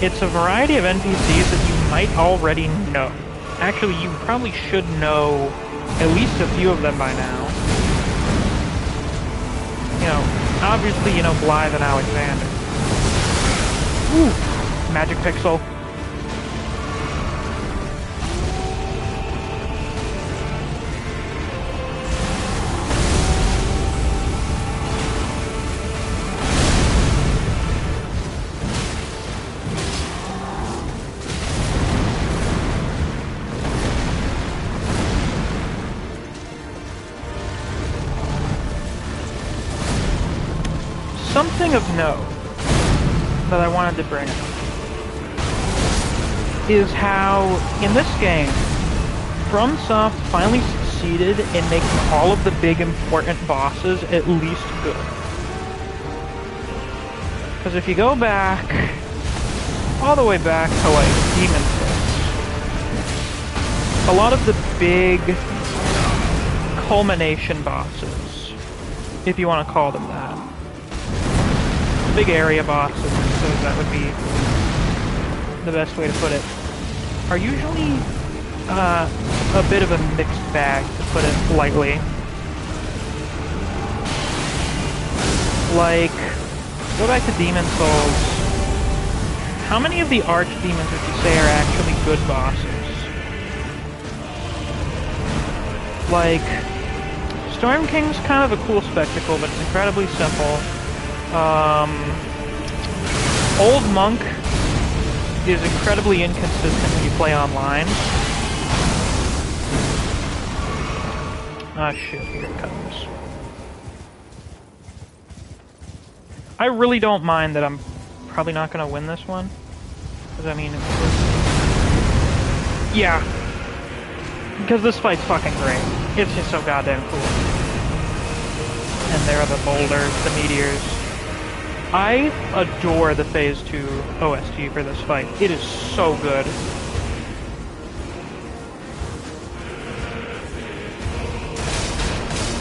It's a variety of NPCs that you might already know. Actually, you probably should know at least a few of them by now. You know, obviously, you know, Blythe and Alexander. Ooh, Magic Pixel. something of note that I wanted to bring up is how, in this game, FromSoft finally succeeded in making all of the big important bosses at least good. Because if you go back, all the way back to like Demon's Souls, a lot of the big culmination bosses, if you want to call them that, the big area bosses, so that would be the best way to put it, are usually a bit of a mixed bag, to put it lightly. Like, go back to Demon's Souls. How many of the archdemons would you say are actually good bosses? Like, Storm King's kind of a cool spectacle, but it's incredibly simple. Old Monk is incredibly inconsistent when you play online. Ah, shit, here it comes. I really don't mind that I'm probably not gonna win this one. Because, I mean, yeah. Because this fight's fucking great. It's just so goddamn cool. And there are the boulders, the meteors. I adore the Phase 2 OST for this fight. It is so good.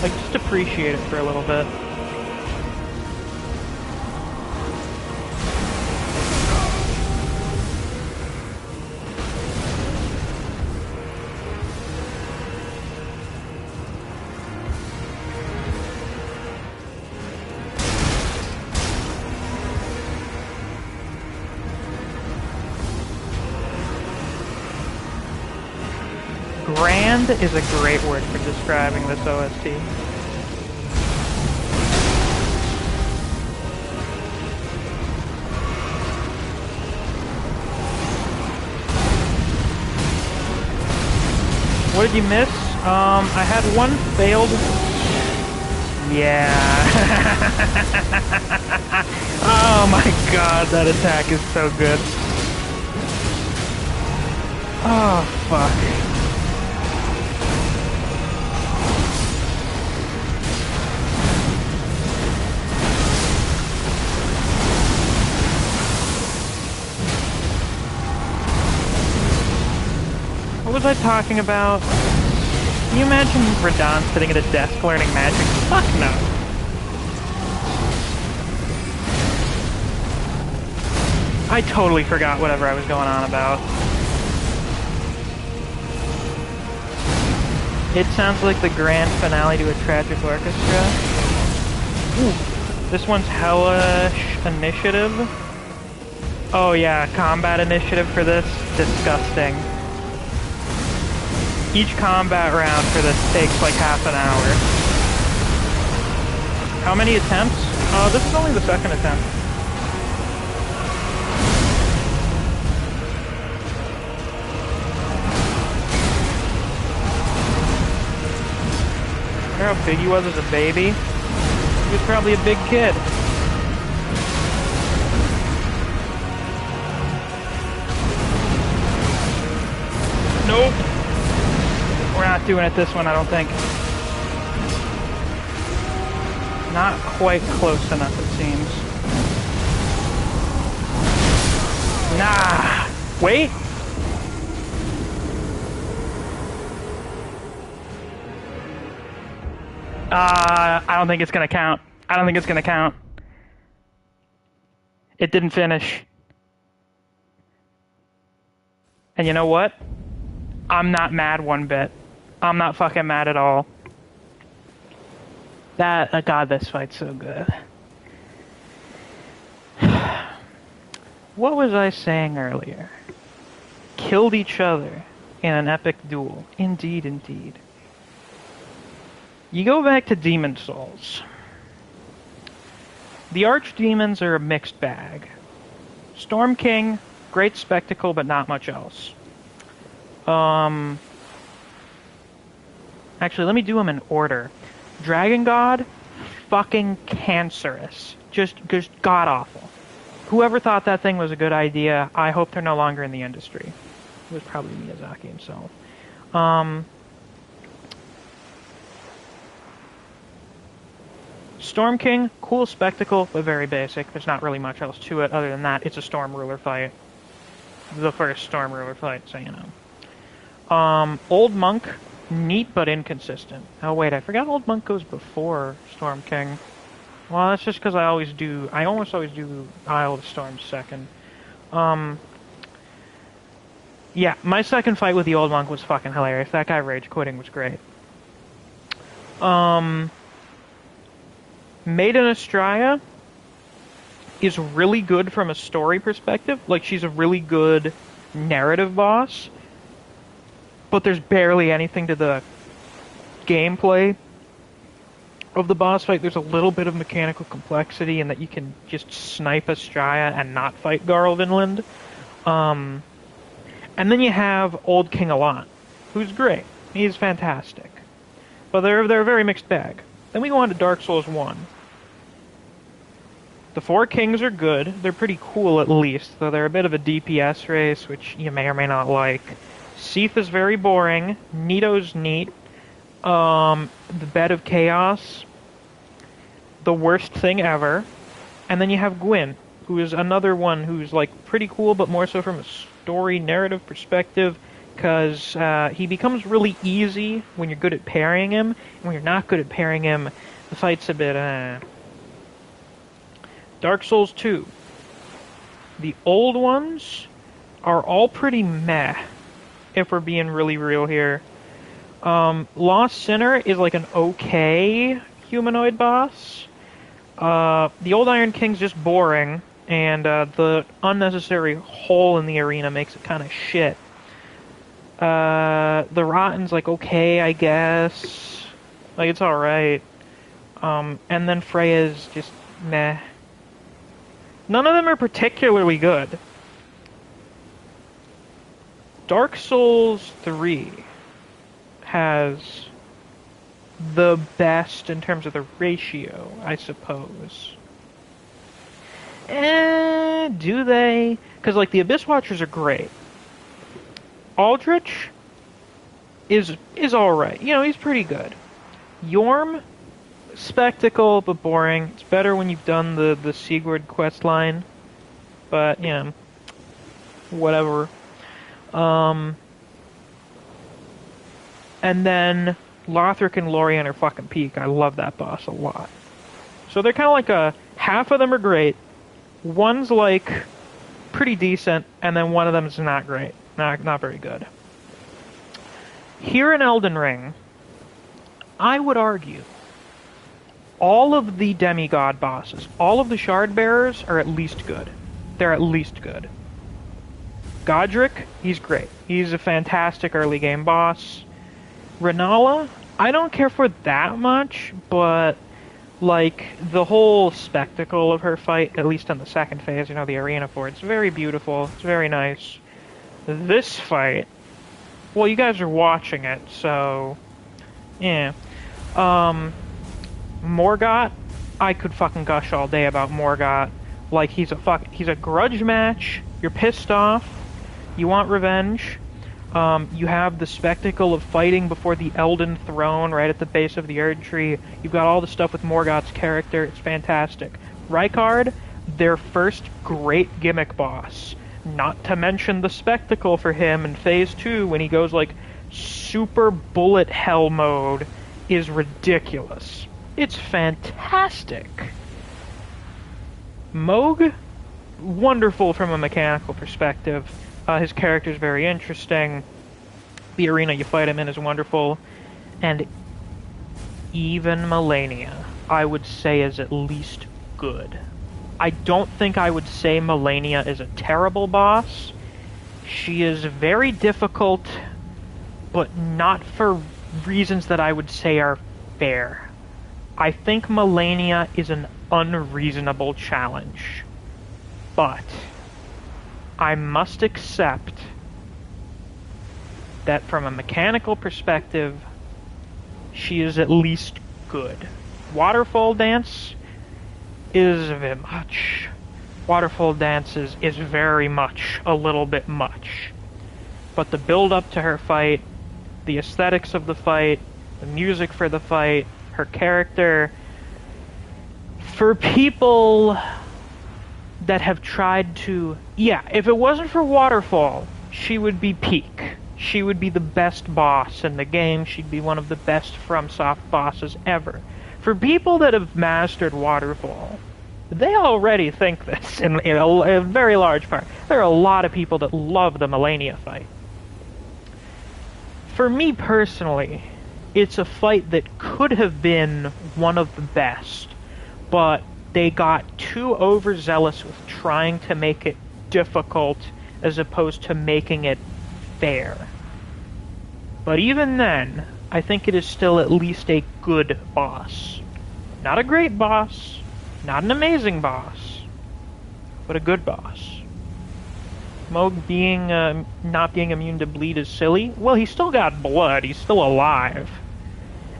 Like, just appreciate it for a little bit. Grand is a great word for describing this OST. What did you miss? I had one failed. Yeah. Oh my god, that attack is so good. Oh, fuck. What was I talking about? Can you imagine Radahn sitting at a desk learning magic? Fuck no. I totally forgot whatever I was going on about. It sounds like the grand finale to a tragic orchestra. Ooh, this one's hellish initiative. Oh yeah, combat initiative for this? Disgusting. Each combat round for this takes like half an hour. How many attempts? This is only the second attempt. Remember how big he was as a baby? He was probably a big kid. Nope. We're not doing it this one, I don't think. Not quite close enough, it seems. Nah! Wait! I don't think it's gonna count. I don't think it's gonna count. It didn't finish. And you know what? I'm not mad one bit. I'm not fucking mad at all. God, this fight's so good. What was I saying earlier? Killed each other in an epic duel. Indeed, indeed. You go back to Demon's Souls. The archdemons are a mixed bag. Storm King, great spectacle, but not much else. Actually, let me do them in order. Dragon God, fucking cancerous. Just god-awful. Whoever thought that thing was a good idea, I hope they're no longer in the industry. It was probably Miyazaki himself. Storm King, cool spectacle, but very basic. There's not really much else to it other than that. It's a Storm Ruler fight. The first Storm Ruler fight, so you know. Old Monk, neat but inconsistent. Oh wait, I forgot Old Monk goes before Storm King. Well, that's just because I almost always do Isle of Storms second. Yeah, my second fight with the Old Monk was fucking hilarious. That guy rage quitting was great. Maiden Estrella is really good from a story perspective. Like, she's a really good narrative boss. But there's barely anything to the gameplay of the boss fight. There's a little bit of mechanical complexity in that you can just snipe Estrella and not fight Garl Vinland. And then you have Old King Allant, who's great. He's fantastic. But they're a very mixed bag. Then we go on to Dark Souls 1. The Four Kings are good. They're pretty cool, at least, though they're a bit of a DPS race, which you may or may not like. Seath is very boring. Nito's neat. The Bed of Chaos, the worst thing ever. And then you have Gwyn, who is another one who's, like, pretty cool, but more so from a story narrative perspective, because he becomes really easy when you're good at parrying him, and when you're not good at parrying him, the fight's a bit, Dark Souls 2. The old ones are all pretty meh, if we're being really real here. Lost Sinner is like an okay humanoid boss. The Old Iron King's just boring, and the unnecessary hole in the arena makes it kind of shit. The Rotten's like okay, I guess. Like, it's alright. And then Freya's just meh. None of them are particularly good. Dark Souls 3 has the best in terms of the ratio, I suppose. Do they? Because, like, the Abyss Watchers are great. Aldrich is alright. You know, he's pretty good. Yorm, spectacle, but boring. It's better when you've done the Sigurd quest line. But, you know, whatever. And then Lothric and Lorien are fucking peak. I love that boss a lot. So they're kind of like half of them are great, one's like pretty decent, and then one of them is not great. Not very good. Here in Elden Ring, I would argue all of the demigod bosses, all of the shard bearers are at least good. They're at least good. Godric, he's great. He's a fantastic early game boss. Renala, I don't care for that much, but like the whole spectacle of her fight, at least in the second phase, you know, the arena for it's very beautiful. It's very nice. This fight, well, you guys are watching it, so yeah. Morgott, I could fucking gush all day about Morgott. Like, he's a grudge match. You're pissed off. You want revenge. You have the spectacle of fighting before the Elden throne right at the base of the Erd Tree. You've got all the stuff with Morgott's character. It's fantastic. Rykard, their first great gimmick boss. Not to mention the spectacle for him in Phase 2 when he goes, like, super bullet hell mode is ridiculous. It's fantastic. Moog, wonderful from a mechanical perspective. His character is very interesting. The arena you fight him in is wonderful. And even Malenia, I would say, is at least good. I don't think I would say Malenia is a terrible boss. She is very difficult, but not for reasons that I would say are fair. I think Malenia is an unreasonable challenge. But I must accept that from a mechanical perspective, she is at least good. Waterfall Dance, is a bit much. Waterfall dances is very much a little bit much. But the build up to her fight, the aesthetics of the fight, the music for the fight, her character, for people that have tried to... Yeah, if it wasn't for Waterfall, she would be peak. She would be the best boss in the game. She'd be one of the best FromSoft bosses ever. For people that have mastered Waterfall, they already think this in a very large part. There are a lot of people that love the Malenia fight. For me personally, it's a fight that could have been one of the best, but they got too overzealous with trying to make it difficult as opposed to making it fair. But even then, I think it is still at least a good boss. Not a great boss, not an amazing boss, but a good boss. Moog not being immune to bleed is silly. Well, he's still got blood, he's still alive.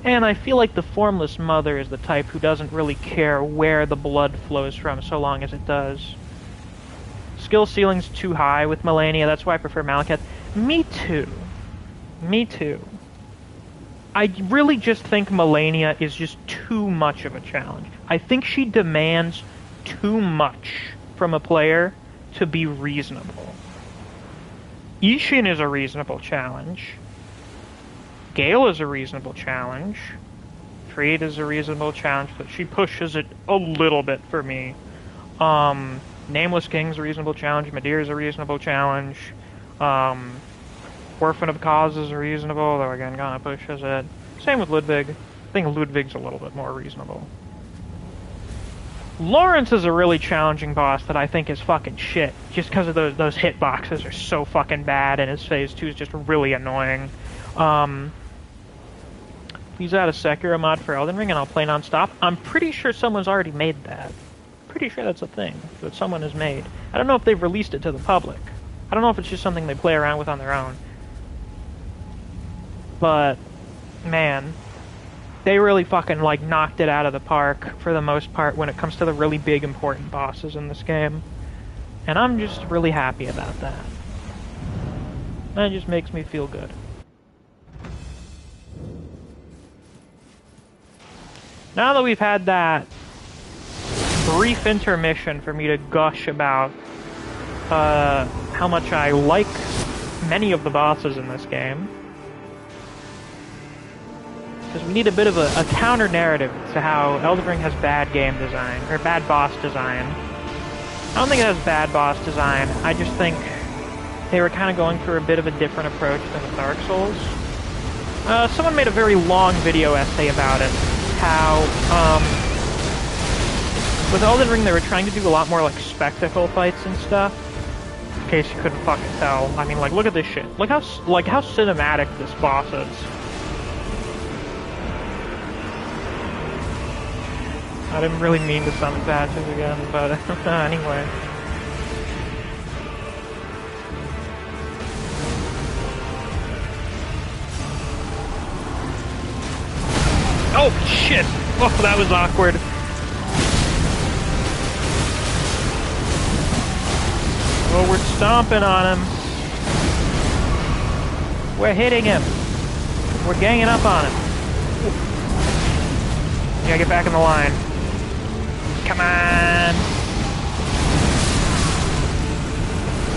And I feel like the Formless Mother is the type who doesn't really care where the blood flows from so long as it does. Skill ceiling's too high with Malenia, that's why I prefer Malekith. Me too. Me too. I really just think Malenia is just too much of a challenge. I think she demands too much from a player to be reasonable. Ishin is a reasonable challenge. Gale is a reasonable challenge. Freed is a reasonable challenge, but she pushes it a little bit for me. Nameless King's a reasonable challenge. Midir's a reasonable challenge. Orphan of Cause is reasonable, though again, kinda pushes it. Same with Ludwig. I think Ludwig's a little bit more reasonable. Lawrence is a really challenging boss that I think is fucking shit, just because of those hitboxes are so fucking bad, and his phase 2 is just really annoying. Please add a Sekiro mod for Elden Ring and I'll play non-stop. I'm pretty sure someone's already made that. Pretty sure that's a thing that someone has made. I don't know if they've released it to the public. I don't know if it's just something they play around with on their own. But, man, they really fucking, like, knocked it out of the park, for the most part, when it comes to the really big, important bosses in this game. And I'm just really happy about that. That just makes me feel good. Now that we've had that brief intermission for me to gush about how much I like many of the bosses in this game, because we need a bit of a counter-narrative to how Elden Ring has bad game design, or bad boss design. I don't think it has bad boss design, I just think they were kind of going for a bit of a different approach than with Dark Souls. Someone made a very long video essay about it, how, with Elden Ring they were trying to do a lot more, like, spectacle fights and stuff. In case you couldn't fucking tell. I mean, like, look at this shit. Look how cinematic this boss is. I didn't really mean to summon patches again, but anyway. Oh, shit! Oh, that was awkward. Oh, we're stomping on him. We're hitting him. We're ganging up on him. You gotta get back in the line. Come on!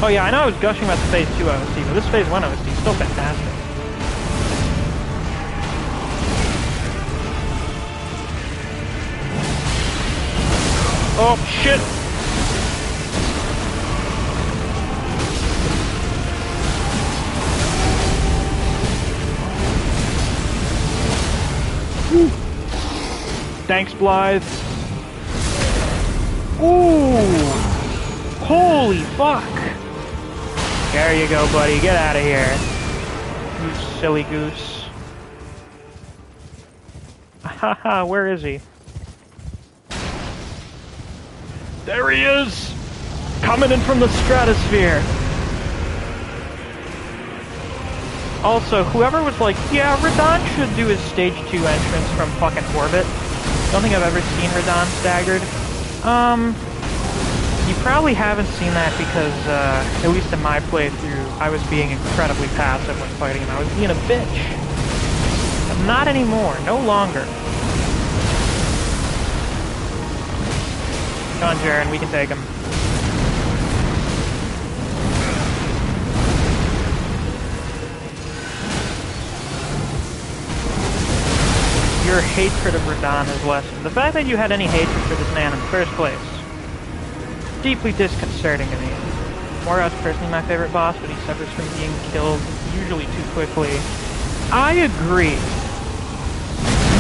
Oh yeah, I know I was gushing about the Phase 2 OST, but this Phase 1 OST is still fantastic. Oh, shit! Woo. Thanks, Blythe. Ooh! Holy fuck! There you go, buddy. Get out of here. You silly goose. Haha, where is he? There he is! Coming in from the stratosphere! Also, whoever was like, yeah, Radahn should do his stage 2 entrance from fucking orbit. Don't think I've ever seen Radahn staggered. You probably haven't seen that because, at least in my playthrough, I was being incredibly passive when fighting him. I was being a bitch. But not anymore. No longer. Come on, Jaren, we can take him. Your hatred of Radahn is lessened. The fact that you had any hatred for this man in the first place, deeply disconcerting to me. Morgoth's personally my favorite boss, but he suffers from being killed usually too quickly. I agree.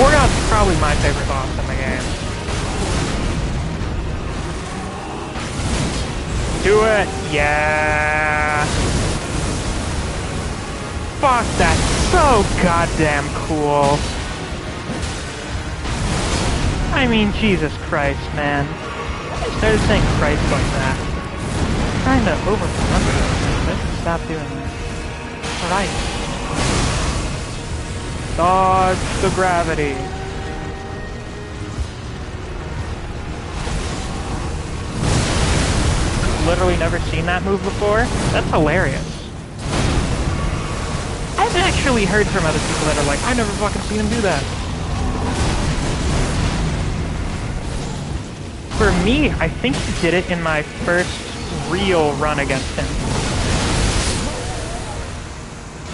Morgoth's probably my favorite boss in the game. Do it! Yeah! Fuck, that's so goddamn cool. I mean, Jesus Christ, man. I started saying Christ like that. I'm trying to over-remember this. I should stop doing that. Christ. Dodge the gravity. Literally never seen that move before? That's hilarious. I've actually heard from other people that are like, I never fucking seen him do that. For me, I think he did it in my first real run against him.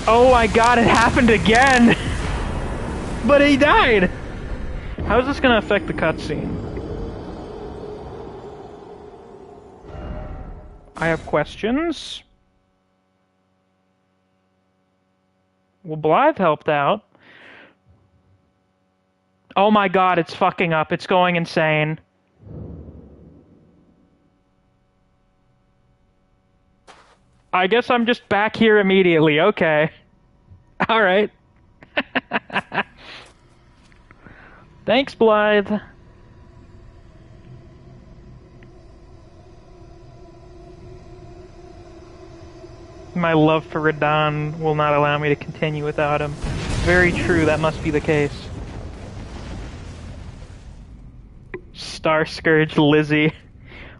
Oh my god, it happened again! But he died! How is this gonna affect the cutscene? I have questions. Well, Blythe helped out. Oh my god, it's fucking up. It's going insane. I guess I'm just back here immediately. Okay. Alright. Thanks, Blythe. My love for Radahn will not allow me to continue without him. Very true, that must be the case. Starscourge Lizzie.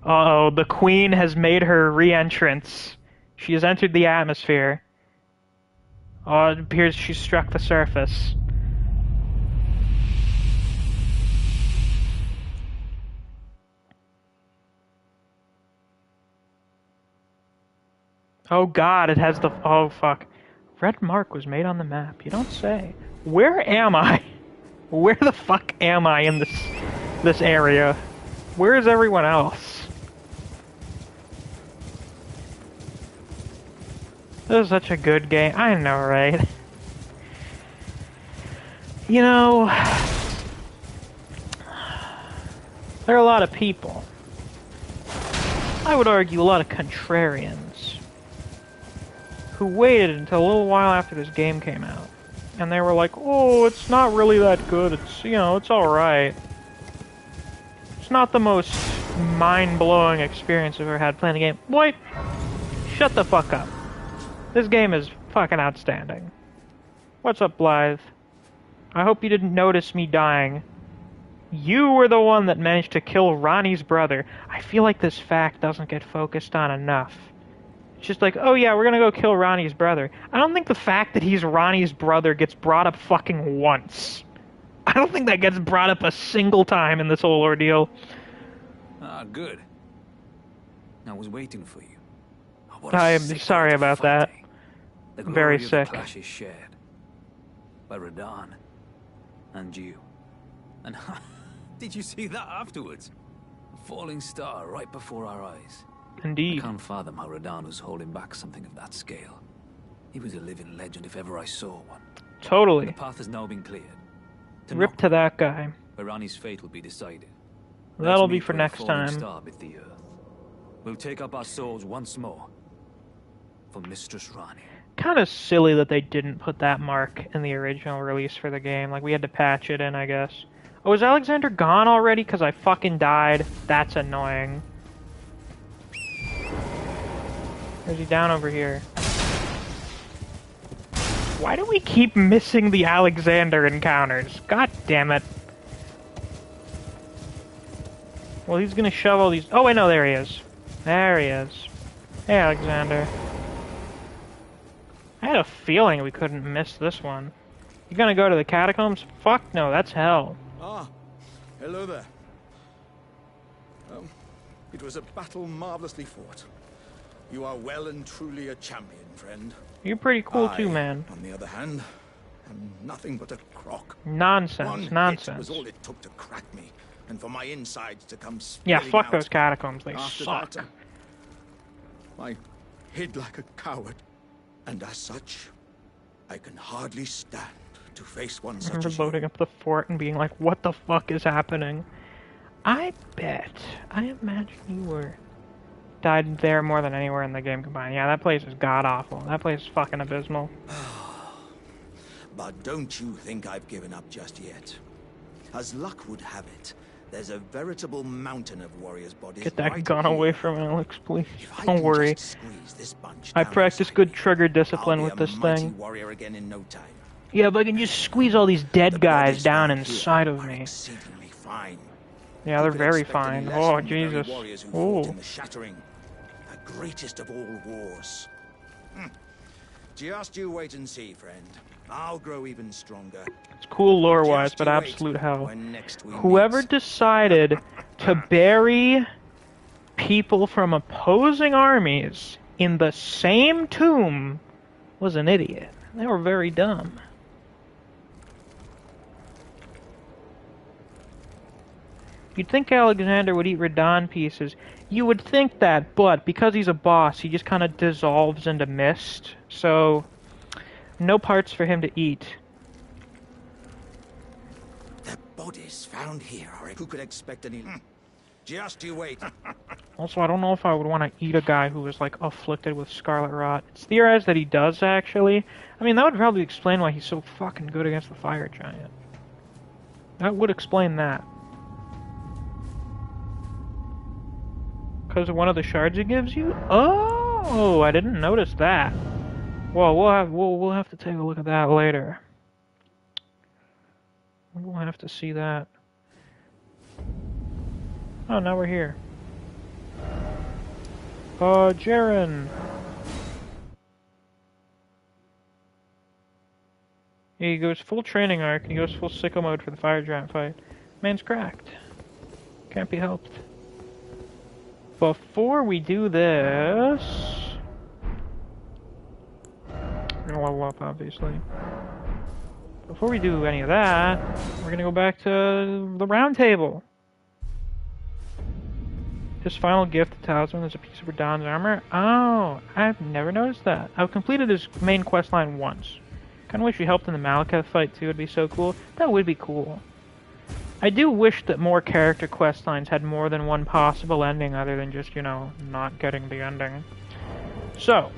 Uh-oh, the Queen has made her re-entrance. She has entered the atmosphere. Oh, it appears she struck the surface. Oh god, it has the... Oh fuck. Red mark was made on the map. You don't say. Where am I? Where the fuck am I in this area? Where is everyone else? This is such a good game. I know, right? You know... There are a lot of people. I would argue a lot of contrarians. Who waited until a little while after this game came out. And they were like, oh, it's not really that good. It's, you know, it's alright. It's not the most mind-blowing experience I've ever had playing the game. Boy, shut the fuck up. This game is fucking outstanding. What's up, Blythe? I hope you didn't notice me dying. You were the one that managed to kill Ronnie's brother. I feel like this fact doesn't get focused on enough. It's just like, oh yeah, we're gonna go kill Ronnie's brother. I don't think the fact that he's Ronnie's brother gets brought up fucking once. I don't think that gets brought up a single time in this whole ordeal. Ah, good. I was waiting for you. I am sorry about that. Very sick. The clash is shared by Radahn and you. And did you see that afterwards? A falling star right before our eyes. Indeed. I can't fathom how Radahn was holding back something of that scale. He was a living legend if ever I saw one. Totally. The path has now been cleared. Rip to that guy. Where Ranni's fate will be decided. That'll be for next time. Star bit the earth. We'll take up our swords once more for Mistress Ranni. Kind of silly that they didn't put that mark in the original release for the game. Like, we had to patch it in, I guess. Oh, is Alexander gone already? Because I fucking died. That's annoying. Or is he down over here? Why do we keep missing the Alexander encounters? God damn it. Well, he's gonna shove all these... Oh, wait, no, there he is. There he is. Hey, Alexander. I had a feeling we couldn't miss this one. You gonna go to the catacombs? Fuck no, that's hell. Ah, hello there. It was a battle marvelously fought. You are well and truly a champion, friend. You're pretty cool I, too, man. on the other hand, am nothing but a crock. Nonsense, One nonsense. hit was all it took to crack me, and for my insides to come Yeah, spilling fuck out. those catacombs, they After suck. that, I hid like a coward, and as such, I can hardly stand to face one I such remember as you. loading up the fort and being like, what the fuck is happening? I imagine you were... died there more than anywhere in the game combined. Yeah, that place is god-awful. That place is fucking abysmal. But don't you think I've given up just yet. As luck would have it, there's a veritable mountain of warriors' bodies. Get that right gun here. away from Alex, please. If I Don't can worry. just squeeze this bunch I down practice beside good me, trigger discipline I'll with be a this mighty thing. warrior again in no time. Yeah, but I can just squeeze all these dead The guys bodies down found here inside of are me. exceedingly fine. Yeah, Who they're could very expect any fine. less Oh, from the very Jesus. warriors who fought Ooh. in the Shattering, the greatest of all wars. Just you wait and see, friend. I'll grow even stronger. It's cool lore-wise, Just but you wait absolute hell. when next we Whoever meet. decided to bury people from opposing armies in the same tomb was an idiot. They were very dumb. You'd think Alexander would eat Radon pieces. You would think that, but because he's a boss, he just kind of dissolves into mist. So, no parts for him to eat. The bodies found here are... Who could expect any... Just you wait. Also, I don't know if I would want to eat a guy who was, like, afflicted with scarlet rot. It's theorized that he does, actually. I mean, that would probably explain why he's so fucking good against the fire giant. That would explain that. Because of one of the shards it gives you? Oh, I didn't notice that. Well, we'll have to take a look at that later. We'll have to see that. Oh, now we're here. Jaren. Yeah, he goes full training arc, and he goes full sicko mode for the fire giant fight. Man's cracked. Can't be helped. Before we do this... we're gonna level up, obviously. Before we do any of that, we're gonna go back to the round table. His final gift to Talisman is a piece of Radon's armor. Oh, I've never noticed that. I've completed his main quest line once. Kinda wish he helped in the Malekith fight too, it'd be so cool. That would be cool. I do wish that more character quest lines had more than one possible ending other than just, you know, not getting the ending. So.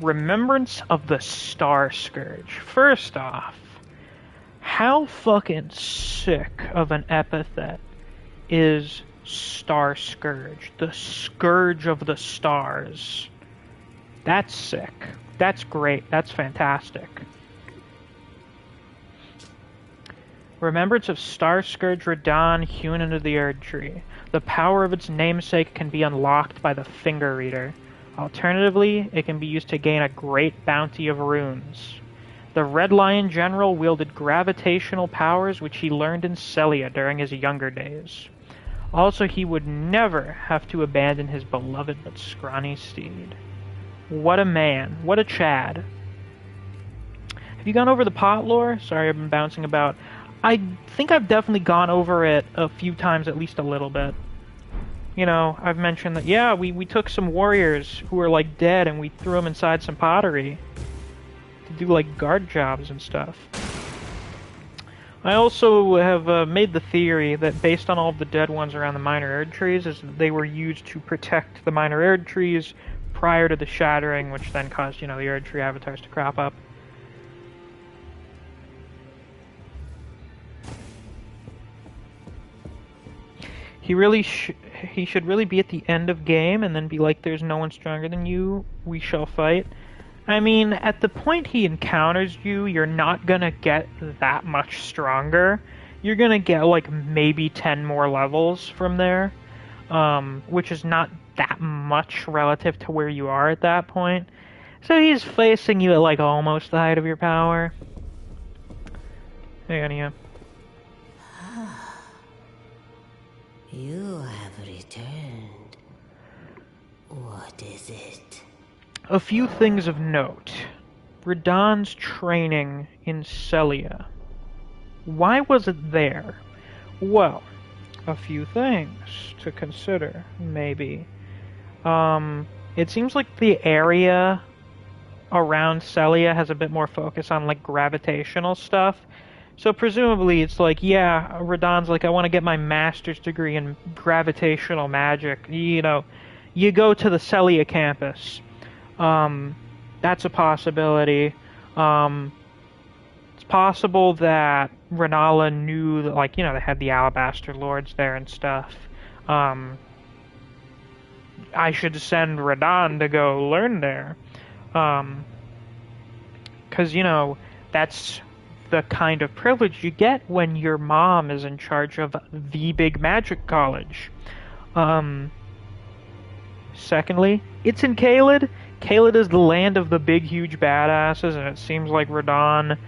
Remembrance of the Starscourge. First off, how fucking sick of an epithet is Starscourge? The Scourge of the Stars. That's sick. That's great. That's fantastic. Remembrance of Starscourge Radon hewn into the Erd Tree. The power of its namesake can be unlocked by the Finger Reader. Alternatively, it can be used to gain a great bounty of runes. The Red Lion General wielded gravitational powers which he learned in Celia during his younger days. Also, he would never have to abandon his beloved but scrawny steed. What a man. What a Chad. Have you gone over the pot lore? Sorry, I've been bouncing about. I think I've definitely gone over it a few times, at least a little bit. You know, I've mentioned that, yeah, we took some warriors who were, like, dead and we threw them inside some pottery to do, like, guard jobs and stuff. I also have made the theory that based on all of the dead ones around the Minor Erd trees, is that they were used to protect the Minor Erd trees prior to the Shattering, which then caused, you know, the Erd tree avatars to crop up. He should really be at the end of game and then be like, there's no one stronger than you, we shall fight. I mean, at the point he encounters you, you're not gonna get that much stronger. You're gonna get, like, maybe 10 more levels from there, which is not that much relative to where you are at that point. So he's facing you at, like, almost the height of your power. Hey, Anya. You have returned. What is it? A few things of note. Radahn's training in Celia. Why was it there? Well, a few things to consider, maybe. It seems like the area around Celia has a bit more focus on, like, gravitational stuff. So presumably it's like, yeah, Radahn's like, I want to get my master's degree in gravitational magic. You know, you go to the Celia campus. That's a possibility. It's possible that Rennala knew that, like, you know, they had the Alabaster Lords there and stuff. I should send Radahn to go learn there. 'Cause, you know, that's the kind of privilege you get when your mom is in charge of the big magic college. Secondly, it's in Caelid. Caelid is the land of the big, huge badasses, and it seems like Radahn,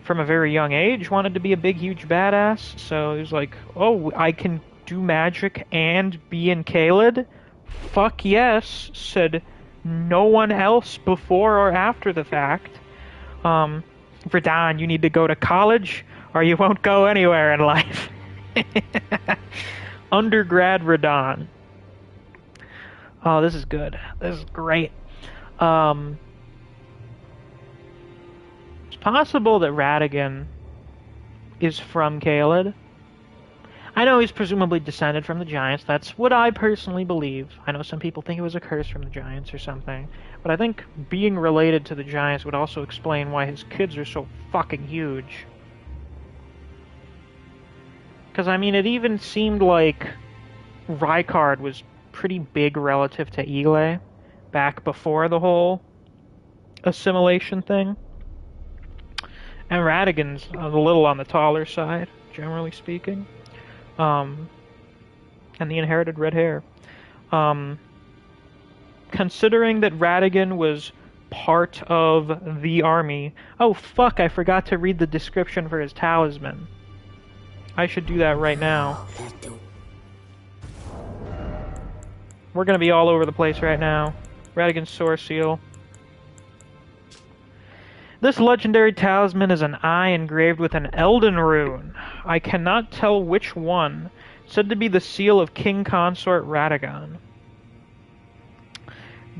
from a very young age, wanted to be a big, huge badass. So he was like, oh, I can do magic and be in Caelid? Fuck yes, said no one else before or after the fact. Radahn, you need to go to college, or you won't go anywhere in life. Undergrad Radahn. Oh, this is good. This is great. It's possible that Radagon is from Caelid. I know he's presumably descended from the Giants. That's what I personally believe. I know some people think it was a curse from the Giants or something. But I think being related to the Giants would also explain why his kids are so fucking huge. Because, I mean, it even seemed like Rykard was pretty big relative to Ile back before the whole assimilation thing. And Radagon's a little on the taller side, generally speaking. And the inherited red hair. Considering that Radagon was part of the army... Oh, fuck, I forgot to read the description for his talisman. I should do that right now. We're gonna be all over the place right now. Radagon's Source Seal. This legendary talisman is an eye engraved with an Elden rune. I cannot tell which one. Said to be the seal of King Consort Radagon.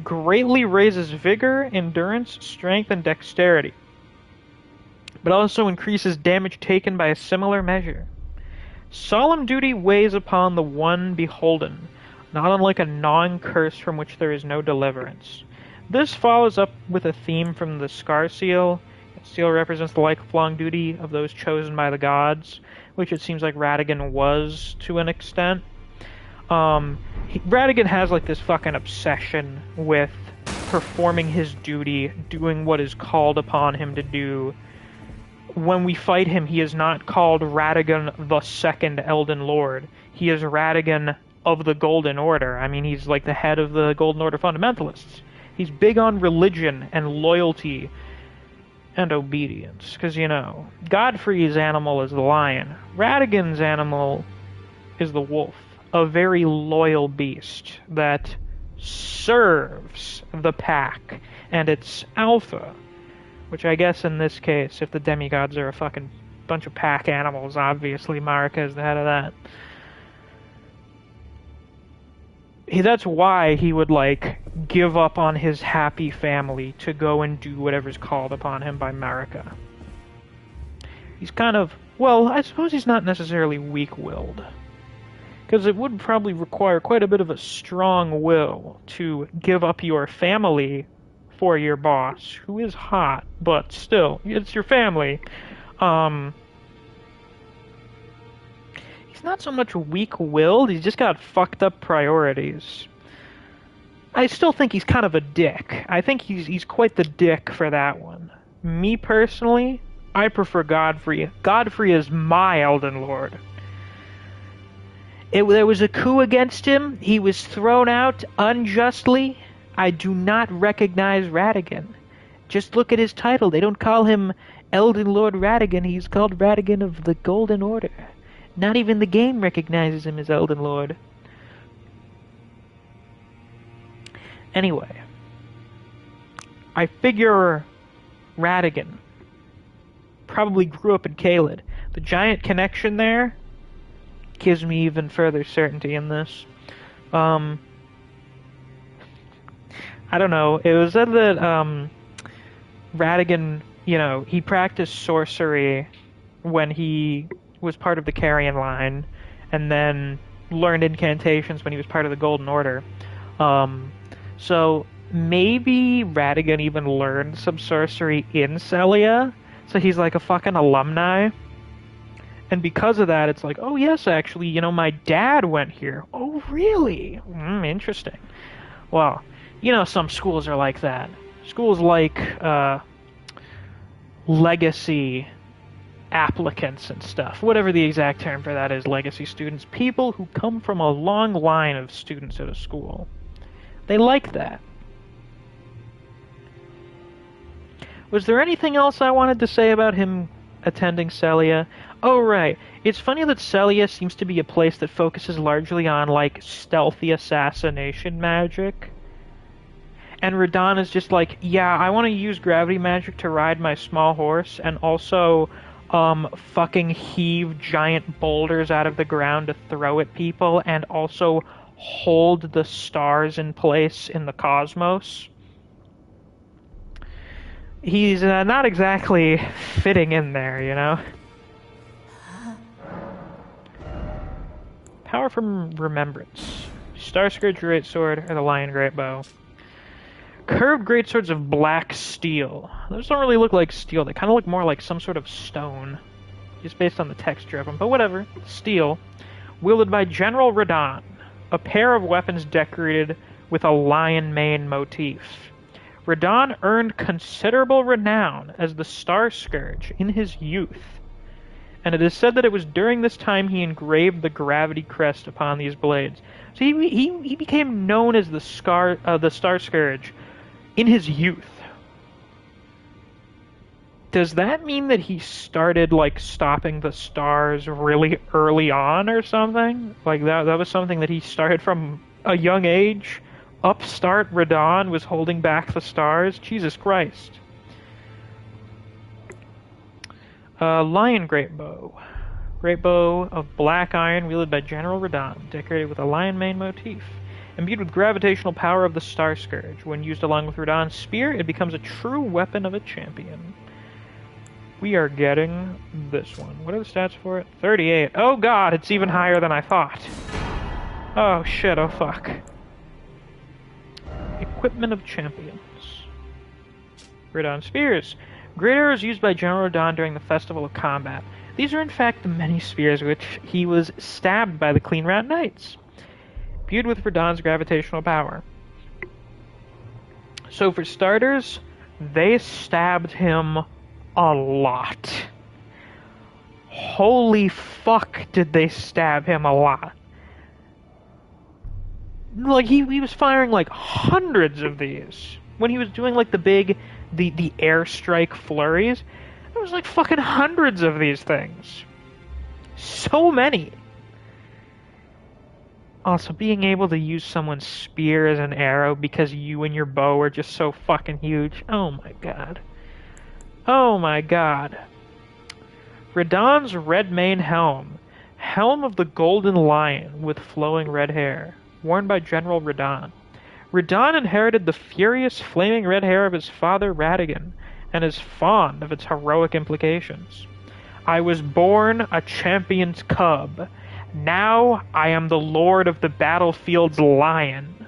Greatly raises vigor, endurance, strength, and dexterity, but also increases damage taken by a similar measure. Solemn duty weighs upon the one beholden, not unlike a gnawing curse from which there is no deliverance. This follows up with a theme from the Scar Seal. The seal represents the lifelong duty of those chosen by the gods, which it seems like Radagon was to an extent. Radagon has like this fucking obsession with performing his duty, doing what is called upon him to do. When we fight him, he is not called Radagon the Second Elden Lord. He is Radagon of the Golden Order. I mean, he's like the head of the Golden Order fundamentalists. He's big on religion and loyalty and obedience. Because, you know, Godfrey's animal is the lion. Radagon's animal is the wolf. A very loyal beast that serves the pack and its alpha. Which I guess in this case, if the demigods are a fucking bunch of pack animals, obviously Marika is the head of that. That's why he would, like, give up on his happy family to go and do whatever's called upon him by Marika. He's kind of, well, I suppose he's not necessarily weak-willed. Because it would probably require quite a bit of a strong will to give up your family for your boss, who is hot, but still, it's your family. He's not so much weak-willed, he's just got fucked up priorities. I still think he's kind of a dick. I think he's quite the dick for that one. Me personally, I prefer Godfrey. Godfrey is my Elden Lord. There was a coup against him. He was thrown out unjustly. I do not recognize Radagon. Just look at his title. They don't call him Elden Lord Radagon. He's called Radagon of the Golden Order. Not even the game recognizes him as Elden Lord. Anyway, I figure Radagon probably grew up in Caelid. The giant connection there gives me even further certainty in this. I don't know. It was said that Radagon, he practiced sorcery when he was part of the Carrion line, and then learned incantations when he was part of the Golden Order. So maybe Radagon even learned some sorcery in Celia, so he's like a fucking alumni. And because of that, it's like, oh yes, actually, my dad went here. Oh really? Interesting. Well, some schools are like that. Schools like legacy applicants and stuff. Whatever the exact term for that is, legacy students. People who come from a long line of students at a school. They like that. Was there anything else I wanted to say about him attending Celia? Oh, right. It's funny that Celia seems to be a place that focuses largely on, stealthy assassination magic. And Radahn is just like, yeah, I want to use gravity magic to ride my small horse, and also, fucking heave giant boulders out of the ground to throw at people, and also hold the stars in place in the cosmos. He's not exactly fitting in there, Power from Remembrance. Starscourge Greatsword or the Lion Greatbow. Curved greatswords of black steel. Those don't really look like steel. They kind of look more like some sort of stone. Just based on the texture of them. But whatever. Steel. Wielded by General Radahn. A pair of weapons decorated with a lion mane motif. Radahn earned considerable renown as the Starscourge in his youth, and it is said that it was during this time he engraved the gravity crest upon these blades. So he became known as the Starscourge in his youth. Does that mean that he started, stopping the stars really early on or something? That was something that he started from a young age? Upstart Radahn was holding back the stars? Jesus Christ. Lion Greatbow. Greatbow of black iron wielded by General Radahn, decorated with a lion mane motif. Imbued with gravitational power of the Starscourge. When used along with Radahn's spear, it becomes a true weapon of a champion. We are getting this one. What are the stats for it? 38. Oh god, it's even higher than I thought. Oh shit, oh fuck. Equipment of champions. Radahn spears. Great arrows used by General Radahn during the Festival of Combat. These are in fact the many spears which he was stabbed by the Clean Rat Knights. Imbued with Radahn's gravitational power. So for starters, they stabbed him a lot. Holy fuck did they stab him a lot. He was firing hundreds of these. When he was doing the airstrike flurries, there was fucking hundreds of these things. So many. Also, being able to use someone's spear as an arrow because you and your bow are just so fucking huge. Oh my god. Oh my god. Radahn's red mane helm. Helm of the Golden Lion with flowing red hair. Worn by General Radahn. Radahn inherited the furious, flaming red hair of his father Radagon, and is fond of its heroic implications. I was born a champion's cub. Now I am the lord of the battlefield's lion.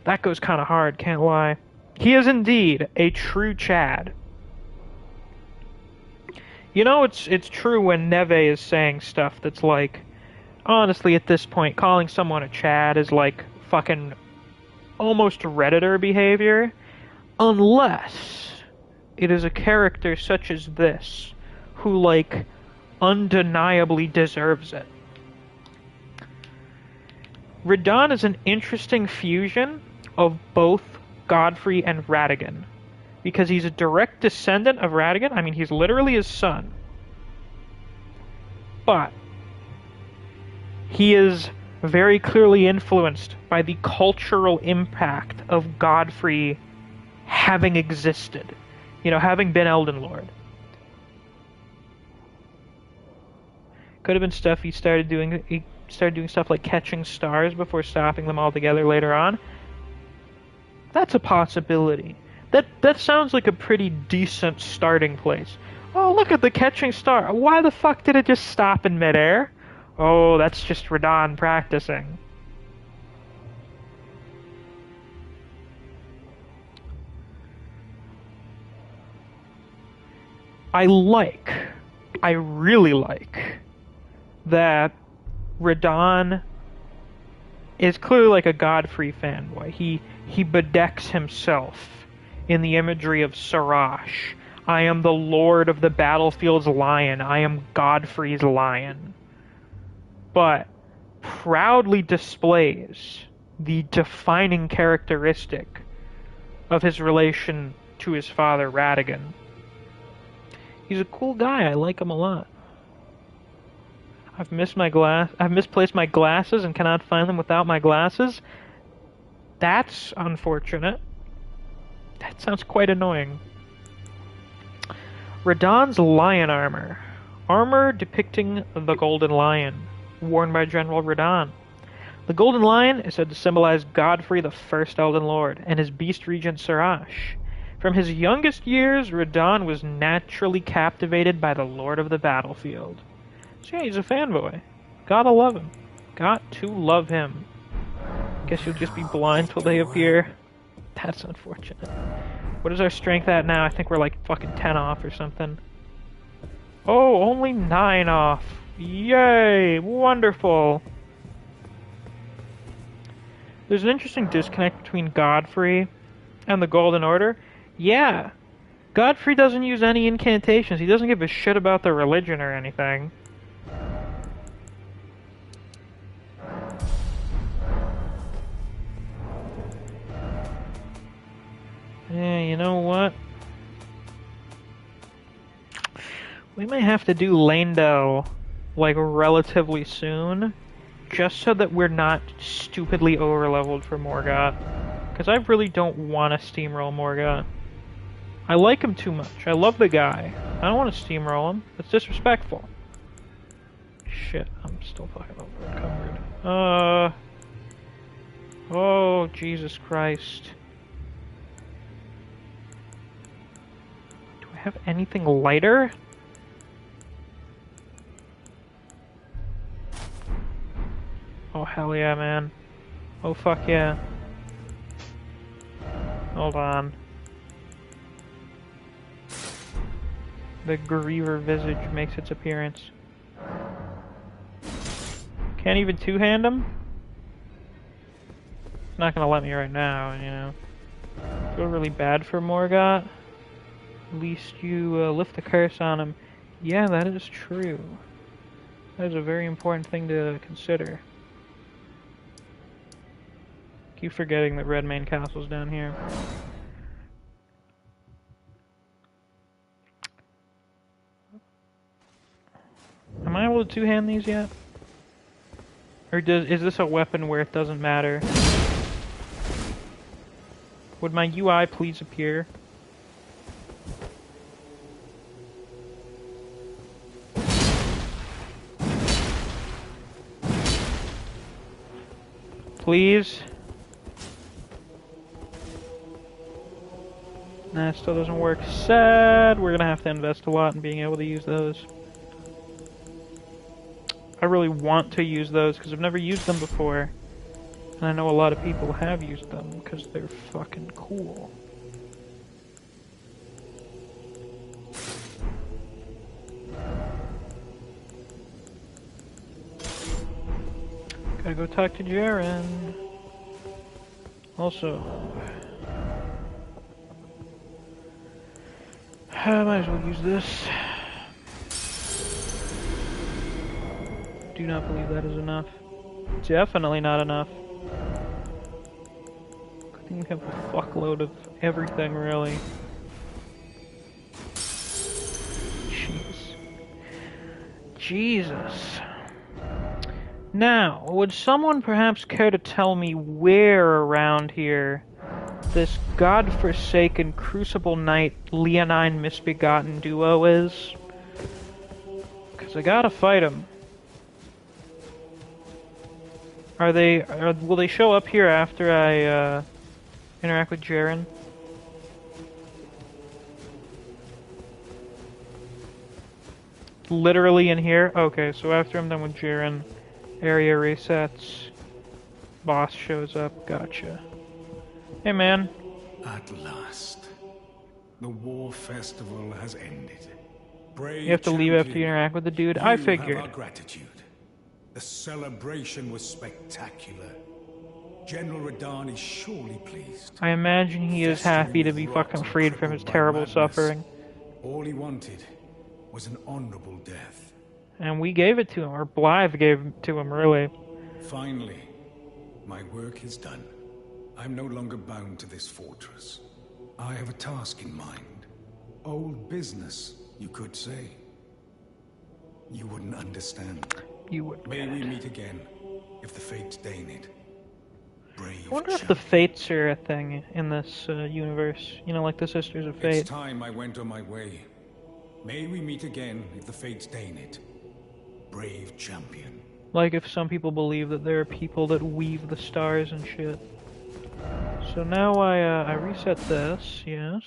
That goes kind of hard, can't lie. He is indeed a true Chad. It's true when Neve is saying stuff that's honestly, at this point, calling someone a Chad is fucking almost Redditor behavior, unless it is a character such as this, who, like, undeniably deserves it. Radahn is an interesting fusion of both Godfrey and Radagon, because he's a direct descendant of Radagon. I mean, he's literally his son. But he is very clearly influenced by the cultural impact of Godfrey having existed. You know, having been Elden Lord. Could have been stuff he started doing stuff like catching stars before stopping them altogether later on. That's a possibility. That sounds like a pretty decent starting place. Oh, look at the catching star. Why the fuck did it just stop in midair? Oh, that's just Radahn practicing. I really like that Radahn is clearly like a Godfrey fanboy. He bedecks himself in the imagery of Sarash. I am the lord of the battlefield's lion. I am Godfrey's lion. But proudly displays the defining characteristic of his relation to his father, Radagon. He's a cool guy. I like him a lot. I've misplaced my glasses and cannot find them without my glasses. That's unfortunate. That sounds quite annoying. Radahn's lion armor. Armor depicting the golden lion, worn by General Radahn. The golden lion is said to symbolize Godfrey, the first Elden Lord, and his beast regent Sarash. From his youngest years, Radahn was naturally captivated by the Lord of the Battlefield. So yeah, he's a fanboy. Gotta love him. Got to love him. Guess you'll just be blind till they appear. That's unfortunate. What is our strength at now? I think we're like fucking 10 off or something. Oh, only 9 off. Yay! Wonderful! There's an interesting disconnect between Godfrey and the Golden Order. Yeah, Godfrey doesn't use any incantations. He doesn't give a shit about the religion or anything. Yeah, you know what? We may have to do Leyndell, like, relatively soon, just so that we're not stupidly overleveled for Morgott. Because I really don't want to steamroll Morgott. I like him too much. I love the guy. I don't want to steamroll him. That's disrespectful. Shit, I'm still fucking over encumbered. Oh, Jesus Christ. Do I have anything lighter? Oh, hell yeah, man. Oh, fuck yeah. Hold on. The Griever visage makes its appearance. Can't even two-hand him? It's not gonna let me right now, you know. Feel really bad for Morgott. At least you lift the curse on him. Yeah, that is true. That is a very important thing to consider. Keep forgetting that Redmane Castle's down here. Am I able to two-hand these yet? Or is this a weapon where it doesn't matter? Would my UI please appear? Please? Nah, it still doesn't work. Sad. We're gonna have to invest a lot in being able to use those. I really want to use those because I've never used them before. And I know a lot of people have used them because they're fucking cool. Gotta go talk to Jaren. Also, I might as well use this. Do not believe that is enough. Definitely not enough. I think we have a fuckload of everything, really. Jeez. Jesus. Now, would someone perhaps care to tell me where around here this godforsaken Crucible Knight Leonine Misbegotten duo is? Because I gotta fight him. Will they show up here after I interact with Jaren? Literally in here? Okay, so after I'm done with Jaren, area resets, boss shows up, gotcha. Hey man. At last, the war festival has ended. Brave You have to leave after you interact with the dude? I figured. Have our gratitude. The celebration was spectacular. General Radahn is surely pleased. I imagine he is happy to be fucking freed from his terrible suffering. All he wanted was an honorable death. And we gave it to him, or Blythe gave it to him, really. Finally, my work is done. I'm no longer bound to this fortress. I have a task in mind. Old business, you could say. You wouldn't understand. You would. May we meet again, if the fates deign it. Brave I wonder if the fates are a thing in this universe. You know, like the Sisters of Fate. It's time I went on my way. May we meet again, if the fates deign it. Brave champion. Like if some people believe that there are people that weave the stars and shit. So now I reset this, yes.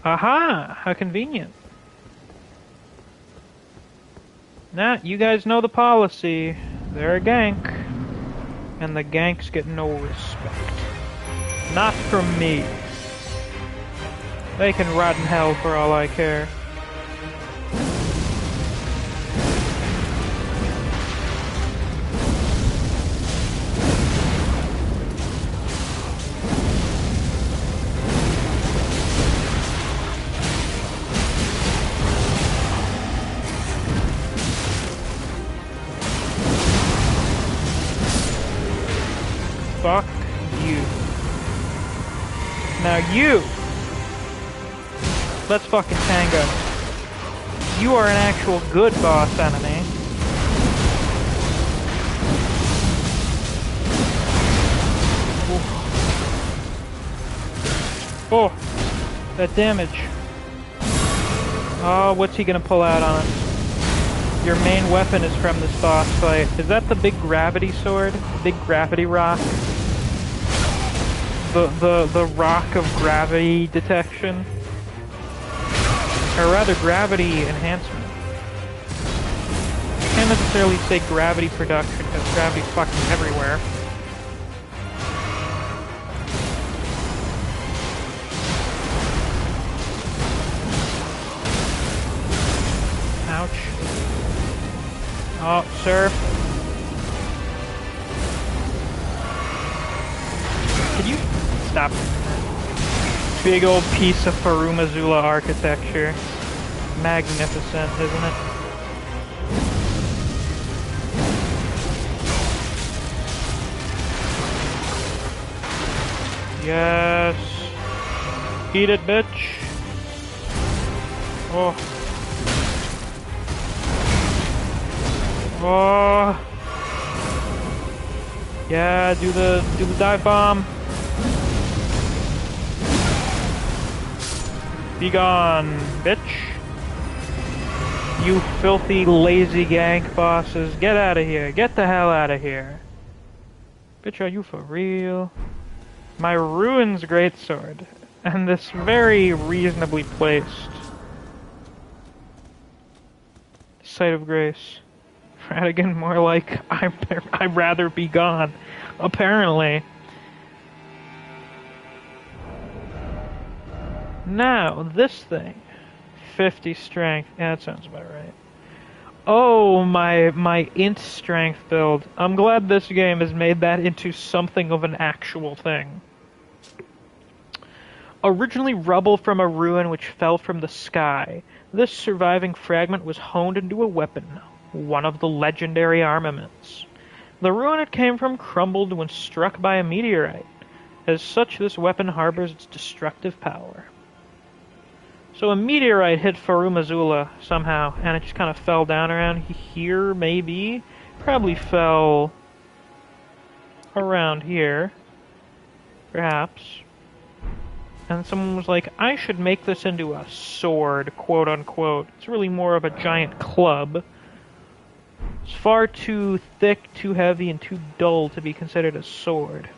Aha! How convenient. Nah, you guys know the policy. They're a gank. And the ganks get no respect. Not from me. They can rot in hell for all I care. Fuck you. Now you! Let's fucking tango. You are an actual good boss enemy. Oh! That damage. Oh, what's he gonna pull out on us? Your main weapon is from this boss fight. Is that the big gravity sword? The big gravity rock? The rock of gravity detection? Or rather, gravity enhancement. I can't necessarily say gravity production, because gravity's fucking everywhere. Ouch. Oh, sir. Could you stop? Big old piece of Farumazula architecture. Magnificent, isn't it? Yes. Eat it, bitch. Oh. Oh. Yeah, do the dive bomb. Be gone, bitch. You filthy, lazy gank bosses. Get out of here. Get the hell out of here. Bitch, are you for real? My Ruins Greatsword. And this very reasonably placed Site of Grace. Radigan, more like, I'd rather be gone. Apparently. Now, this thing. 50 strength. Yeah, that sounds about right. Oh, my int strength build. I'm glad this game has made that into something of an actual thing. Originally rubble from a ruin which fell from the sky, this surviving fragment was honed into a weapon, one of the legendary armaments. The ruin it came from crumbled when struck by a meteorite. As such, this weapon harbors its destructive power. So a meteorite hit Farumazula somehow, and it just kind of fell down around here, maybe? Probably fell around here, perhaps. And someone was like, I should make this into a sword, quote unquote. It's really more of a giant club. It's far too thick, too heavy, and too dull to be considered a sword.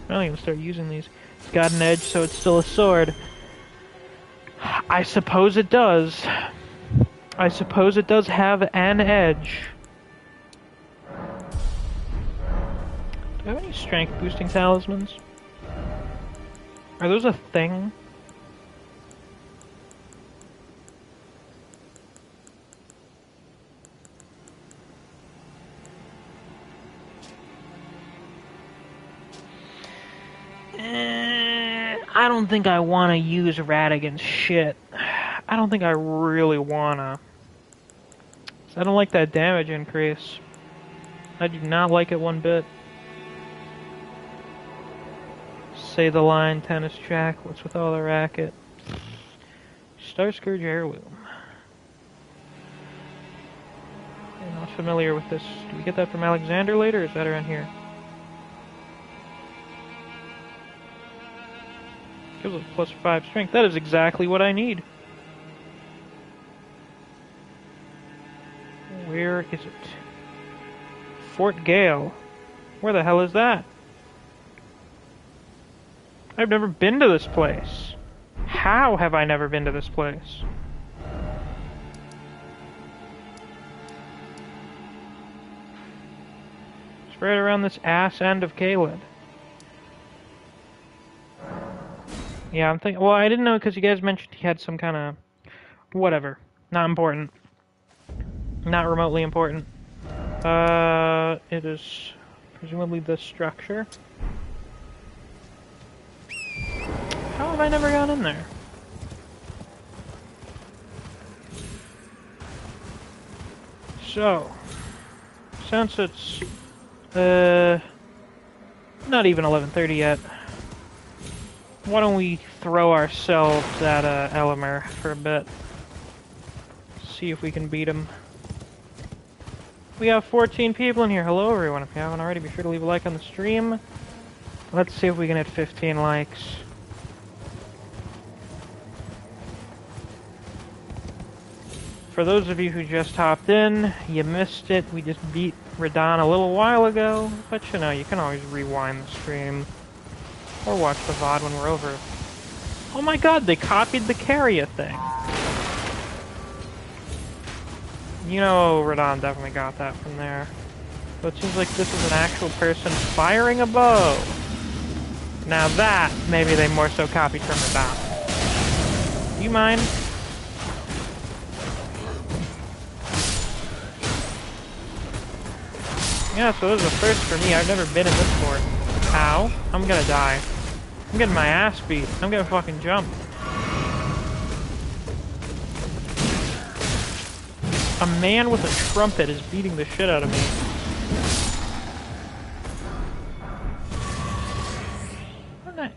I don't even start using these. It's got an edge, so it's still a sword. I suppose it does. I suppose it does have an edge. Do I have any strength boosting talismans? Are those a thing? I don't think I want to use Radigan's shit. I don't think I really wanna. I don't like that damage increase. I do not like it one bit. Say the line, tennis track, what's with all the racket? Starscourge heirloom. I'm not familiar with this. Do we get that from Alexander later, or is that around here? Gives us plus 5 strength. That is exactly what I need. Where is it? Fort Gale. Where the hell is that? I've never been to this place. How have I never been to this place? It's right around this ass end of Caelid. Yeah, I'm thinking. Well, I didn't know because you guys mentioned he had some kind of. Whatever. Not important. Not remotely important. It is presumably the structure. How have I never gone in there? So, since it's not even 11:30 yet, why don't we throw ourselves at Elimer for a bit? See if we can beat him. We have 14 people in here. Hello everyone. If you haven't already, be sure to leave a like on the stream. Let's see if we can hit 15 likes. For those of you who just hopped in, you missed it. We just beat Radahn a little while ago. But you know, you can always rewind the stream. Or watch the VOD when we're over. Oh my god, they copied the Carria thing. You know Radahn definitely got that from there. So it seems like this is an actual person firing a bow. Now that, maybe they more so copied from Radahn. Do you mind? Yeah, so this is a first for me. I've never been in this fort. Ow. I'm gonna die. I'm getting my ass beat. I'm gonna fucking jump. A man with a trumpet is beating the shit out of me. Oh, nice.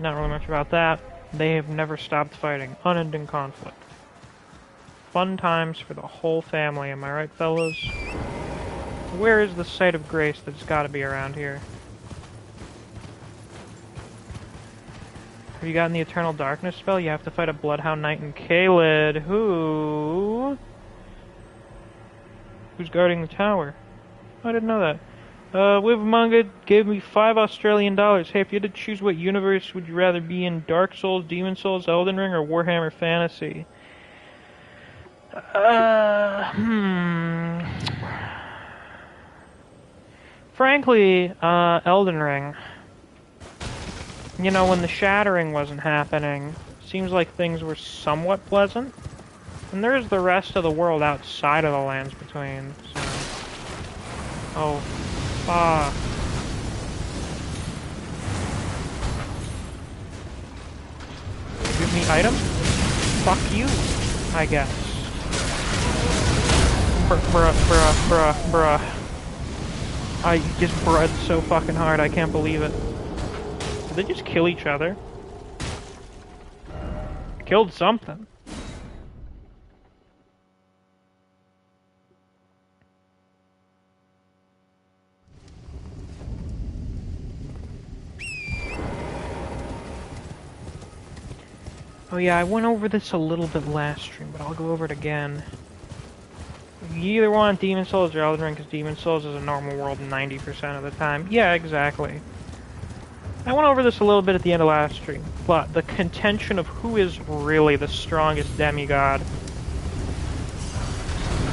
Not really much about that. They have never stopped fighting. Unending conflict. Fun times for the whole family, am I right, fellas? Where is the site of grace that's gotta be around here? Have you gotten the Eternal Darkness spell? You have to fight a Bloodhound Knight in Caelid. Who's guarding the tower? I didn't know that. Live Manga gave me $5 Australian. Hey, if you had to choose what universe would you rather be in, Dark Souls, Demon Souls, Elden Ring, or Warhammer Fantasy? Frankly, Elden Ring. You know, when the shattering wasn't happening, seems like things were somewhat pleasant. And there's the rest of the world outside of the lands between, so... Oh, fuck. Give me items? Fuck you, I guess. Bruh. I just bred so fucking hard, I can't believe it. Did they just kill each other? Killed something. Oh yeah, I went over this a little bit last stream, but I'll go over it again. You either want Demon Souls or Elden Ring, because Demon Souls is a normal world 90% of the time. Yeah, exactly. I went over this a little bit at the end of last stream, but the contention of who is really the strongest demigod.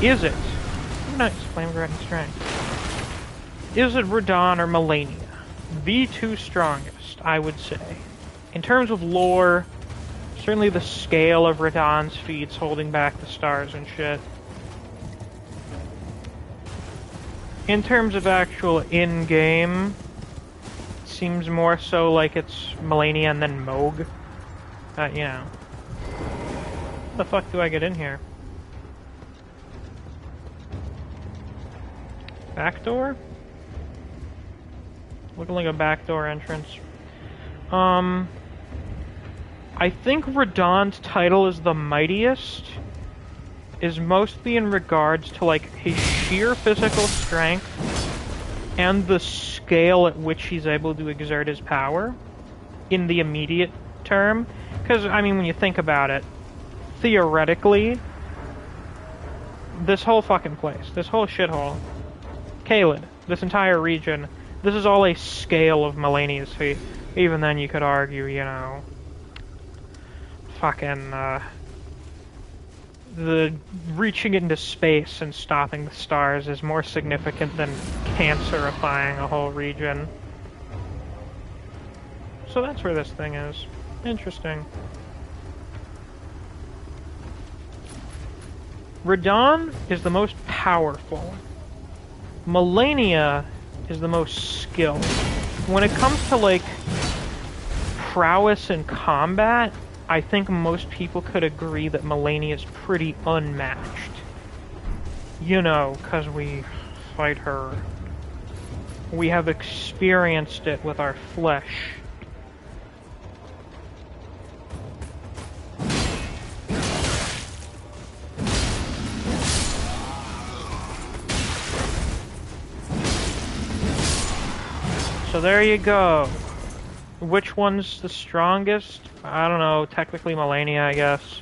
Is it? Nice, Flame Garret and Strength. Is it Radahn or Malenia? The two strongest, I would say. In terms of lore, certainly the scale of Radahn's feats holding back the stars and shit. In terms of actual in-game, it seems more so like it's Malenia and then Mohg. You know. How the fuck do I get in here? Back door? Looking like a backdoor entrance. I think Radahn's title as the Mightiest is mostly in regards to, like, his sheer physical strength and the scale at which he's able to exert his power in the immediate term. Because, I mean, when you think about it, theoretically, this whole fucking place, this whole shithole, Caelid, this entire region, this is all a scale of Malenia's feat. Even then, you could argue, you know, fucking, the reaching into space and stopping the stars is more significant than cancerifying a whole region. So that's where this thing is. Interesting. Radahn is the most powerful. Malenia is the most skilled. When it comes to, like, prowess in combat, I think most people could agree that Malenia is pretty unmatched. You know, because we fight her. We have experienced it with our flesh. So there you go. Which one's the strongest? I don't know, technically Malenia, I guess.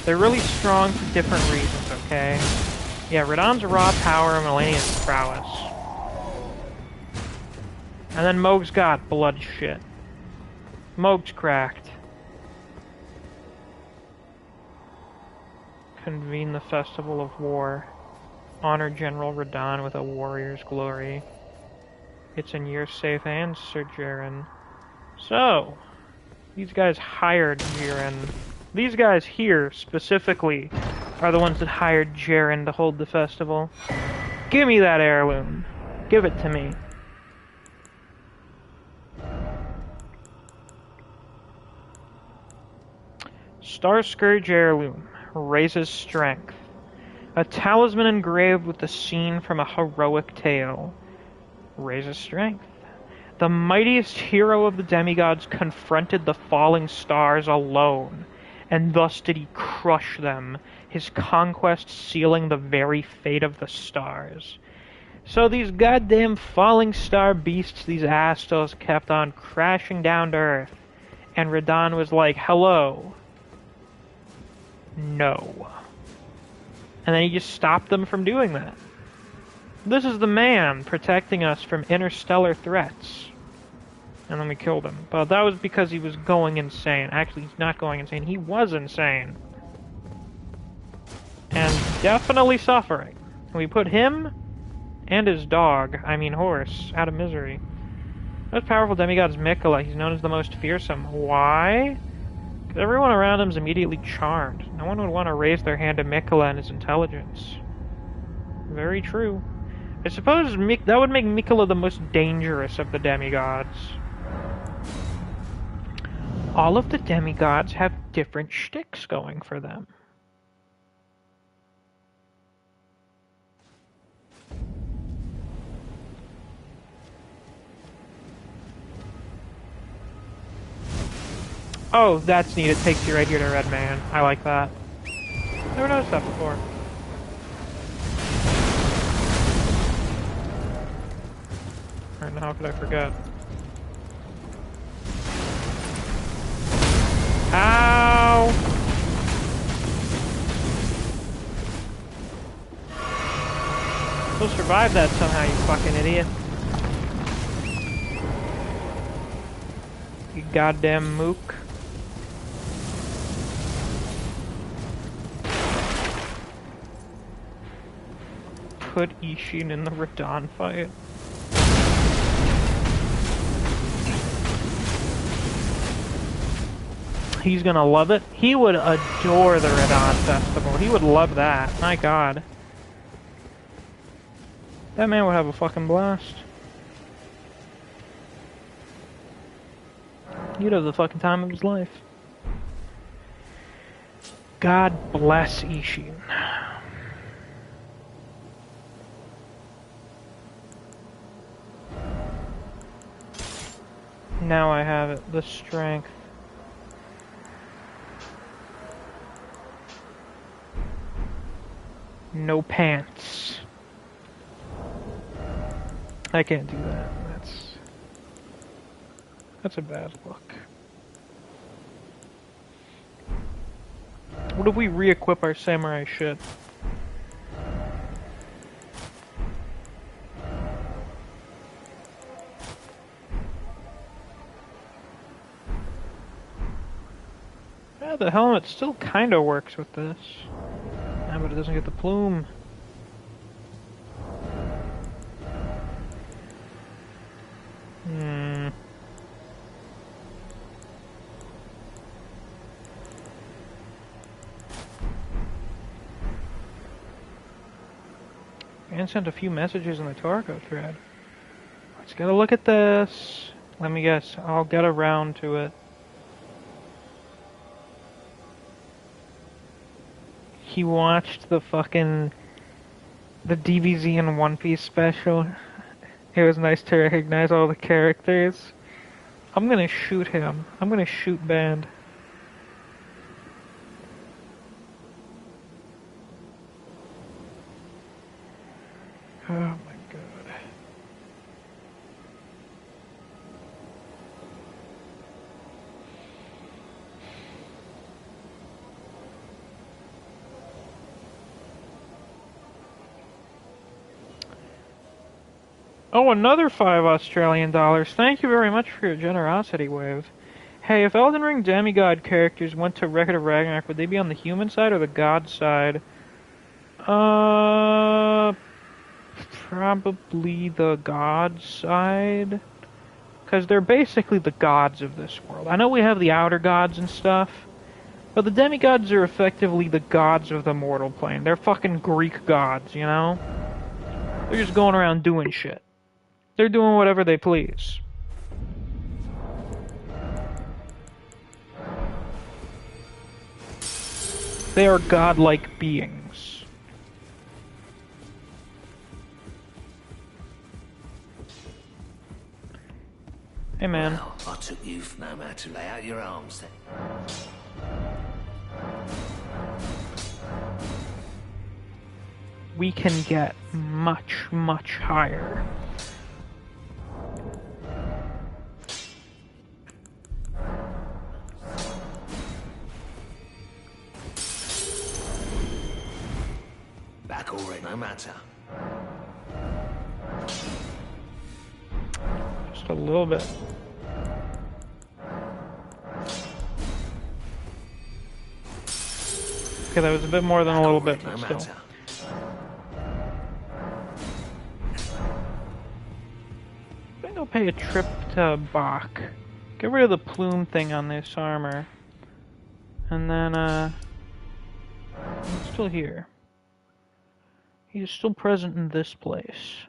They're really strong for different reasons, okay? Yeah, Radahn's raw power, Malenia's prowess. And then Mohg's got blood shit. Mohg's cracked. Convene the Festival of War. Honor General Radahn with a warrior's glory. It's in your safe hands, Sir Jaren. So, these guys hired Jaren. These guys here, specifically, are the ones that hired Jaren to hold the festival. Give me that heirloom. Give it to me. Starscourge heirloom. Raises strength. A talisman engraved with the scene from a heroic tale. Raises strength. The mightiest hero of the demigods confronted the falling stars alone, and thus did he crush them, his conquest sealing the very fate of the stars. So these goddamn falling star beasts, these Astals, kept on crashing down to Earth, and Radahn was like, hello. No. And then he just stopped them from doing that. This is the man protecting us from interstellar threats. And then we killed him. But that was because he was going insane. Actually, he's not going insane. He was insane. And definitely suffering. We put him and his dog, I mean horse, out of misery. Most powerful demigod is Miquella. He's known as the most fearsome. Why? Because everyone around him is immediately charmed. No one would want to raise their hand to Miquella and his intelligence. Very true. I suppose that would make Miquella the most dangerous of the demigods. All of the demigods have different shticks going for them. Oh, that's neat. It takes you right here to Red Man. I like that. Never noticed that before. Alright, now how could I forget? Ow! You'll survive that somehow, you fucking idiot. You goddamn mook. Put Ishin in the Radahn fight. He's gonna love it. He would adore the Radahn Festival. He would love that. My god. That man would have a fucking blast. He'd have the fucking time of his life. God bless Ishin. Now I have it. The strength. No pants. I can't do that. That's a bad look. What if we re-equip our samurai shit? Yeah, the helmet still kinda works with this. Yeah, but it doesn't get the plume. And sent a few messages in the Torgo thread. Let's get a look at this. Let me guess. I'll get around to it. He watched the DBZ and One Piece special. It was nice to recognize all the characters. I'm gonna shoot him. I'm gonna shoot Band. Oh my god. Oh, another $5 Australian. Thank you very much for your generosity, Wave. Hey, if Elden Ring demigod characters went to Record of Ragnarok, would they be on the human side or the god side? Probably the god side. Because they're basically the gods of this world. I know we have the outer gods and stuff, but the demigods are effectively the gods of the mortal plane. They're fucking Greek gods, you know? They're just going around doing shit. They're doing whatever they please. They are godlike beings. Hey man. Well, I took you no matter to lay out your arms then. We can get much, much higher. Back already, no matter. Just a little bit. Okay, that was a bit more than a little bit, but still. I think I'll pay a trip to Bach. Get rid of the plume thing on this armor. And then, he's still here. He's still present in this place.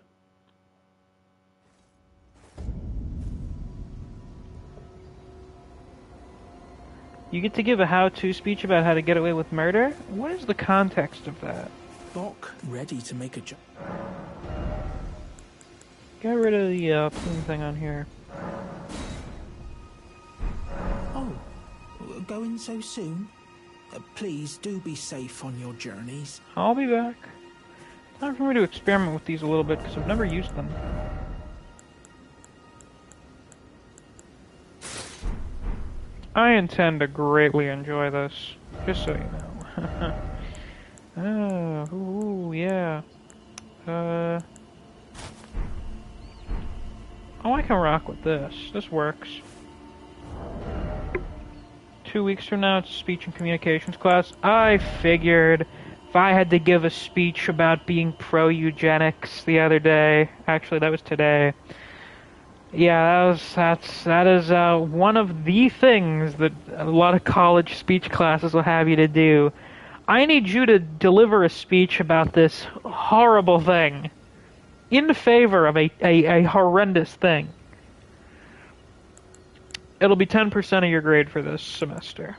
You get to give a how-to speech about how to get away with murder? What is the context of that? Bok, ready to make a jump. Get rid of the plume thing on here. Oh, going so soon? Please do be safe on your journeys. I'll be back. Time for me to experiment with these a little bit, because I've never used them. I intend to greatly enjoy this, just so you know. Oh, ooh, yeah. Oh, I can rock with this. This works. 2 weeks from now, it's a speech and communications class. I figured if I had to give a speech about being pro-eugenics the other day, actually that was today. Yeah, that is one of the things that a lot of college speech classes will have you to do. I need you to deliver a speech about this horrible thing in favor of a horrendous thing. It'll be 10% of your grade for this semester.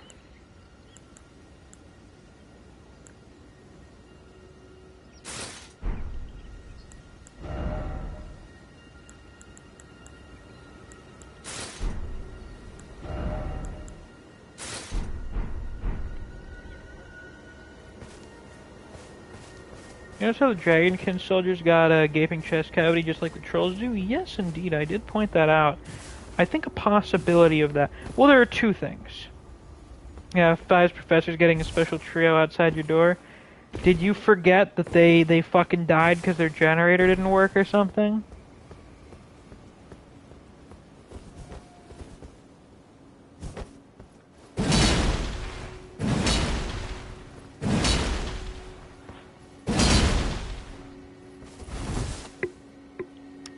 You notice how the Dragonkin soldiers got a gaping chest cavity just like the trolls do? Yes, indeed, I did point that out. I think a possibility of that... Well, there are two things. Yeah, Five's professor's getting a special trio outside your door. Did you forget that they fucking died because their generator didn't work or something?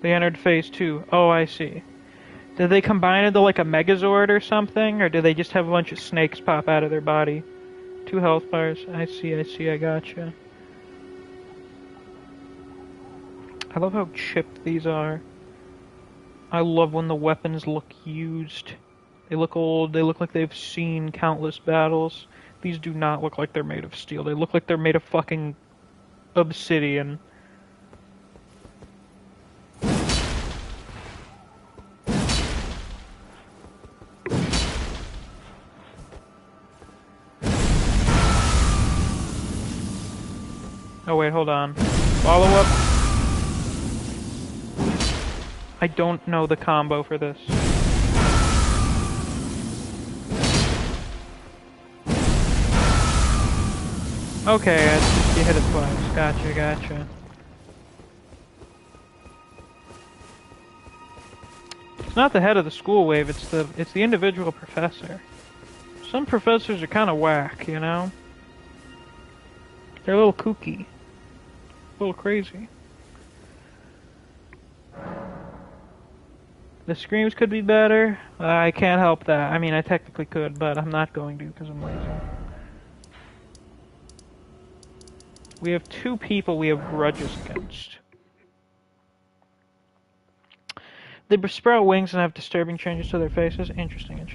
They entered phase 2. Oh, I see. Did they combine into like a Megazord or something? Or do they just have a bunch of snakes pop out of their body? 2 health bars. I see, I gotcha. I love how chipped these are. I love when the weapons look used. They look old, they look like they've seen countless battles. These do not look like they're made of steel. They look like they're made of fucking obsidian. Oh wait, hold on. Follow up. I don't know the combo for this. Okay, it's just you hit it twice. Gotcha. It's not the head of the school wave, it's the individual professor. Some professors are kinda whack, you know? They're a little kooky. A little crazy. The screams could be better. I can't help that. I mean, I technically could, but I'm not going to because I'm lazy. We have 2 people we have grudges against. They sprout wings and have disturbing changes to their faces. Interesting.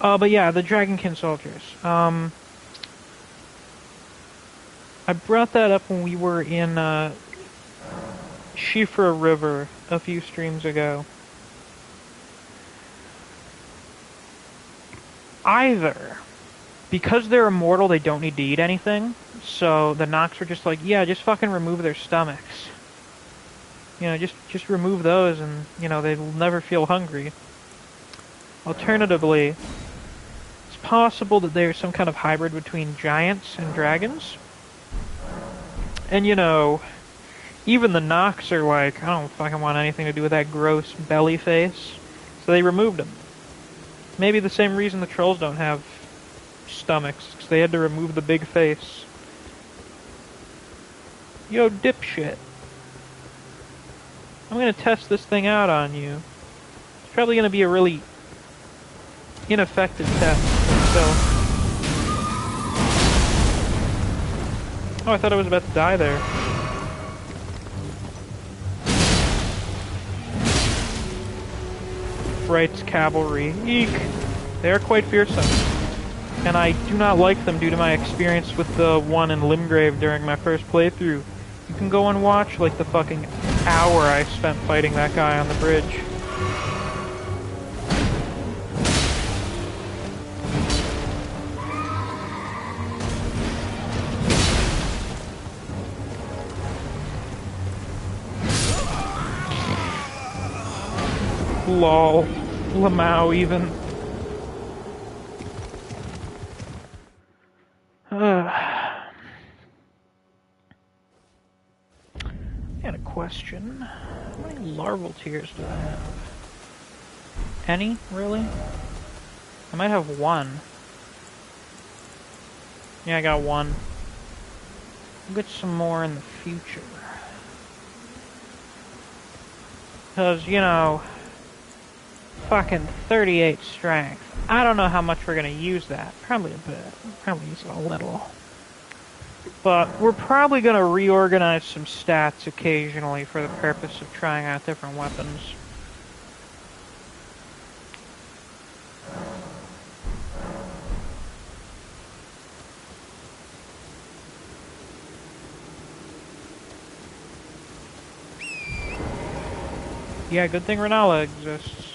But yeah, the Dragonkin soldiers. I brought that up when we were in Shifra River a few streams ago. Either because they're immortal, they don't need to eat anything, so the Nox were just like, yeah, just fucking remove their stomachs. You know, just remove those and, you know, they'll never feel hungry. Alternatively, it's possible that they're some kind of hybrid between giants and dragons. And, you know, Even the Nox are like, I don't fucking want anything to do with that gross belly face. So they removed them. Maybe the same reason the trolls don't have stomachs, because they had to remove the big face. Yo, dipshit. I'm gonna test this thing out on you. It's probably gonna be a really ineffective test, but still. Oh, I thought I was about to die there. Fright's cavalry. Eek! They are quite fearsome. And I do not like them due to my experience with the one in Limgrave during my first playthrough. You can go and watch, like, the fucking hour I spent fighting that guy on the bridge. Lol. Lamau, even. I had a question. How many larval tears do I have? Any, really? I might have one. Yeah, I got one. I'll get some more in the future. Because, you know, fucking 38 strength. I don't know how much we're gonna use that. Probably a bit. Probably use it a little. But we're probably gonna reorganize some stats occasionally for the purpose of trying out different weapons. Yeah, good thing Renala exists.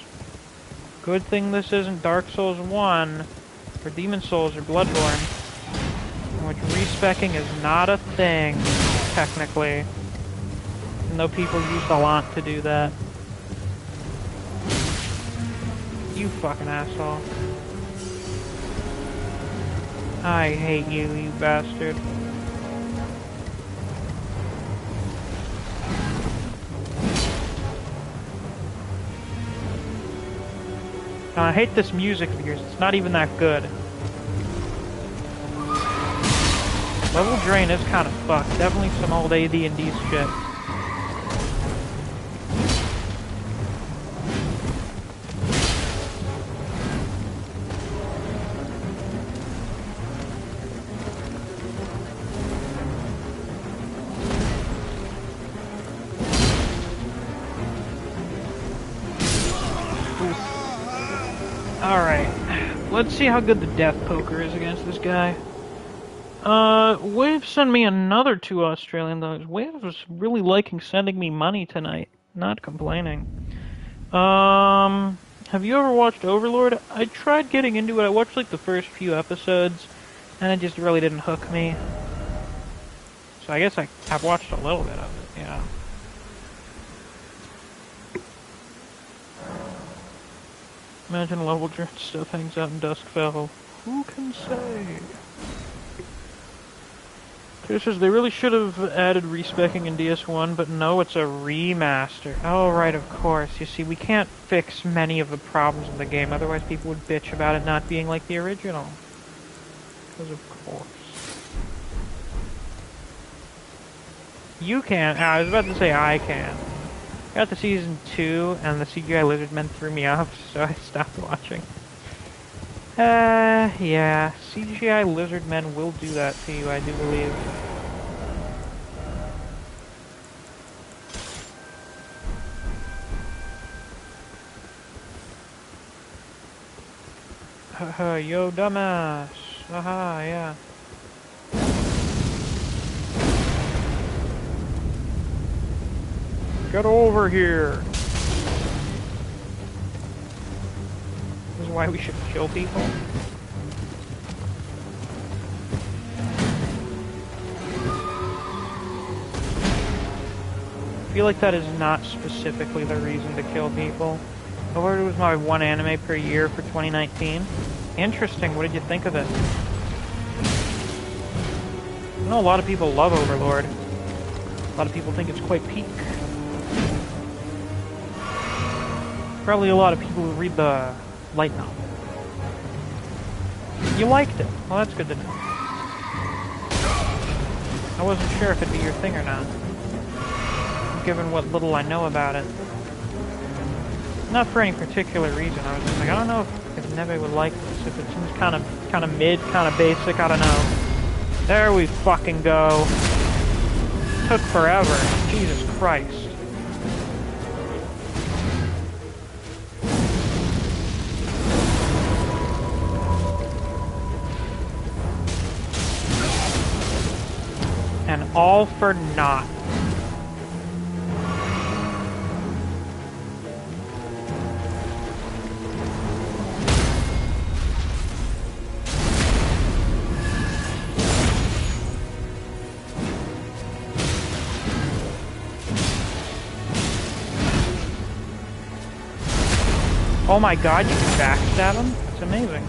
Good thing this isn't Dark Souls 1, or Demon Souls, or Bloodborne, in which respecking is not a thing, technically. Even though people used a lot to do that. You fucking asshole. I hate you, you bastard. I hate this music of yours. It's not even that good. Level drain is kind of fucked. Definitely some old AD&D shit. Alright, let's see how good the death poker is against this guy. Wave sent me another 2 Australian dollars. Wave was really liking sending me money tonight. Not complaining. Have you ever watched Overlord? I tried getting into it. I watched like the first few episodes, and it just really didn't hook me. So I guess I've watched a little bit of it, yeah. Imagine level drift stuff hangs out in Duskfell. Who can say? It says they really should have added respecking in DS1, but no, it's a remaster. Oh, right, of course. You see, we can't fix many of the problems in the game, otherwise people would bitch about it not being like the original. Because of course. You can. I was about to say I can. Got to season 2, and the CGI Lizardmen threw me off, so I stopped watching. Yeah, CGI Lizardmen will do that to you, I do believe. Haha, yo, dumbass. Haha, yeah. Get over here! This is why we should kill people? I feel like that is not specifically the reason to kill people. Overlord was my one anime per year for 2019. Interesting, what did you think of it? I know a lot of people love Overlord. A lot of people think it's quite peak. Probably a lot of people who read the light novel. You liked it. Well, that's good to know. I wasn't sure if it'd be your thing or not, given what little I know about it. Not for any particular reason. I was just like, I don't know if Neve would like this. If it seems kind of mid, kind of basic. I don't know. There we fucking go. Took forever. Jesus Christ. And all for naught. Oh my god, you can backstab him? It's amazing.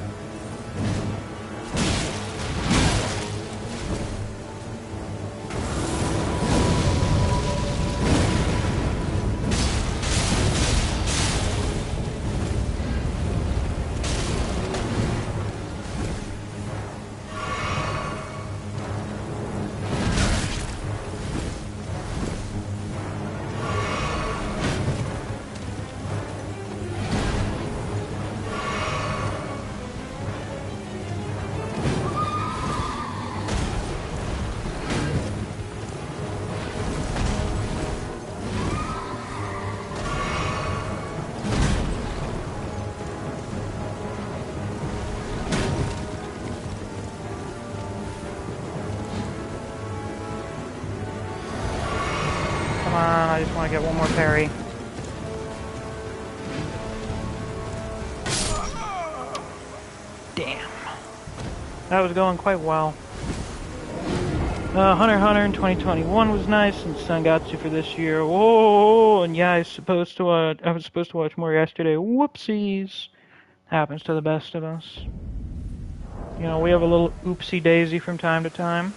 I just want to get one more parry. Damn. That was going quite well. Hunter x Hunter in 2021 was nice, and Sangatsu for this year. Whoa! And yeah, I was supposed to watch more yesterday. Whoopsies. Happens to the best of us. You know, we have a little oopsie daisy from time to time.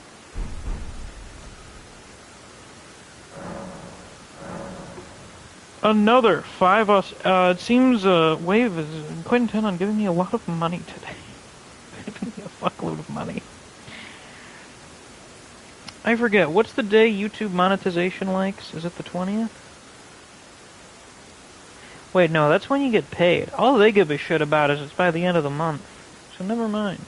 Another 5 us. It seems Wave is quite intent on giving me a lot of money today. Giving me a fuckload of money. I forget, what's the day YouTube monetization likes? Is it the 20th? Wait, no, that's when you get paid. All they give a shit about is it's by the end of the month. So never mind.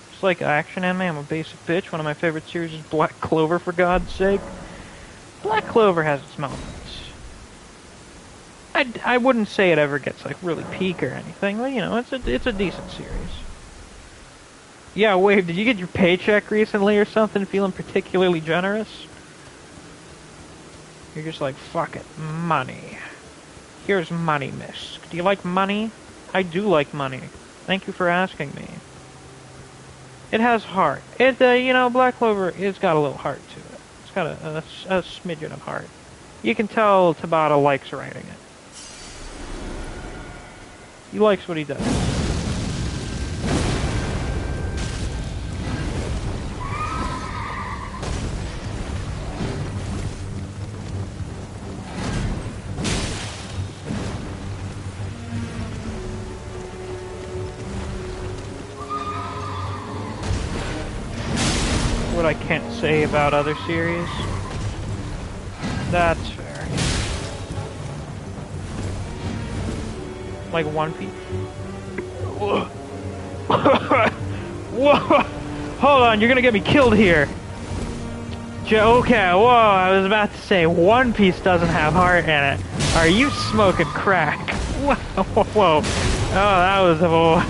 Just like action anime, I'm a basic bitch. One of my favorite series is Black Clover, for God's sake. Black Clover has its moments. I wouldn't say it ever gets, like, really peak or anything, but, you know, it's a decent series. Yeah, Wave, did you get your paycheck recently or something? Feeling particularly generous? You're just like, fuck it, money. Here's money, miss. Do you like money? I do like money. Thank you for asking me. It has heart. It, you know, Black Clover, it's got a little heart to it. It's got a smidgen of heart. You can tell Tabata likes writing it. He likes what he does. What I can't say about other series. That's fair. Like One Piece. Whoa. Whoa! Hold on, you're gonna get me killed here. Okay, whoa, I was about to say, One Piece doesn't have heart in it. Are you smoking crack? Whoa, whoa. Oh, that was... Oh.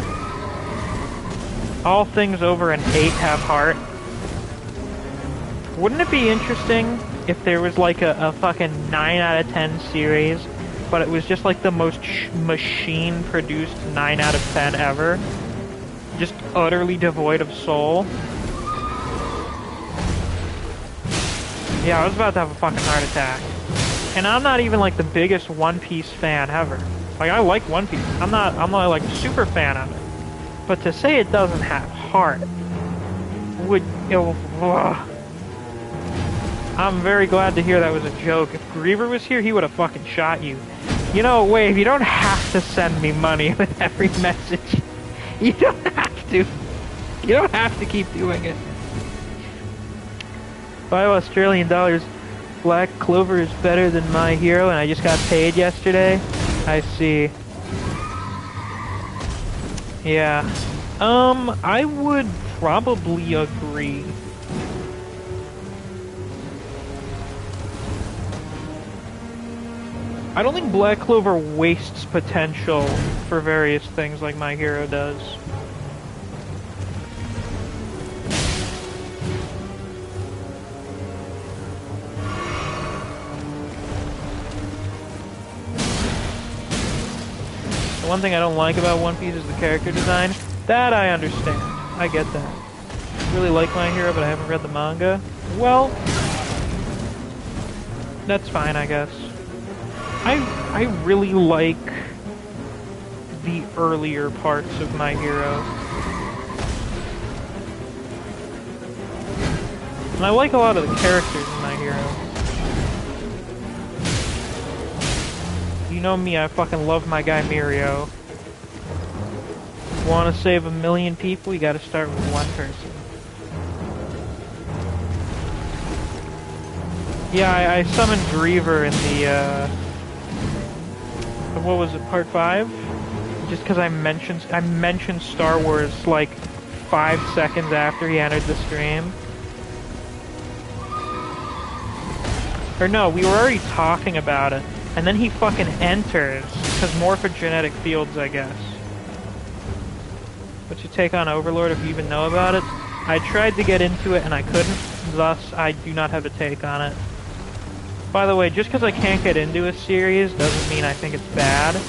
All things over an 8 have heart. Wouldn't it be interesting if there was like a fucking 9 out of 10 series, but it was just like the most machine-produced 9 out of 10 ever? Just utterly devoid of soul? Yeah, I was about to have a fucking heart attack. And I'm not even like the biggest One Piece fan ever. Like, I like One Piece. I'm not like a super fan of it. But to say it doesn't have heart would... I'm very glad to hear that was a joke. If Griever was here, he would have fucking shot you. You know, Wave, you don't have to send me money with every message. You don't have to. You don't have to keep doing it. $5 Australian. Black Clover is better than My Hero, and I just got paid yesterday. I see. Yeah. I would probably agree. I don't think Black Clover wastes potential for various things like My Hero does. The one thing I don't like about One Piece is the character design. That I understand. I get that. I really like My Hero, but I haven't read the manga. Well, that's fine, I guess. I really like the earlier parts of My Hero. And I like a lot of the characters in My Hero. You know me, I fucking love my guy Mirio. Want to save 1 million people, you gotta start with one person. Yeah, I summoned Griever in the, what was it, part 5? Just because I mentioned Star Wars like 5 seconds after he entered the stream. Or no, we were already talking about it, and then he fucking enters, because morphogenetic fields, I guess. What's your take on Overlord, if you even know about it? I tried to get into it and I couldn't, thus I do not have a take on it. By the way, just because I can't get into a series doesn't mean I think it's bad.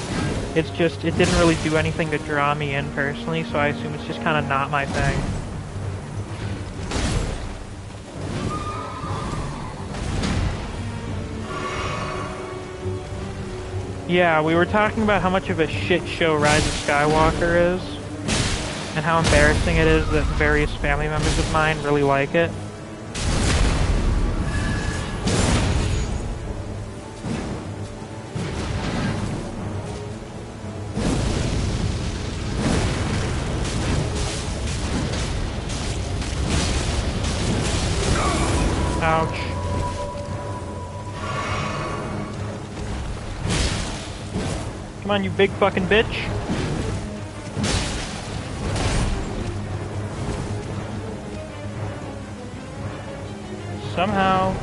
It's just, it didn't really do anything to draw me in personally, so I assume it's just kind of not my thing. Yeah, we were talking about how much of a shit show Rise of Skywalker is, and how embarrassing it is that various family members of mine really like it. Ouch. Come on, you big fucking bitch. Somehow,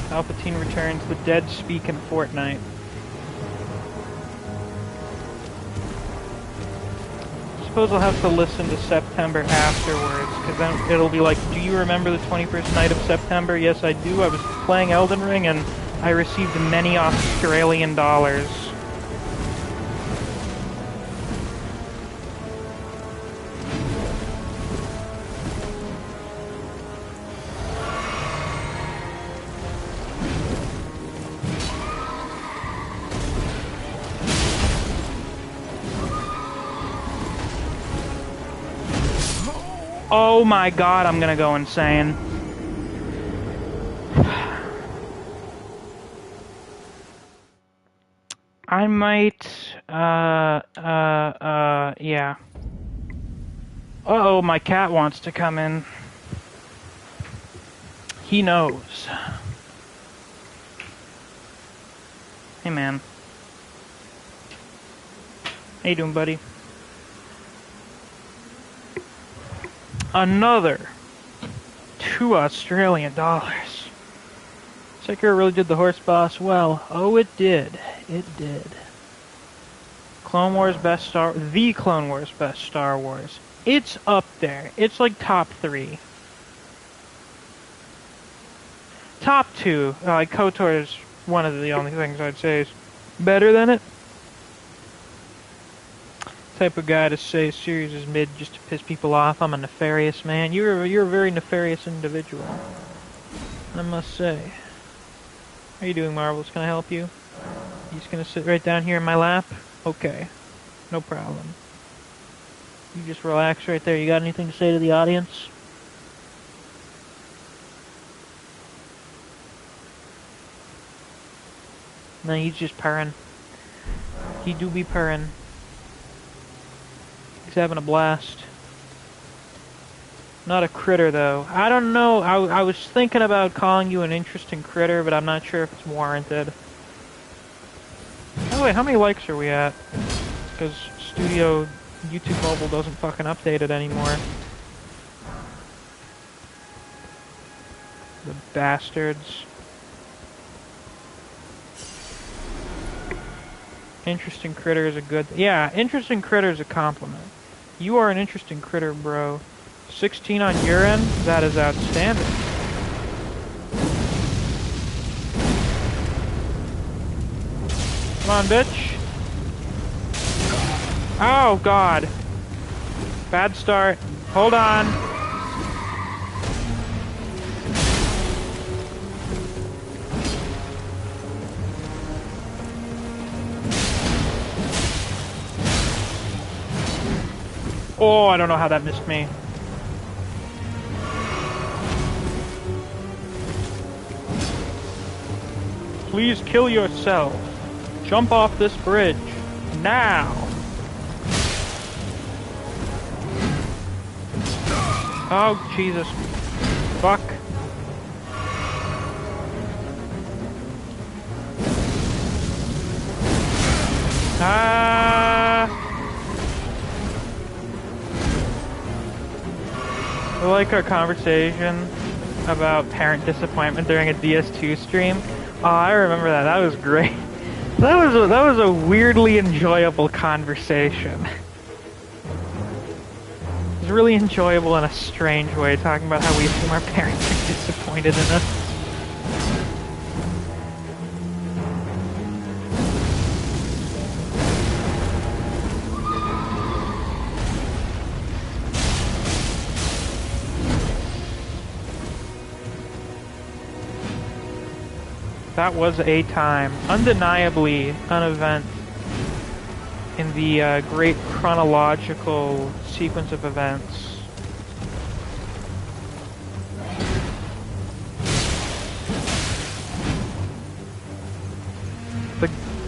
Palpatine returns, the dead speak in Fortnite. I suppose I'll have to listen to September afterwards, because then it'll be like, do you remember the 21st night of September? Yes, I do. I was playing Elden Ring, and I received many Australian dollars. Oh my god, I'm gonna go insane. I might, yeah. Uh-oh, my cat wants to come in. He knows. Hey, man. How you doing, buddy? Another $2 Australian. Sekiro really did the horse boss well. Oh, it did. It did. Clone Wars best Star... The Clone Wars best Star Wars. It's up there. It's like top 3. Top 2. Like, KOTOR is one of the only things I'd say is better than it. Type of guy to say series is mid just to piss people off. I'm a nefarious man. You're a very nefarious individual, I must say. How you doing, Marbles? Can I help you? You just gonna sit right down here in my lap? Okay, no problem. You just relax right there. You got anything to say to the audience? No, he's just purring. He do be purring. He's having a blast. Not a critter, though. I don't know. I was thinking about calling you an interesting critter, but I'm not sure if it's warranted. By the way, how many likes are we at? Because Studio YouTube Mobile doesn't fucking update it anymore. The bastards. Interesting critter is a good... Yeah, interesting critter is a compliment. You are an interesting critter, bro. 16 on your end? That is outstanding. Come on, bitch. Oh, God. Bad start. Hold on. Oh, I don't know how that missed me. Please kill yourself. Jump off this bridge. Now. Oh, Jesus. Fuck. I like our conversation about parent disappointment during a DS2 stream. Oh, I remember that. That was great. That was a weirdly enjoyable conversation. It was really enjoyable in a strange way, talking about how we assume our parents are disappointed in us. That was a time, undeniably an event in the great chronological sequence of events.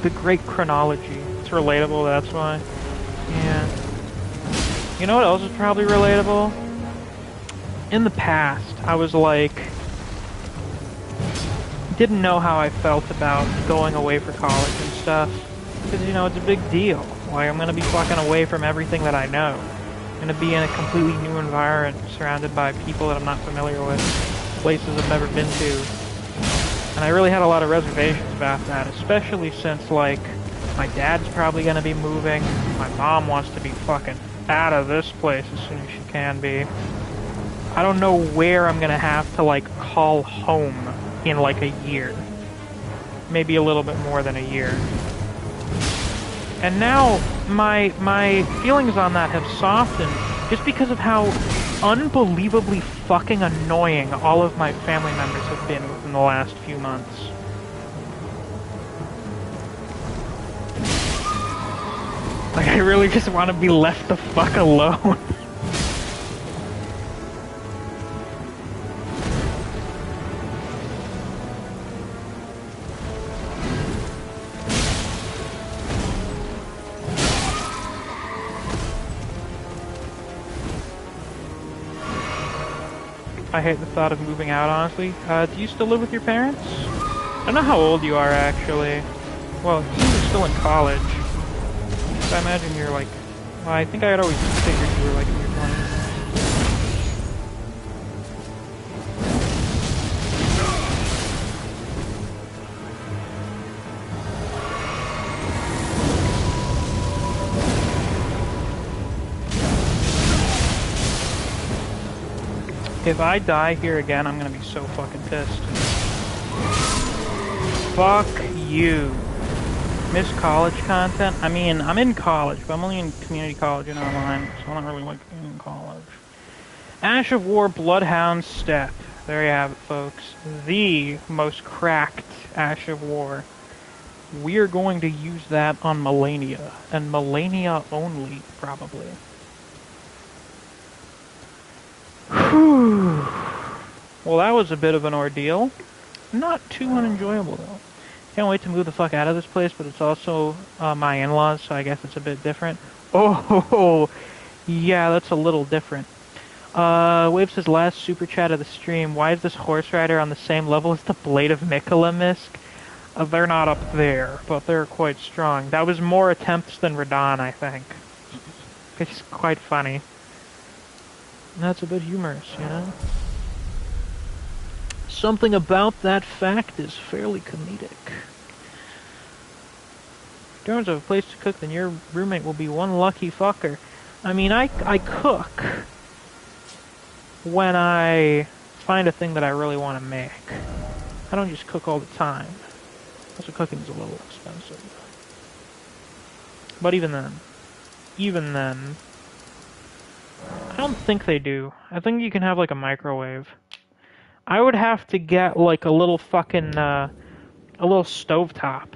The great chronology. It's relatable, that's why. Yeah. You know what else is probably relatable? In the past, I was like... didn't know how I felt about going away for college and stuff. Because, you know, it's a big deal. Like, I'm gonna be fucking away from everything that I know. I'm gonna be in a completely new environment, surrounded by people that I'm not familiar with, places I've never been to. And I really had a lot of reservations about that, especially since, like, my dad's probably gonna be moving, my mom wants to be fucking out of this place as soon as she can be. I don't know where I'm gonna have to, like, call home in like a year. Maybe a little bit more than a year. And now my feelings on that have softened just because of how unbelievably fucking annoying all of my family members have been within the last few months. Like, I really just want to be left the fuck alone. I hate the thought of moving out, honestly. Do you still live with your parents? I don't know how old you are, actually. Well, you're still in college. So I imagine you're like... Well, I think I had always figured you were like in your 20s. If I die here again, I'm gonna be so fucking pissed. Fuck you. Miss college content? I mean, I'm in college, but I'm only in community college and online, so I don't really like being in college. Ash of War Bloodhound Step. There you have it, folks. The most cracked Ash of War. We're going to use that on Melania, and Melania only, probably. Well, that was a bit of an ordeal. Not too unenjoyable, though. Can't wait to move the fuck out of this place, but it's also my in-laws, so I guess it's a bit different. Oh, yeah, that's a little different. Wave says, last super chat of the stream, why is this horse rider on the same level as the Blade of Mikulamisk? They're not up there, but they're quite strong. That was more attempts than Radahn, I think. It's quite funny. And that's a bit humorous, you know? Something about that fact is fairly comedic. If you don't have a place to cook, then your roommate will be one lucky fucker. I mean, I cook when I find a thing that I really want to make. I don't just cook all the time. Also, cooking is a little expensive. But even then, I don't think they do. I think you can have, like, a microwave. I would have to get, like, a little fucking, a little stovetop.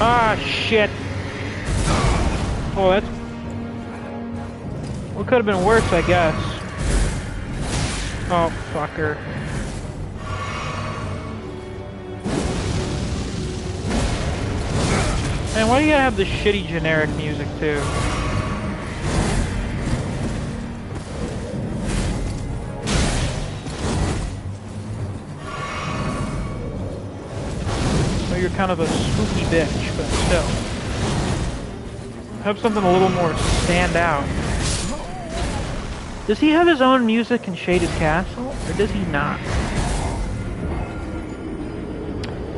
Ah, shit. Oh, that's... What could have been worse, I guess. Oh, fucker. Man, why do you gotta have this shitty generic music, too? You're kind of a spooky bitch, but still. Have something a little more stand out. Does he have his own music in Shaded Castle, or does he not?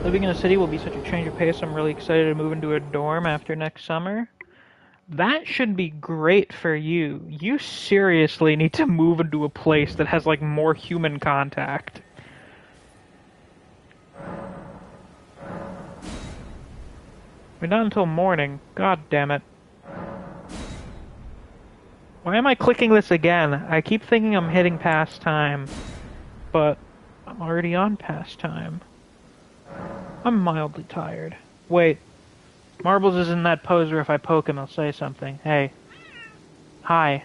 Living in a city will be such a change of pace. I'm really excited to move into a dorm after next summer. That should be great for you. You seriously need to move into a place that has, like, more human contact. We're not until morning. God damn it. Why am I clicking this again? I keep thinking I'm hitting past time, but I'm already on past time. I'm mildly tired. Wait. Marbles is in that pose where if I poke him, he'll say something. Hey. Hi.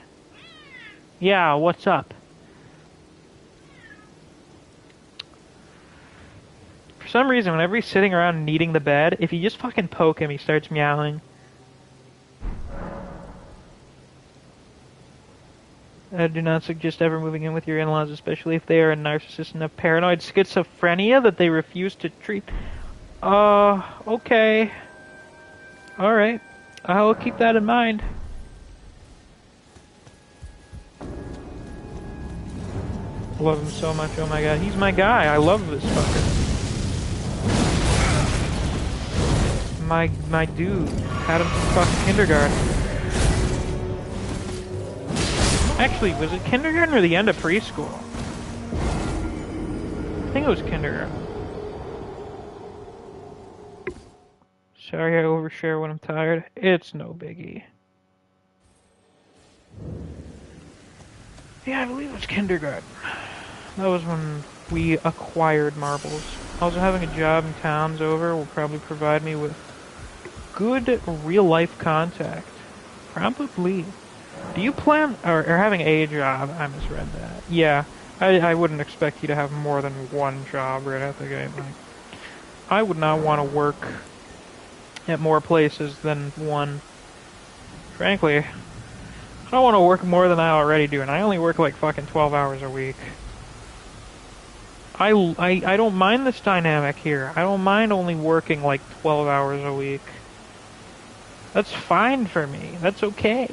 Yeah, what's up? For some reason, whenever he's sitting around kneading the bed, if you just fucking poke him, he starts meowing. I do not suggest ever moving in with your in-laws, especially if they are a narcissist and have paranoid schizophrenia that they refuse to treat. Okay. Alright. I'll keep that in mind. Love him so much, oh my god. He's my guy, I love this fucker. My dude. Had him from fucking kindergarten. Actually, was it kindergarten or the end of preschool? I think it was kindergarten. Sorry I overshare when I'm tired. It's no biggie. Yeah, I believe it was kindergarten. That was when we acquired marbles. Also, having a job in town's over will probably provide me with good real-life contact. Probably. Do you plan... Or having a job, I misread that. Yeah, I wouldn't expect you to have more than one job right out the gate. Like, I would not want to work at more places than one. Frankly, I don't want to work more than I already do, and I only work like fucking 12 hours a week. I don't mind this dynamic here. I don't mind only working like 12 hours a week. That's fine for me. That's okay.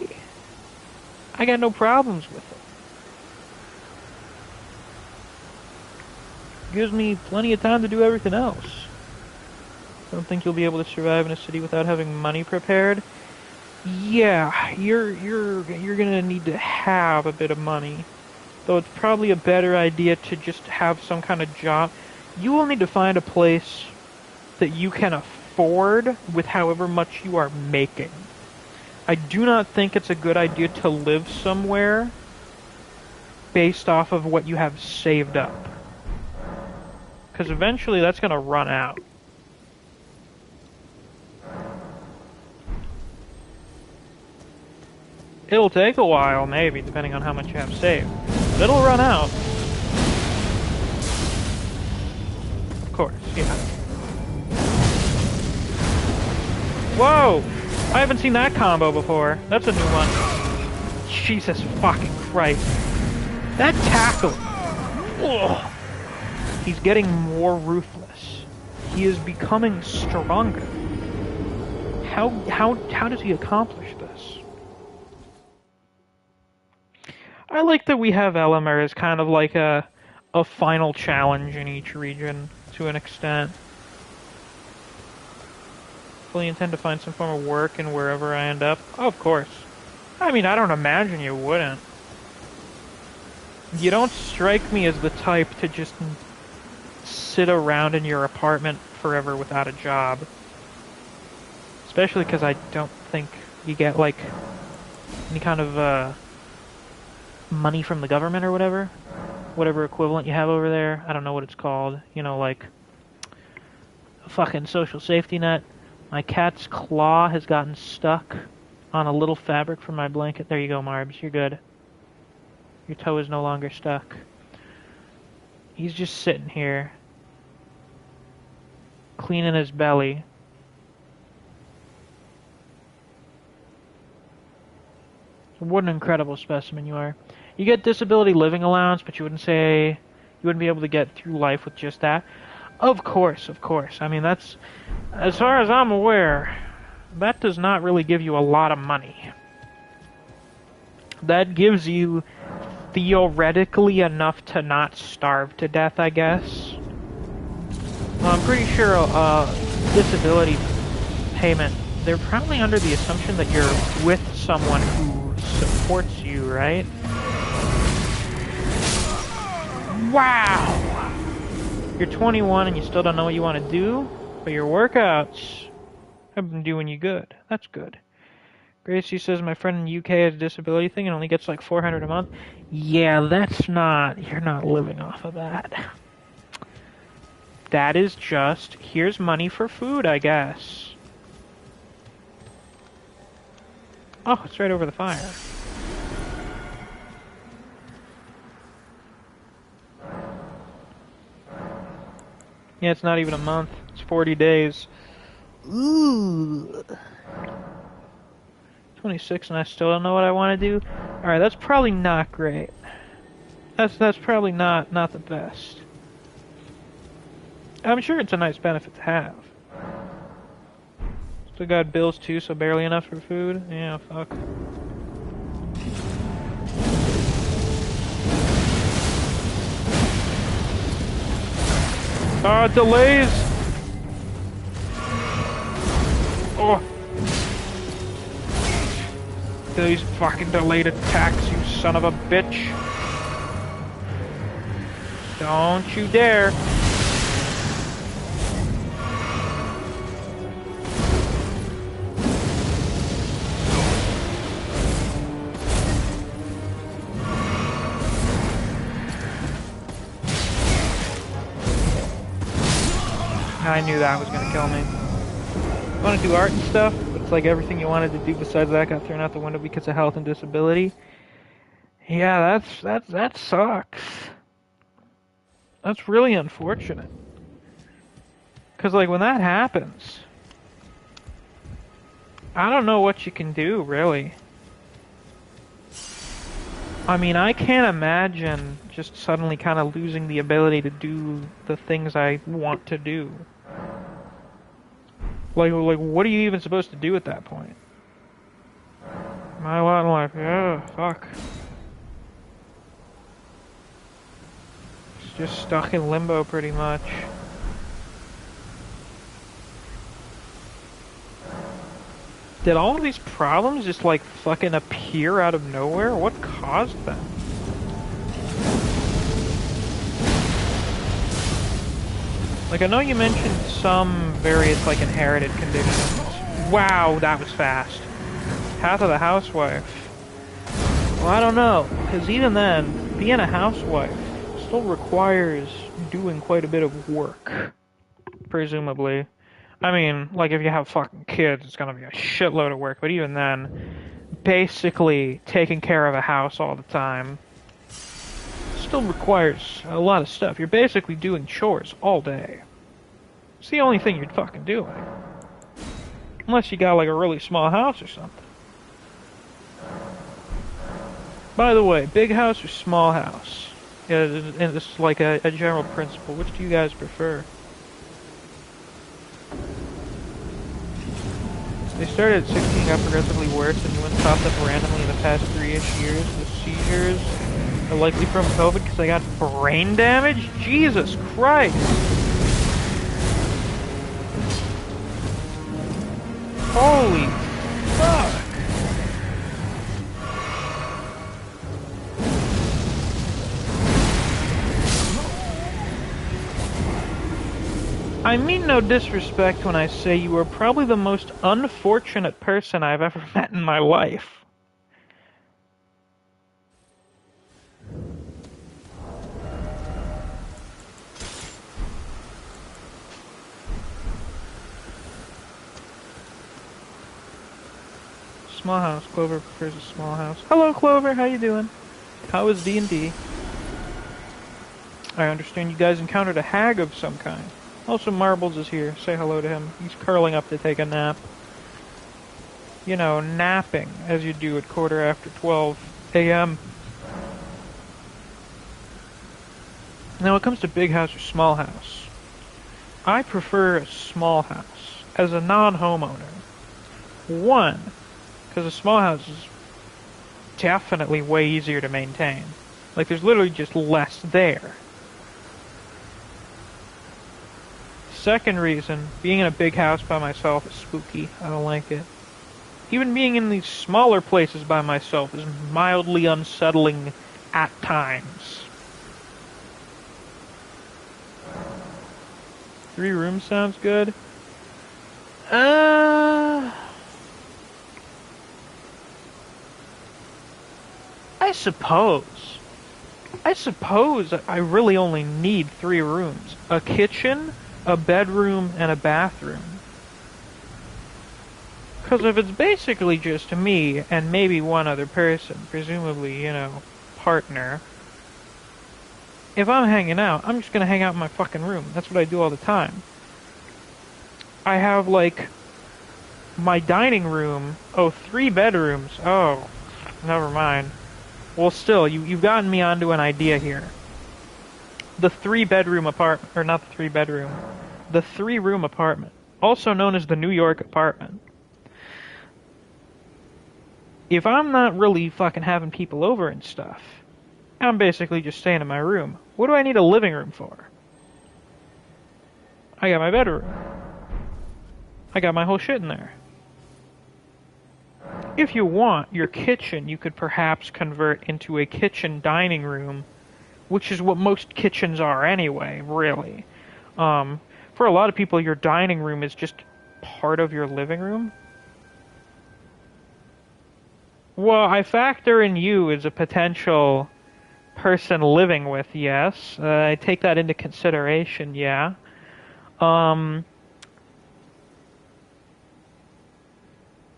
I got no problems with it. Gives me plenty of time to do everything else. Don't think you'll be able to survive in a city without having money prepared? Yeah, you're gonna need to have a bit of money. Though it's probably a better idea to just have some kind of job. You will need to find a place that you can afford with however much you are making. I do not think it's a good idea to live somewhere based off of what you have saved up. Because eventually that's going to run out. It'll take a while, maybe, depending on how much you have saved. But it'll run out. Of course, yeah. Whoa! I haven't seen that combo before. That's a new one. Jesus fucking Christ. That tackle! Ugh. He's getting more ruthless. He is becoming stronger. How does he accomplish this? I like that we have Elemer as kind of like a final challenge in each region, to an extent. Fully intend to find some form of work in wherever I end up. Oh, of course. I mean, I don't imagine you wouldn't. You don't strike me as the type to just sit around in your apartment forever without a job. Especially because I don't think you get, like, any kind of, money from the government or whatever. Whatever equivalent you have over there. I don't know what it's called. You know, like, a fucking social safety net. My cat's claw has gotten stuck on a little fabric from my blanket. There you go, Marbs. You're good. Your toe is no longer stuck. He's just sitting here, cleaning his belly. What an incredible specimen you are. You get disability living allowance, but you wouldn't be able to get through life with just that. Of course, of course. I mean, that's, as far as I'm aware, that does not really give you a lot of money. That gives you theoretically enough to not starve to death, I guess. Well, I'm pretty sure disability payment, they're probably under the assumption that you're with someone who supports you, right? Wow! You're 21 and you still don't know what you want to do, but your workouts have been doing you good. That's good. Gracie says my friend in the UK has a disability thing and only gets like $400 a month. Yeah, you're not living off of that. That is just, here's money for food, I guess. Oh, it's right over the fire. Yeah, it's not even a month. It's 40 days. Ooh. 26 and I still don't know what I want to do. Alright, that's probably not great. That's probably not the best. I'm sure it's a nice benefit to have. Still got bills too, so barely enough for food. Yeah, fuck. Delays! Oh! These fucking delayed attacks, you son of a bitch! Don't you dare! I knew that was gonna kill me. I want to do art and stuff, but it's like everything you wanted to do besides that got thrown out the window because of health and disability. Yeah, that sucks. That's really unfortunate. Cause like when that happens, I don't know what you can do, really. I mean, I can't imagine just suddenly kind of losing the ability to do the things I want to do. Like, what are you even supposed to do at that point? My lot in life, yeah, fuck. It's just stuck in limbo, pretty much. Did all of these problems just, like, fucking appear out of nowhere? What caused them? Like, I know you mentioned some various, like, inherited conditions. Wow, that was fast. Path of the Housewife. Well, I don't know, because even then, being a housewife still requires doing quite a bit of work, presumably. I mean, like, if you have fucking kids, it's gonna be a shitload of work, but even then, basically taking care of a house all the time still requires a lot of stuff. You're basically doing chores all day. It's the only thing you're fucking doing. Unless you got, like, a really small house or something. By the way, big house or small house? Yeah, and this is like a general principle. Which do you guys prefer? They started at 16, got progressively worse, and when popped up randomly in the past 3-ish years. The seizures are likely from COVID because I got brain damage? Jesus Christ! Holy fuck! I mean no disrespect when I say you are probably the most unfortunate person I've ever met in my life. Small house. Clover prefers a small house. Hello, Clover. How you doing? How is D&D? I understand you guys encountered a hag of some kind. Also, Marbles is here. Say hello to him. He's curling up to take a nap. You know, napping, as you do at 12:15 a.m. Now, when it comes to big house or small house, I prefer a small house as a non-homeowner. One, because a small house is definitely way easier to maintain. Like, there's literally just less there. Second reason, being in a big house by myself is spooky. I don't like it. Even being in these smaller places by myself is mildly unsettling at times. 3 rooms sounds good. I suppose I really only need 3 rooms. A kitchen, a bedroom, and a bathroom. Because if it's basically just me and maybe one other person, presumably, you know, partner, if I'm hanging out, I'm just gonna hang out in my fucking room. That's what I do all the time. I have, like, my dining room. Oh, 3 bedrooms. Oh, never mind. Well, still, you've gotten me onto an idea here. The 3-bedroom apartment, or not the 3-bedroom, the 3-room apartment, also known as the New York apartment. If I'm not really fucking having people over and stuff, I'm basically just staying in my room. What do I need a living room for? I got my bedroom. I got my whole shit in there. If you want, your kitchen you could perhaps convert into a kitchen dining room, which is what most kitchens are anyway, really. For a lot of people, your dining room is just part of your living room. Well, I factor in you as a potential person living with, yes. I take that into consideration, yeah.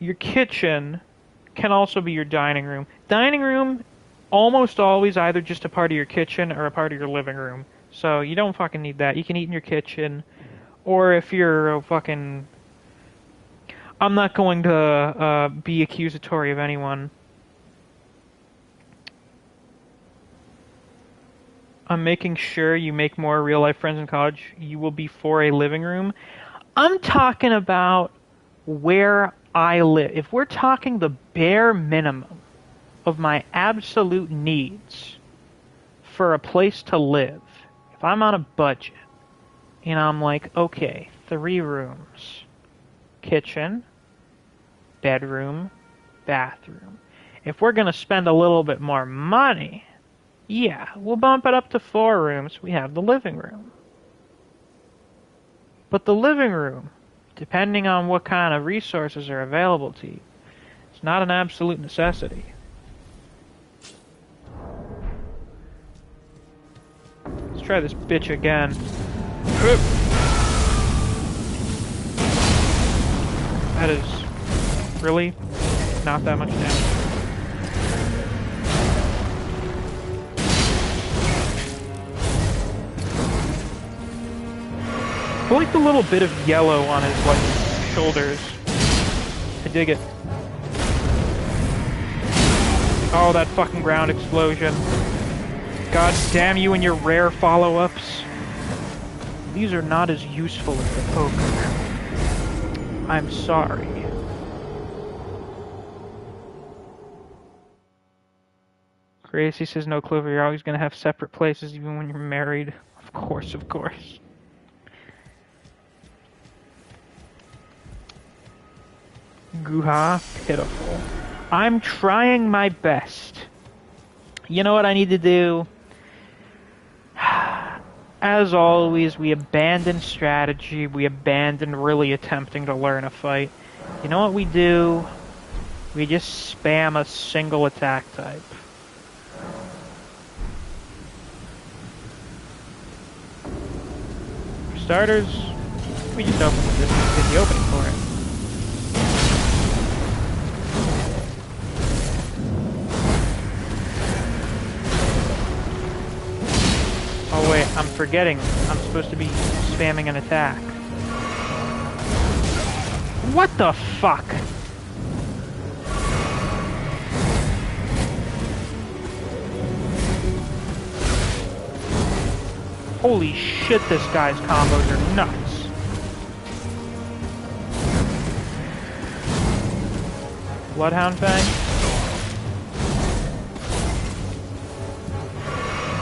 Your kitchen can also be your dining room. Dining room, almost always either just a part of your kitchen or a part of your living room. So you don't fucking need that. You can eat in your kitchen. Or if you're a fucking... I'm not going to be accusatory of anyone. I'm making sure you make more real-life friends in college. You will be for a living room. I'm talking about where I live. If we're talking the bare minimum of my absolute needs for a place to live, if I'm on a budget, and I'm like, okay, 3 rooms, kitchen, bedroom, bathroom. If we're going to spend a little bit more money, yeah, we'll bump it up to 4 rooms. We have the living room. But the living room, depending on what kind of resources are available to you, it's not an absolute necessity. Let's try this bitch again. That is really not that much damage. I like the little bit of yellow on his, like, shoulders. I dig it. Oh, that fucking ground explosion. God damn you and your rare follow-ups. These are not as useful as the poker. I'm sorry. Gracie says, no, Clover, you're always gonna have separate places even when you're married. Of course, of course. Guha, pitiful. I'm trying my best. You know what I need to do? As always, we abandon strategy, we abandon really attempting to learn a fight. You know what we do? We just spam a single attack type. For starters, we just open with this and get the opening for it. Oh wait, I'm forgetting. I'm supposed to be spamming an attack. What the fuck? Holy shit, this guy's combos are nuts. Bloodhound Fang?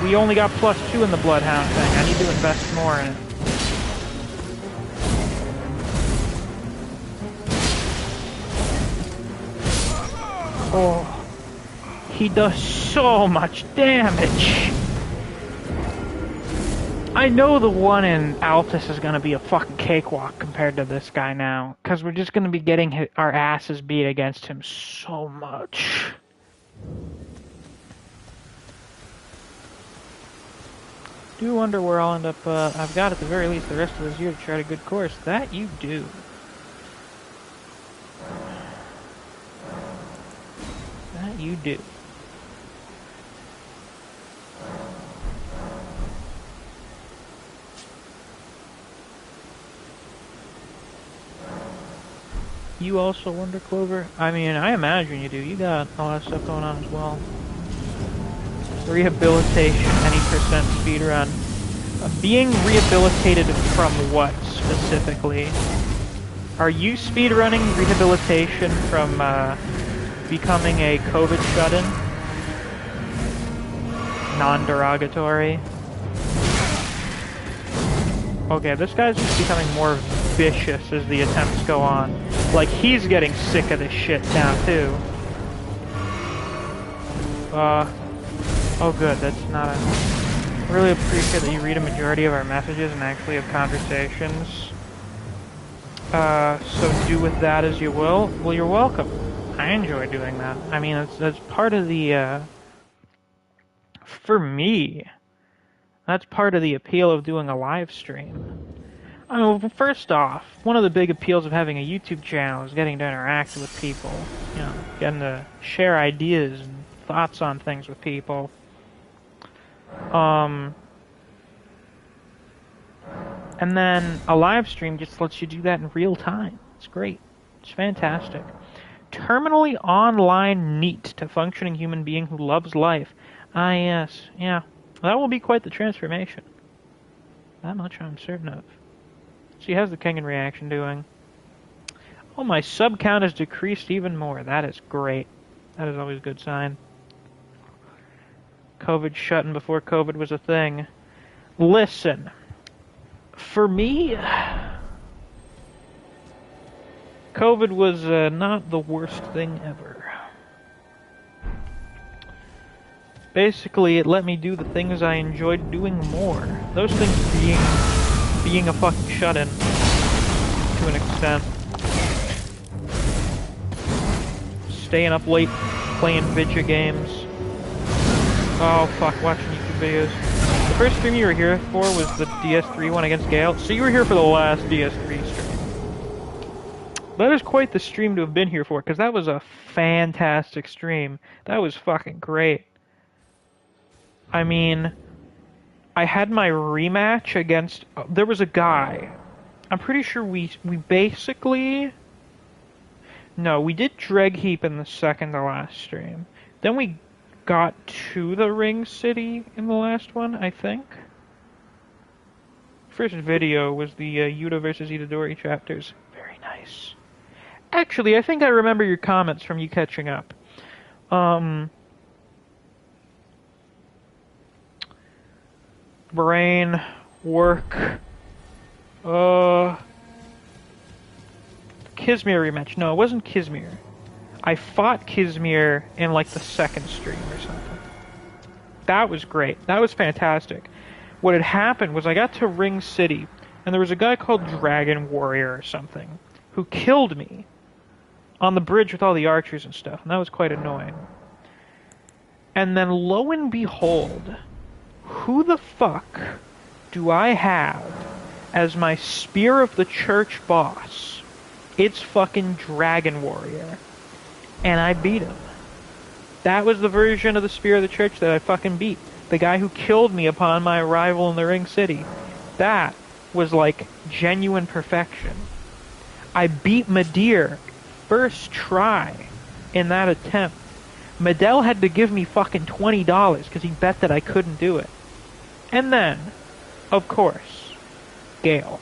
We only got +2 in the Bloodhound thing. I need to invest more in it. Oh, he does so much damage. I know the one in Altus is going to be a fucking cakewalk compared to this guy now, because we're just going to be getting our asses beat against him so much. I do wonder where I'll end up. I've got at the very least the rest of this year to chart a good course. That you do. That you do. You also wonder, Clover? I mean, I imagine you do. You got a lot of stuff going on as well. Rehabilitation, any percent speedrun. Being rehabilitated from what, specifically? Are you speedrunning rehabilitation from, becoming a COVID shut-in? Non-derogatory? Okay, this guy's just becoming more vicious as the attempts go on. Like, he's getting sick of this shit now, too. Oh good, that's not a... I really appreciate that you read a majority of our messages and actually have conversations. So do with that as you will. Well, you're welcome. I enjoy doing that. I mean, that's part of the, for me, that's part of the appeal of doing a live stream. I mean, first off, one of the big appeals of having a YouTube channel is getting to interact with people. You know, getting to share ideas and thoughts on things with people. And then a live stream just lets you do that in real time. It's great. It's fantastic. Terminally online neat to functioning human being who loves life. Ah, yes. Yeah. That will be quite the transformation. That much I'm certain of. See, how's the Kengan reaction doing? Oh, my sub count has decreased even more. That is great. That is always a good sign. COVID shutting before COVID was a thing. Listen, for me, COVID was not the worst thing ever. Basically, it let me do the things I enjoyed doing more. Those things being a fucking shut-in, to an extent. staying up late playing video games. Oh fuck, watching YouTube videos. The first stream you were here for was the DS3 one against Gale, so you were here for the last DS3 stream. That is quite the stream to have been here for, because that was a fantastic stream. That was fucking great. I mean, I had my rematch against... there was a guy. I'm pretty sure we basically... No, we did Dreg Heap in the second to last stream. Then we got to the Ring City in the last one, I think. First video was the Yuta versus Itadori chapters. Very nice. Actually, I think I remember your comments from you catching up. Brain, work, Kismir rematch. No, it wasn't Kismir. I fought Kismir in like the second stream or something. That was great. That was fantastic. What had happened was I got to Ring City, and there was a guy called Dragon Warrior or something who killed me on the bridge with all the archers and stuff, and that was quite annoying. And then lo and behold, who the fuck do I have as my Spear of the Church boss? It's fucking Dragon Warrior. And I beat him. That was the version of the Spear of the Church that I fucking beat. The guy who killed me upon my arrival in the Ring City. That was like genuine perfection. I beat Madir first try in that attempt. Medell had to give me fucking $20 because he bet that I couldn't do it. And then, of course, Gale.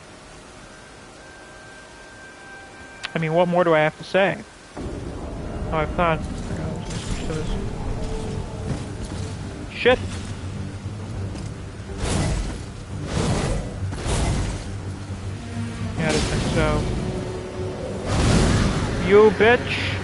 I mean, what more do I have to say? Oh, I thought... I was gonna switch to this. Shit! Yeah, I didn't think so. You bitch!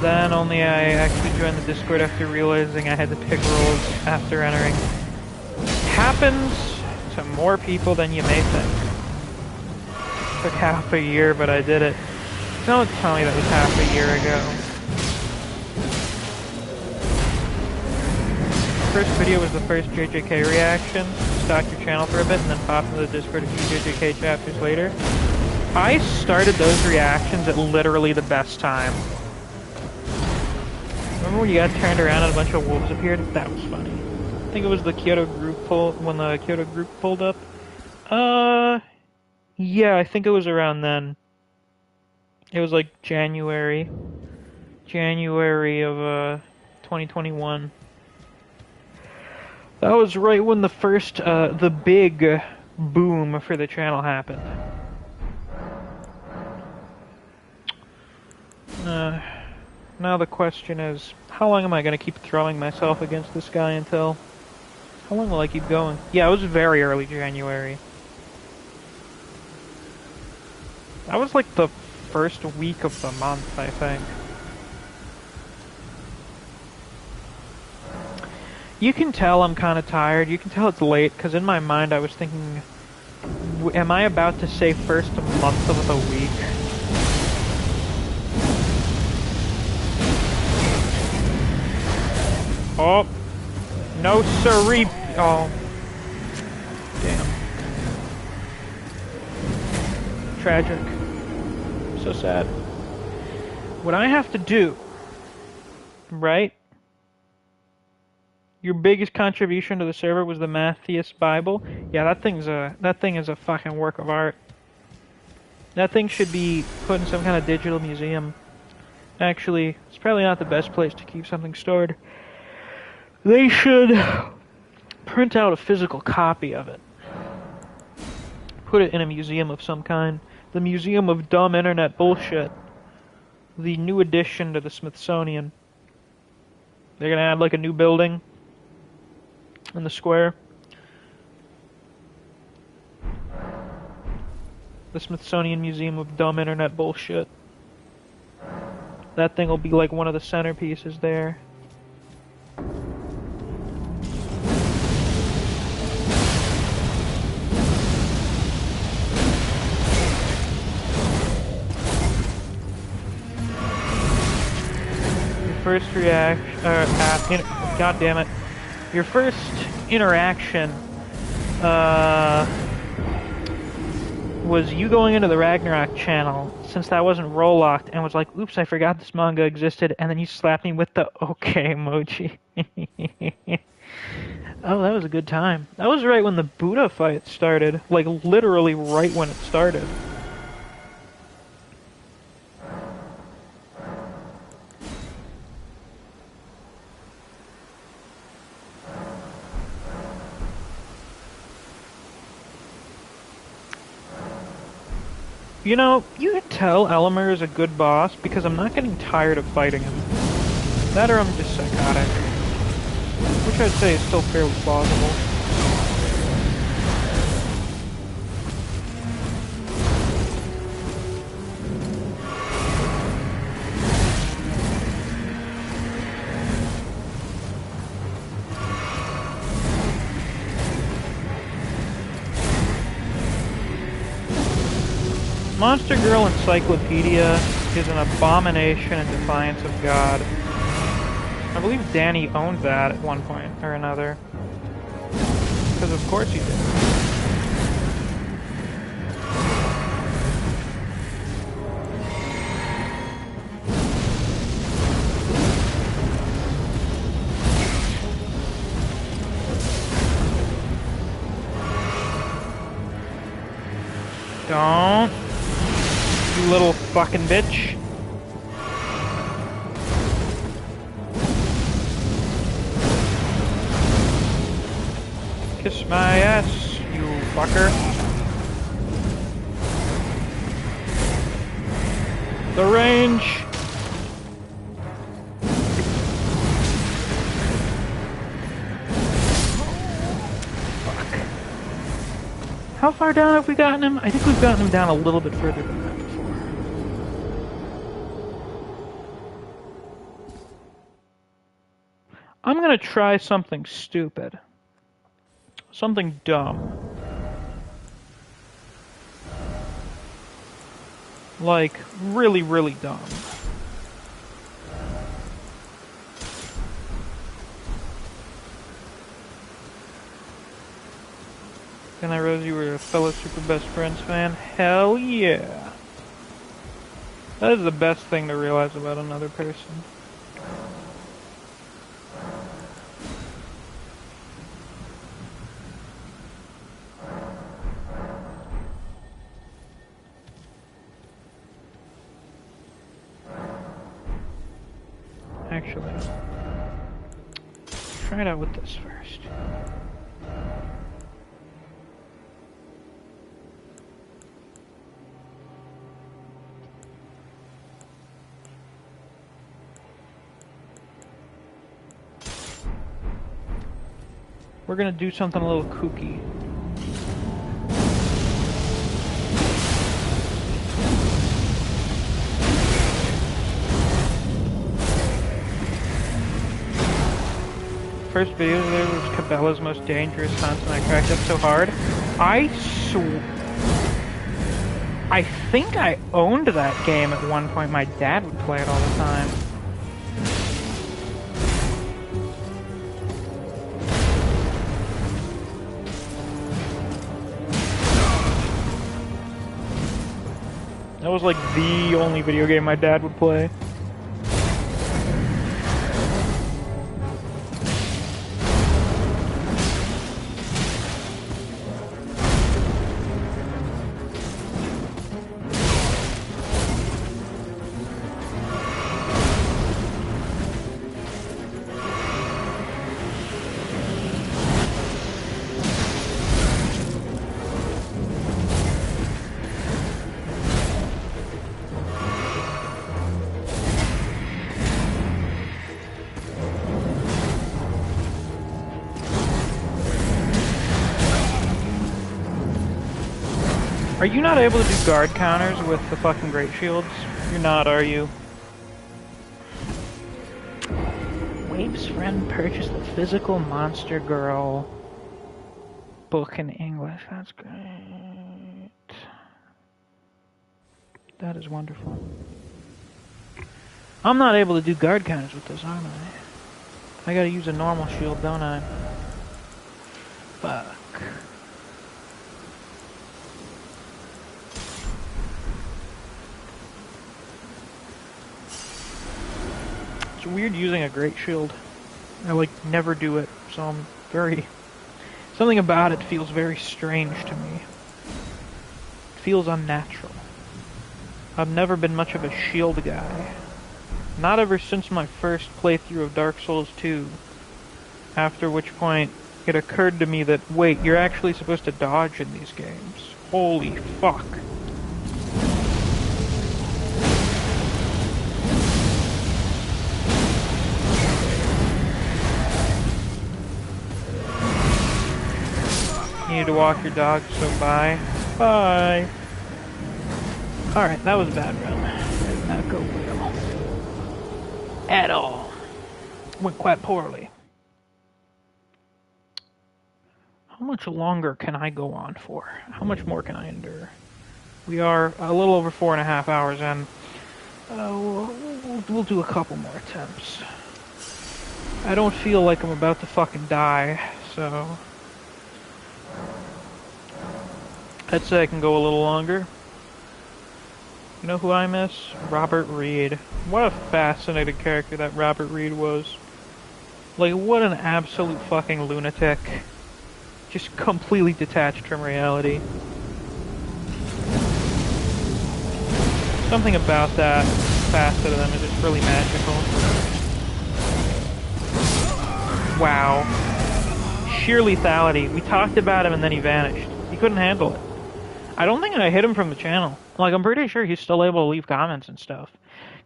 Then only I actually joined the Discord after realizing I had to pick roles after entering. Happens to more people than you may think. Took half a year, but I did it. Don't tell me that was half a year ago. First video was the first JJK reaction. Stalked your channel for a bit and then popped into the Discord a few JJK chapters later. I started those reactions at literally the best time. Remember when you got turned around and a bunch of wolves appeared? That was funny. I think it was the Kyoto group when the Kyoto group pulled up. Yeah, I think it was around then. It was like January of 2021. That was right when the first, the big boom for the channel happened. Now the question is, how long am I going to keep throwing myself against this guy until... How long will I keep going? Yeah, it was very early January. That was like the first week of the month, I think. You can tell I'm kind of tired. You can tell it's late, because in my mind I was thinking, am I about to say first month of the week? Oh, no siree. Oh, damn. Tragic. So sad. What I have to do, right? Your biggest contribution to the server was the Mightiest Bible. Yeah, that thing is a fucking work of art. That thing should be put in some kind of digital museum. Actually, it's probably not the best place to keep something stored. They should print out a physical copy of it. Put it in a museum of some kind. The Museum of Dumb Internet Bullshit. The new addition to the Smithsonian. They're gonna add like a new building in the square. The Smithsonian Museum of Dumb Internet Bullshit. That thing will be like one of the centerpieces there. First reaction, god damn it. Your first interaction, was you going into the Ragnarok channel, since that wasn't roll-locked, and was like, oops, I forgot this manga existed, and then you slapped me with the okay emoji. Oh, that was a good time. That was right when the Buddha fight started, like literally right when it started. You know, you can tell Elmer is a good boss because I'm not getting tired of fighting him. That or I'm just psychotic. Which I'd say is still fairly plausible. Monster Girl Encyclopedia is an abomination and defiance of God. I believe Danny owned that at one point or another. Because of course he did. Don't. You little fucking bitch. Kiss my ass, you fucker. The range. Fuck. How far down have we gotten him? I think we've gotten him down a little bit further than that before. I'm gonna try something stupid. Something dumb. Like, really, really dumb. And I Rose, you were a fellow Super Best Friends fan? Hell yeah! That is the best thing to realize about another person. Actually, try it out with this first. We're gonna do something a little kooky. First video there was Cabela's most dangerous hunts, and I cracked up so hard. I think I owned that game at one point. My dad would play it all the time. That was like the only video game my dad would play. Are you not able to do guard counters with the fucking great shields? You're not, are you? Steve's friend purchased the physical Monster Girl book in English. That's great. That is wonderful. I'm not able to do guard counters with this, aren't I? I gotta use a normal shield, don't I? Fuck. It's weird using a great shield. I like never do it, so I'm very... Something about it feels very strange to me. It feels unnatural. I've never been much of a shield guy. Not ever since my first playthrough of Dark Souls 2. After which point, it occurred to me that, wait, you're actually supposed to dodge in these games. Holy fuck. You need to walk your dog, so bye. Bye. Alright, that was a bad run. Did not go well. At all. Went quite poorly. How much longer can I go on for? How much more can I endure? We are a little over 4.5 hours in. We'll do a couple more attempts. I don't feel like I'm about to fucking die, so... I'd say I can go a little longer. You know who I miss? Robert Reed. What a fascinating character that Robert Reed was. Like, what an absolute fucking lunatic. Just completely detached from reality. Something about that facet of them is just really magical. Wow. Sheer lethality. We talked about him and then he vanished. He couldn't handle it. I don't think I hit him from the channel. Like, I'm pretty sure he's still able to leave comments and stuff.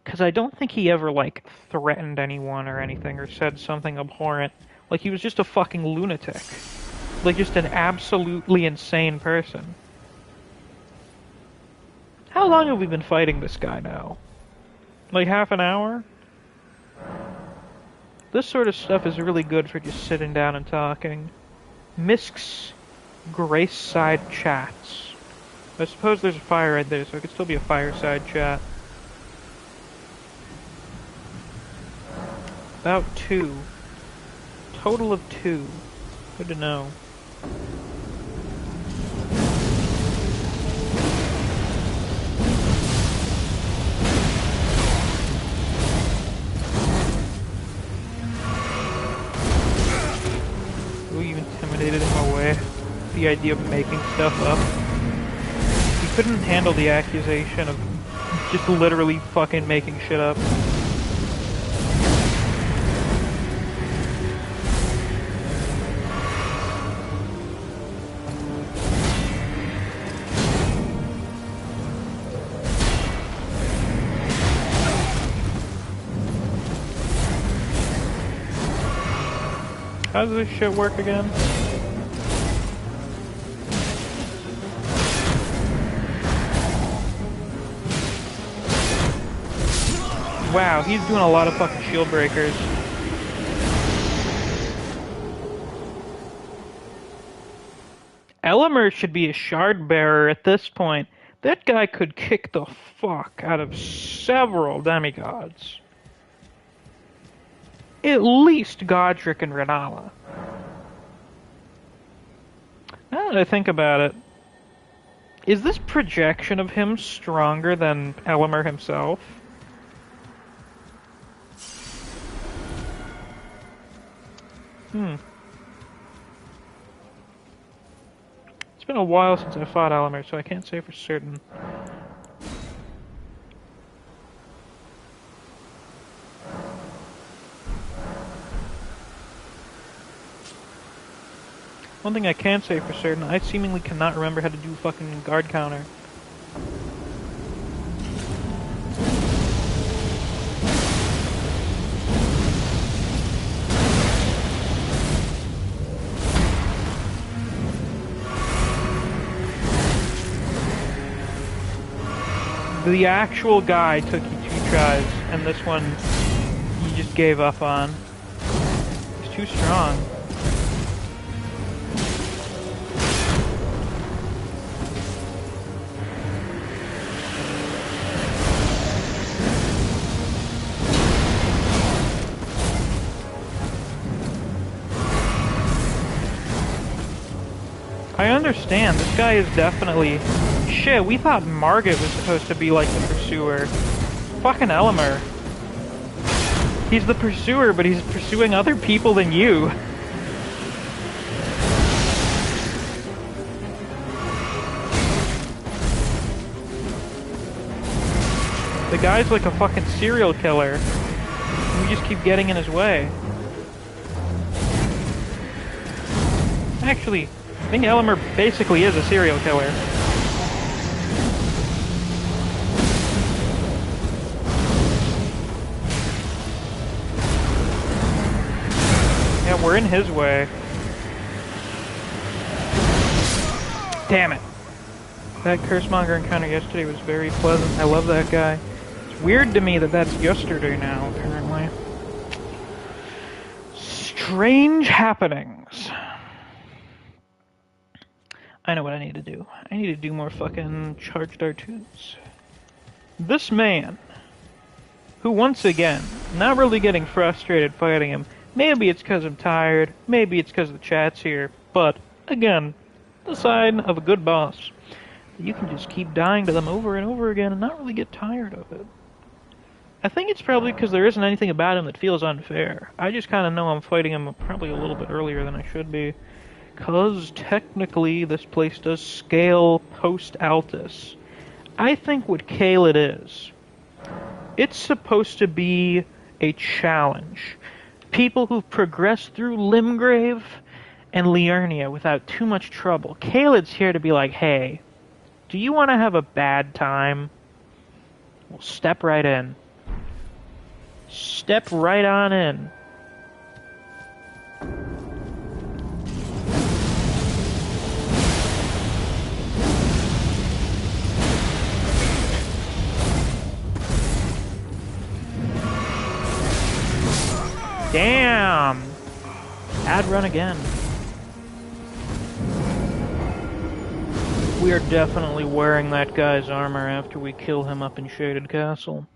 Because I don't think he ever, like, threatened anyone or anything, or said something abhorrent. Like, he was just a fucking lunatic. Like, just an absolutely insane person. How long have we been fighting this guy now? Like, half an hour? This sort of stuff is really good for just sitting down and talking. Misk's Grace Side Chats. I suppose there's a fire right there, so it could still be a fireside chat. About 2. Total of 2. Good to know. Ooh, you intimidated him away. The idea of making stuff up. Couldn't handle the accusation of just literally fucking making shit up. How does this shit work again? Wow, he's doing a lot of fucking shield breakers. Elimer should be a shard bearer at this point. That guy could kick the fuck out of several demigods. At least Godric and Renala. Now that I think about it, is this projection of him stronger than Elimer himself? It's been a while since I fought Elimer, so I can't say for certain. One thing I can say for certain, I seemingly cannot remember how to do fucking guard counter. The actual guy took you 2 tries, and this one you just gave up on. too strong. I understand, this guy is definitely... Shit, we thought Margit was supposed to be like the pursuer. Fucking Elmer. He's the pursuer, but he's pursuing other people than you. The guy's like a fucking serial killer. We just keep getting in his way. Actually, I think Elmer basically is a serial killer. Yeah, we're in his way. Damn it. That cursemonger encounter yesterday was very pleasant. I love that guy. It's weird to me that that's yesterday now, apparently. Strange happenings. I know what I need to do. I need to do more fucking charged R2s. This man, who once again, not really getting frustrated fighting him. Maybe it's because I'm tired, maybe it's because the chat's here, but, again, the sign of a good boss. You can just keep dying to them over and over again and not really get tired of it. I think it's probably because there isn't anything about him that feels unfair. I just kind of know I'm fighting him probably a little bit earlier than I should be. Because technically this place does scale post-Altus. I think what Caelid is, it's supposed to be a challenge. People who've progressed through Limgrave and Liurnia without too much trouble. Caelid's here to be like, hey, do you want to have a bad time? Well, step right in. Step right on in. Damn! Bad run again. We are definitely wearing that guy's armor after we kill him up in Shaded Castle.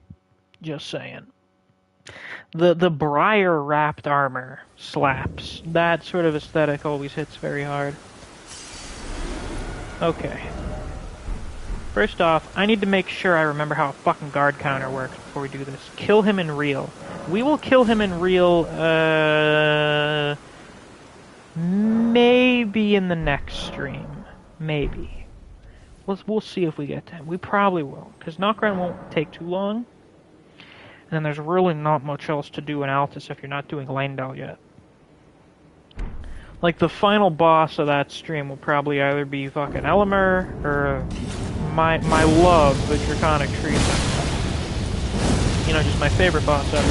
Just saying. The briar-wrapped armor slaps. That sort of aesthetic always hits very hard. Okay. First off, I need to make sure I remember how a fucking guard counter works before we do this. Kill him in real. We will kill him in real, maybe in the next stream. Maybe. We'll see if we get to him. We probably will, because Knockground won't take too long. And then there's really not much else to do in Altus if you're not doing Leyndell yet. Like, the final boss of that stream will probably either be fucking Elmer, or my love, the Draconic Treason. You know, just my favorite boss ever.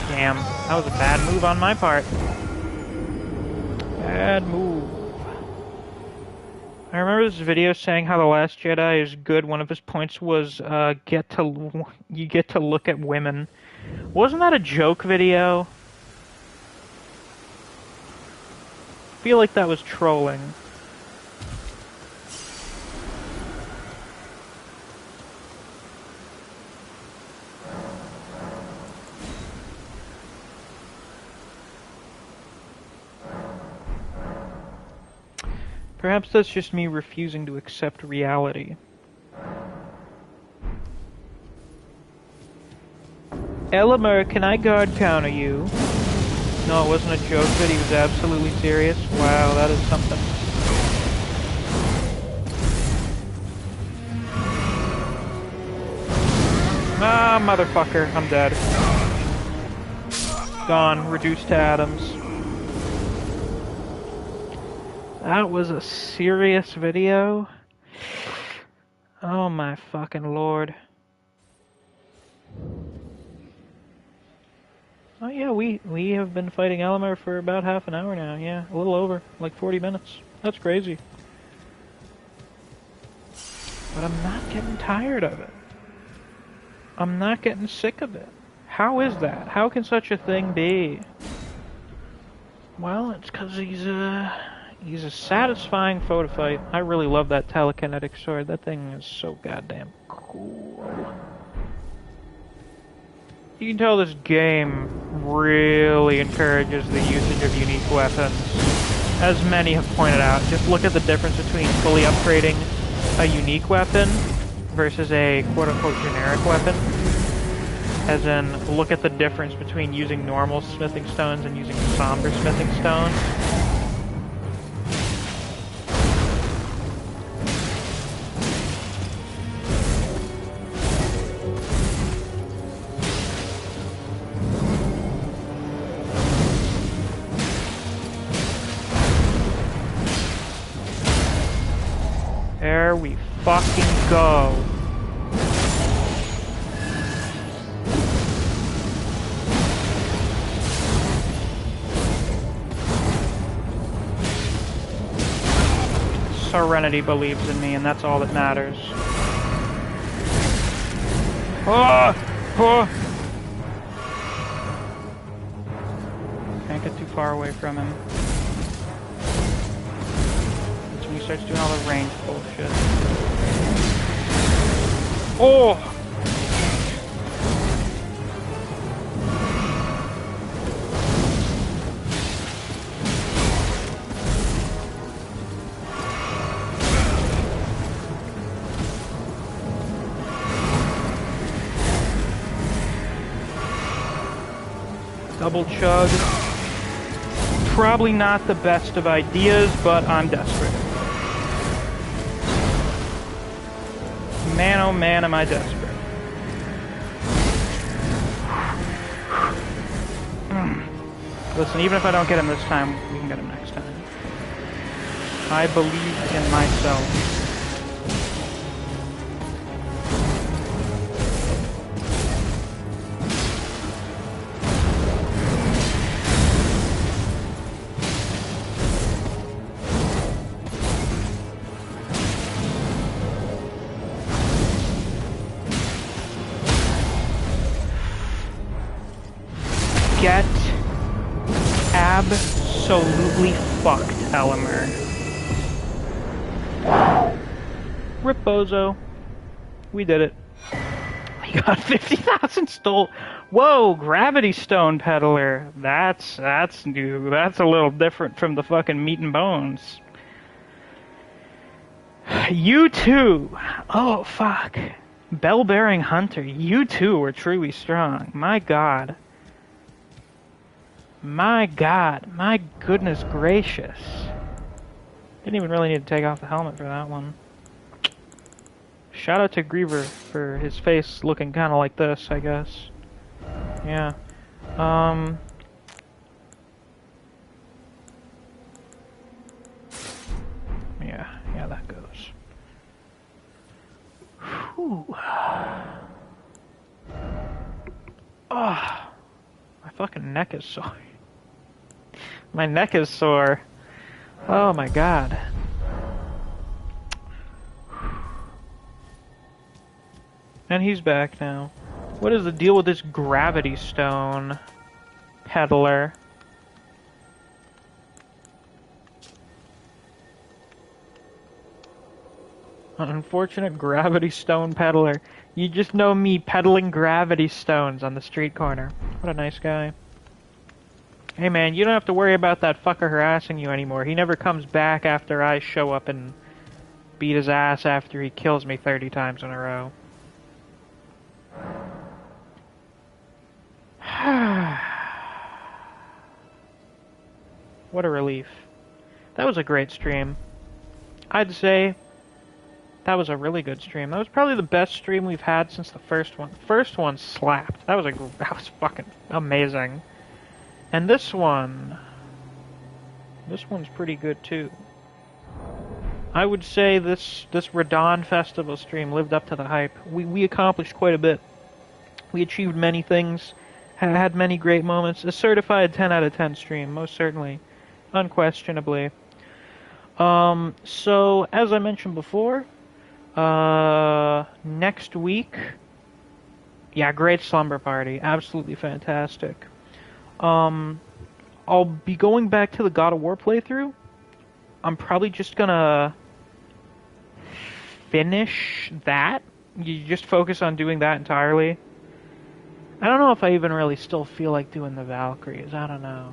Damn, that was a bad move on my part. Bad move. I remember this video saying how The Last Jedi is good. One of his points was, you get to look at women. Wasn't that a joke video? I feel like that was trolling. Perhaps that's just me refusing to accept reality. Elmer, can I guard counter you? No, it wasn't a joke that he was absolutely serious. Wow, that is something. Ah, motherfucker, I'm dead. Gone, reduced to atoms. That was a serious video? Oh my fucking lord. Oh yeah, we have been fighting Elmer for about half an hour now, yeah. A little over, like 40 minutes. That's crazy. But I'm not getting tired of it. I'm not getting sick of it. How is that? How can such a thing be? Well, it's because he's a satisfying foe to fight. I really love that telekinetic sword. That thing is so goddamn cool. You can tell this game really encourages the usage of unique weapons. As many have pointed out, just look at the difference between fully upgrading a unique weapon versus a quote-unquote generic weapon. As in, look at the difference between using normal smithing stones and using somber smithing stones. There we fucking go. Serenity believes in me, and that's all that matters. Can't get too far away from him. That's when he starts doing all the range bullshit. Oh! Double chug. Probably not the best of ideas, but I'm desperate. Man, oh man, am I desperate. Listen, even if I don't get him this time, we can get him next time. I believe in myself. Get absolutely fucked, Elemer. Rip Bozo. We did it. We got 50,000 stole. Whoa, Gravity Stone Peddler. That's new. That's a little different from the fucking meat and bones. You too. Oh, fuck. Bell-bearing Hunter. You too were truly strong. My god. My god, my goodness gracious. Didn't even really need to take off the helmet for that one. Shout out to Griever for his face looking kind of like this, I guess. Yeah. Yeah, that goes. Whew. Oh, my fucking neck is sore. My neck is sore. Oh my god. And he's back now. What is the deal with this Gravity Stone Peddler? An unfortunate Gravity Stone Peddler. You just know me peddling Gravity Stones on the street corner. What a nice guy. Hey man, you don't have to worry about that fucker harassing you anymore. He never comes back after I show up and beat his ass after he kills me 30 times in a row. What a relief. That was a great stream. I'd say that was a really good stream. That was probably the best stream we've had since the first one. The first one slapped. That was fucking amazing. And this one's pretty good too. I would say this Radon Festival stream lived up to the hype. We accomplished quite a bit. We achieved many things, had many great moments. A certified 10 out of 10 stream, most certainly, unquestionably. So as I mentioned before, Next week, yeah, great slumber party, absolutely fantastic. I'll be going back to the God of War playthrough. I'm probably just gonna finish that. You just focus on doing that entirely. I don't know if I even really still feel like doing the Valkyries. I don't know.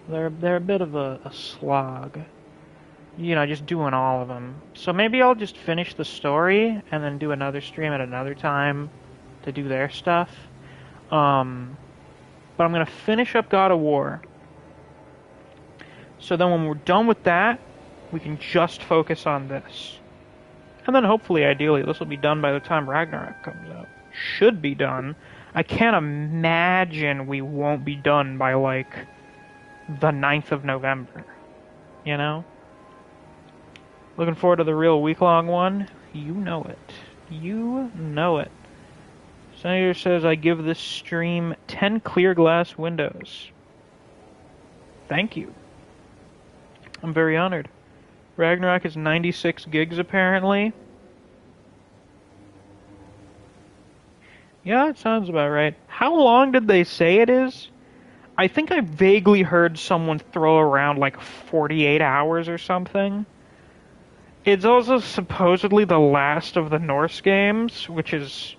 They're a bit of a slog. You know, just doing all of them. So maybe I'll just finish the story and then do another stream at another time to do their stuff. But I'm gonna finish up God of War. So then when we're done with that, we can just focus on this. And then hopefully, ideally, this will be done by the time Ragnarok comes out. Should be done. I can't imagine we won't be done by, like, the 9th of November. You know? Looking forward to the real week-long one? You know it. You know it. Senator says, I give this stream 10 clear glass windows. Thank you. I'm very honored. Ragnarok is 96 gigs, apparently. Yeah, it sounds about right. How long did they say it is? I think I vaguely heard someone throw around like 48 hours or something. It's also supposedly the last of the Norse games, which is...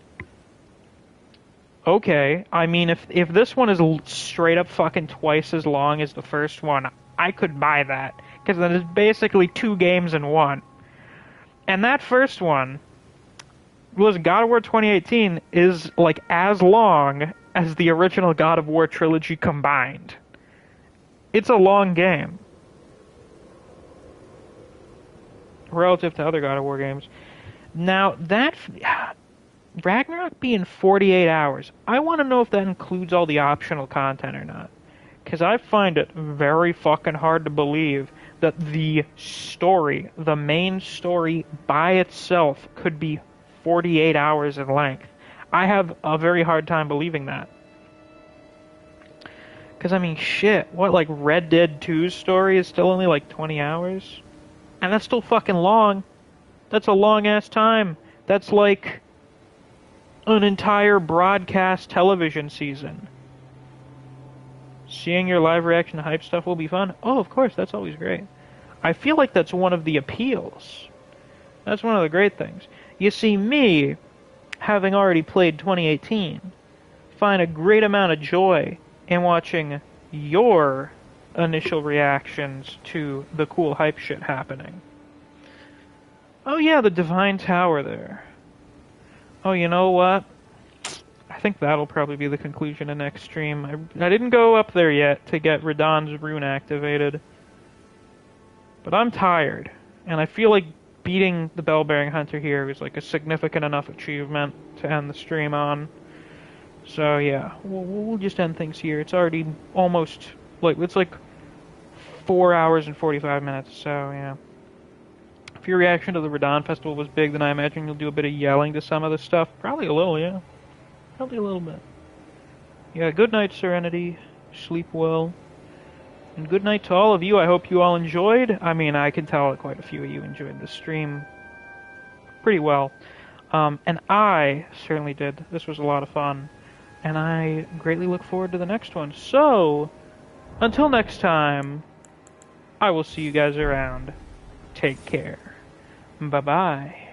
okay. I mean, if this one is straight up fucking twice as long as the first one, I could buy that. Because then it's basically 2 games in one. And that first one, was God of War 2018, is like as long as the original God of War trilogy combined. It's a long game. Relative to other God of War games. Now, that... Ragnarok being 48 hours, I want to know if that includes all the optional content or not. Because I find it very fucking hard to believe that the story, the main story by itself, could be 48 hours in length. I have a very hard time believing that. Because, I mean, shit, what, like, Red Dead 2's story is still only, like, 20 hours? And that's still fucking long. That's a long-ass time. That's, like, an entire broadcast television season. Seeing your live reaction to hype stuff will be fun. Oh, of course, that's always great. I feel like that's one of the appeals. That's one of the great things. You see, me, having already played 2018, find a great amount of joy in watching your initial reactions to the cool hype shit happening. Oh yeah, the Divine Tower there. Oh, you know what? I think that'll probably be the conclusion of next stream. I didn't go up there yet to get Radahn's rune activated. But I'm tired. And I feel like beating the Bell-Bearing Hunter here was like a significant enough achievement to end the stream on. So yeah, we'll just end things here. It's already almost, like, it's like 4 hours and 45 minutes, so yeah. If your reaction to the Radahn Festival was big, then I imagine you'll do a bit of yelling to some of the stuff. Probably a little, yeah. Probably a little bit. Yeah, good night, Serenity. Sleep well. And good night to all of you. I hope you all enjoyed. I mean, I can tell that quite a few of you enjoyed the stream pretty well. And I certainly did. This was a lot of fun. And I greatly look forward to the next one. So, until next time, I will see you guys around. Take care. Bye-bye.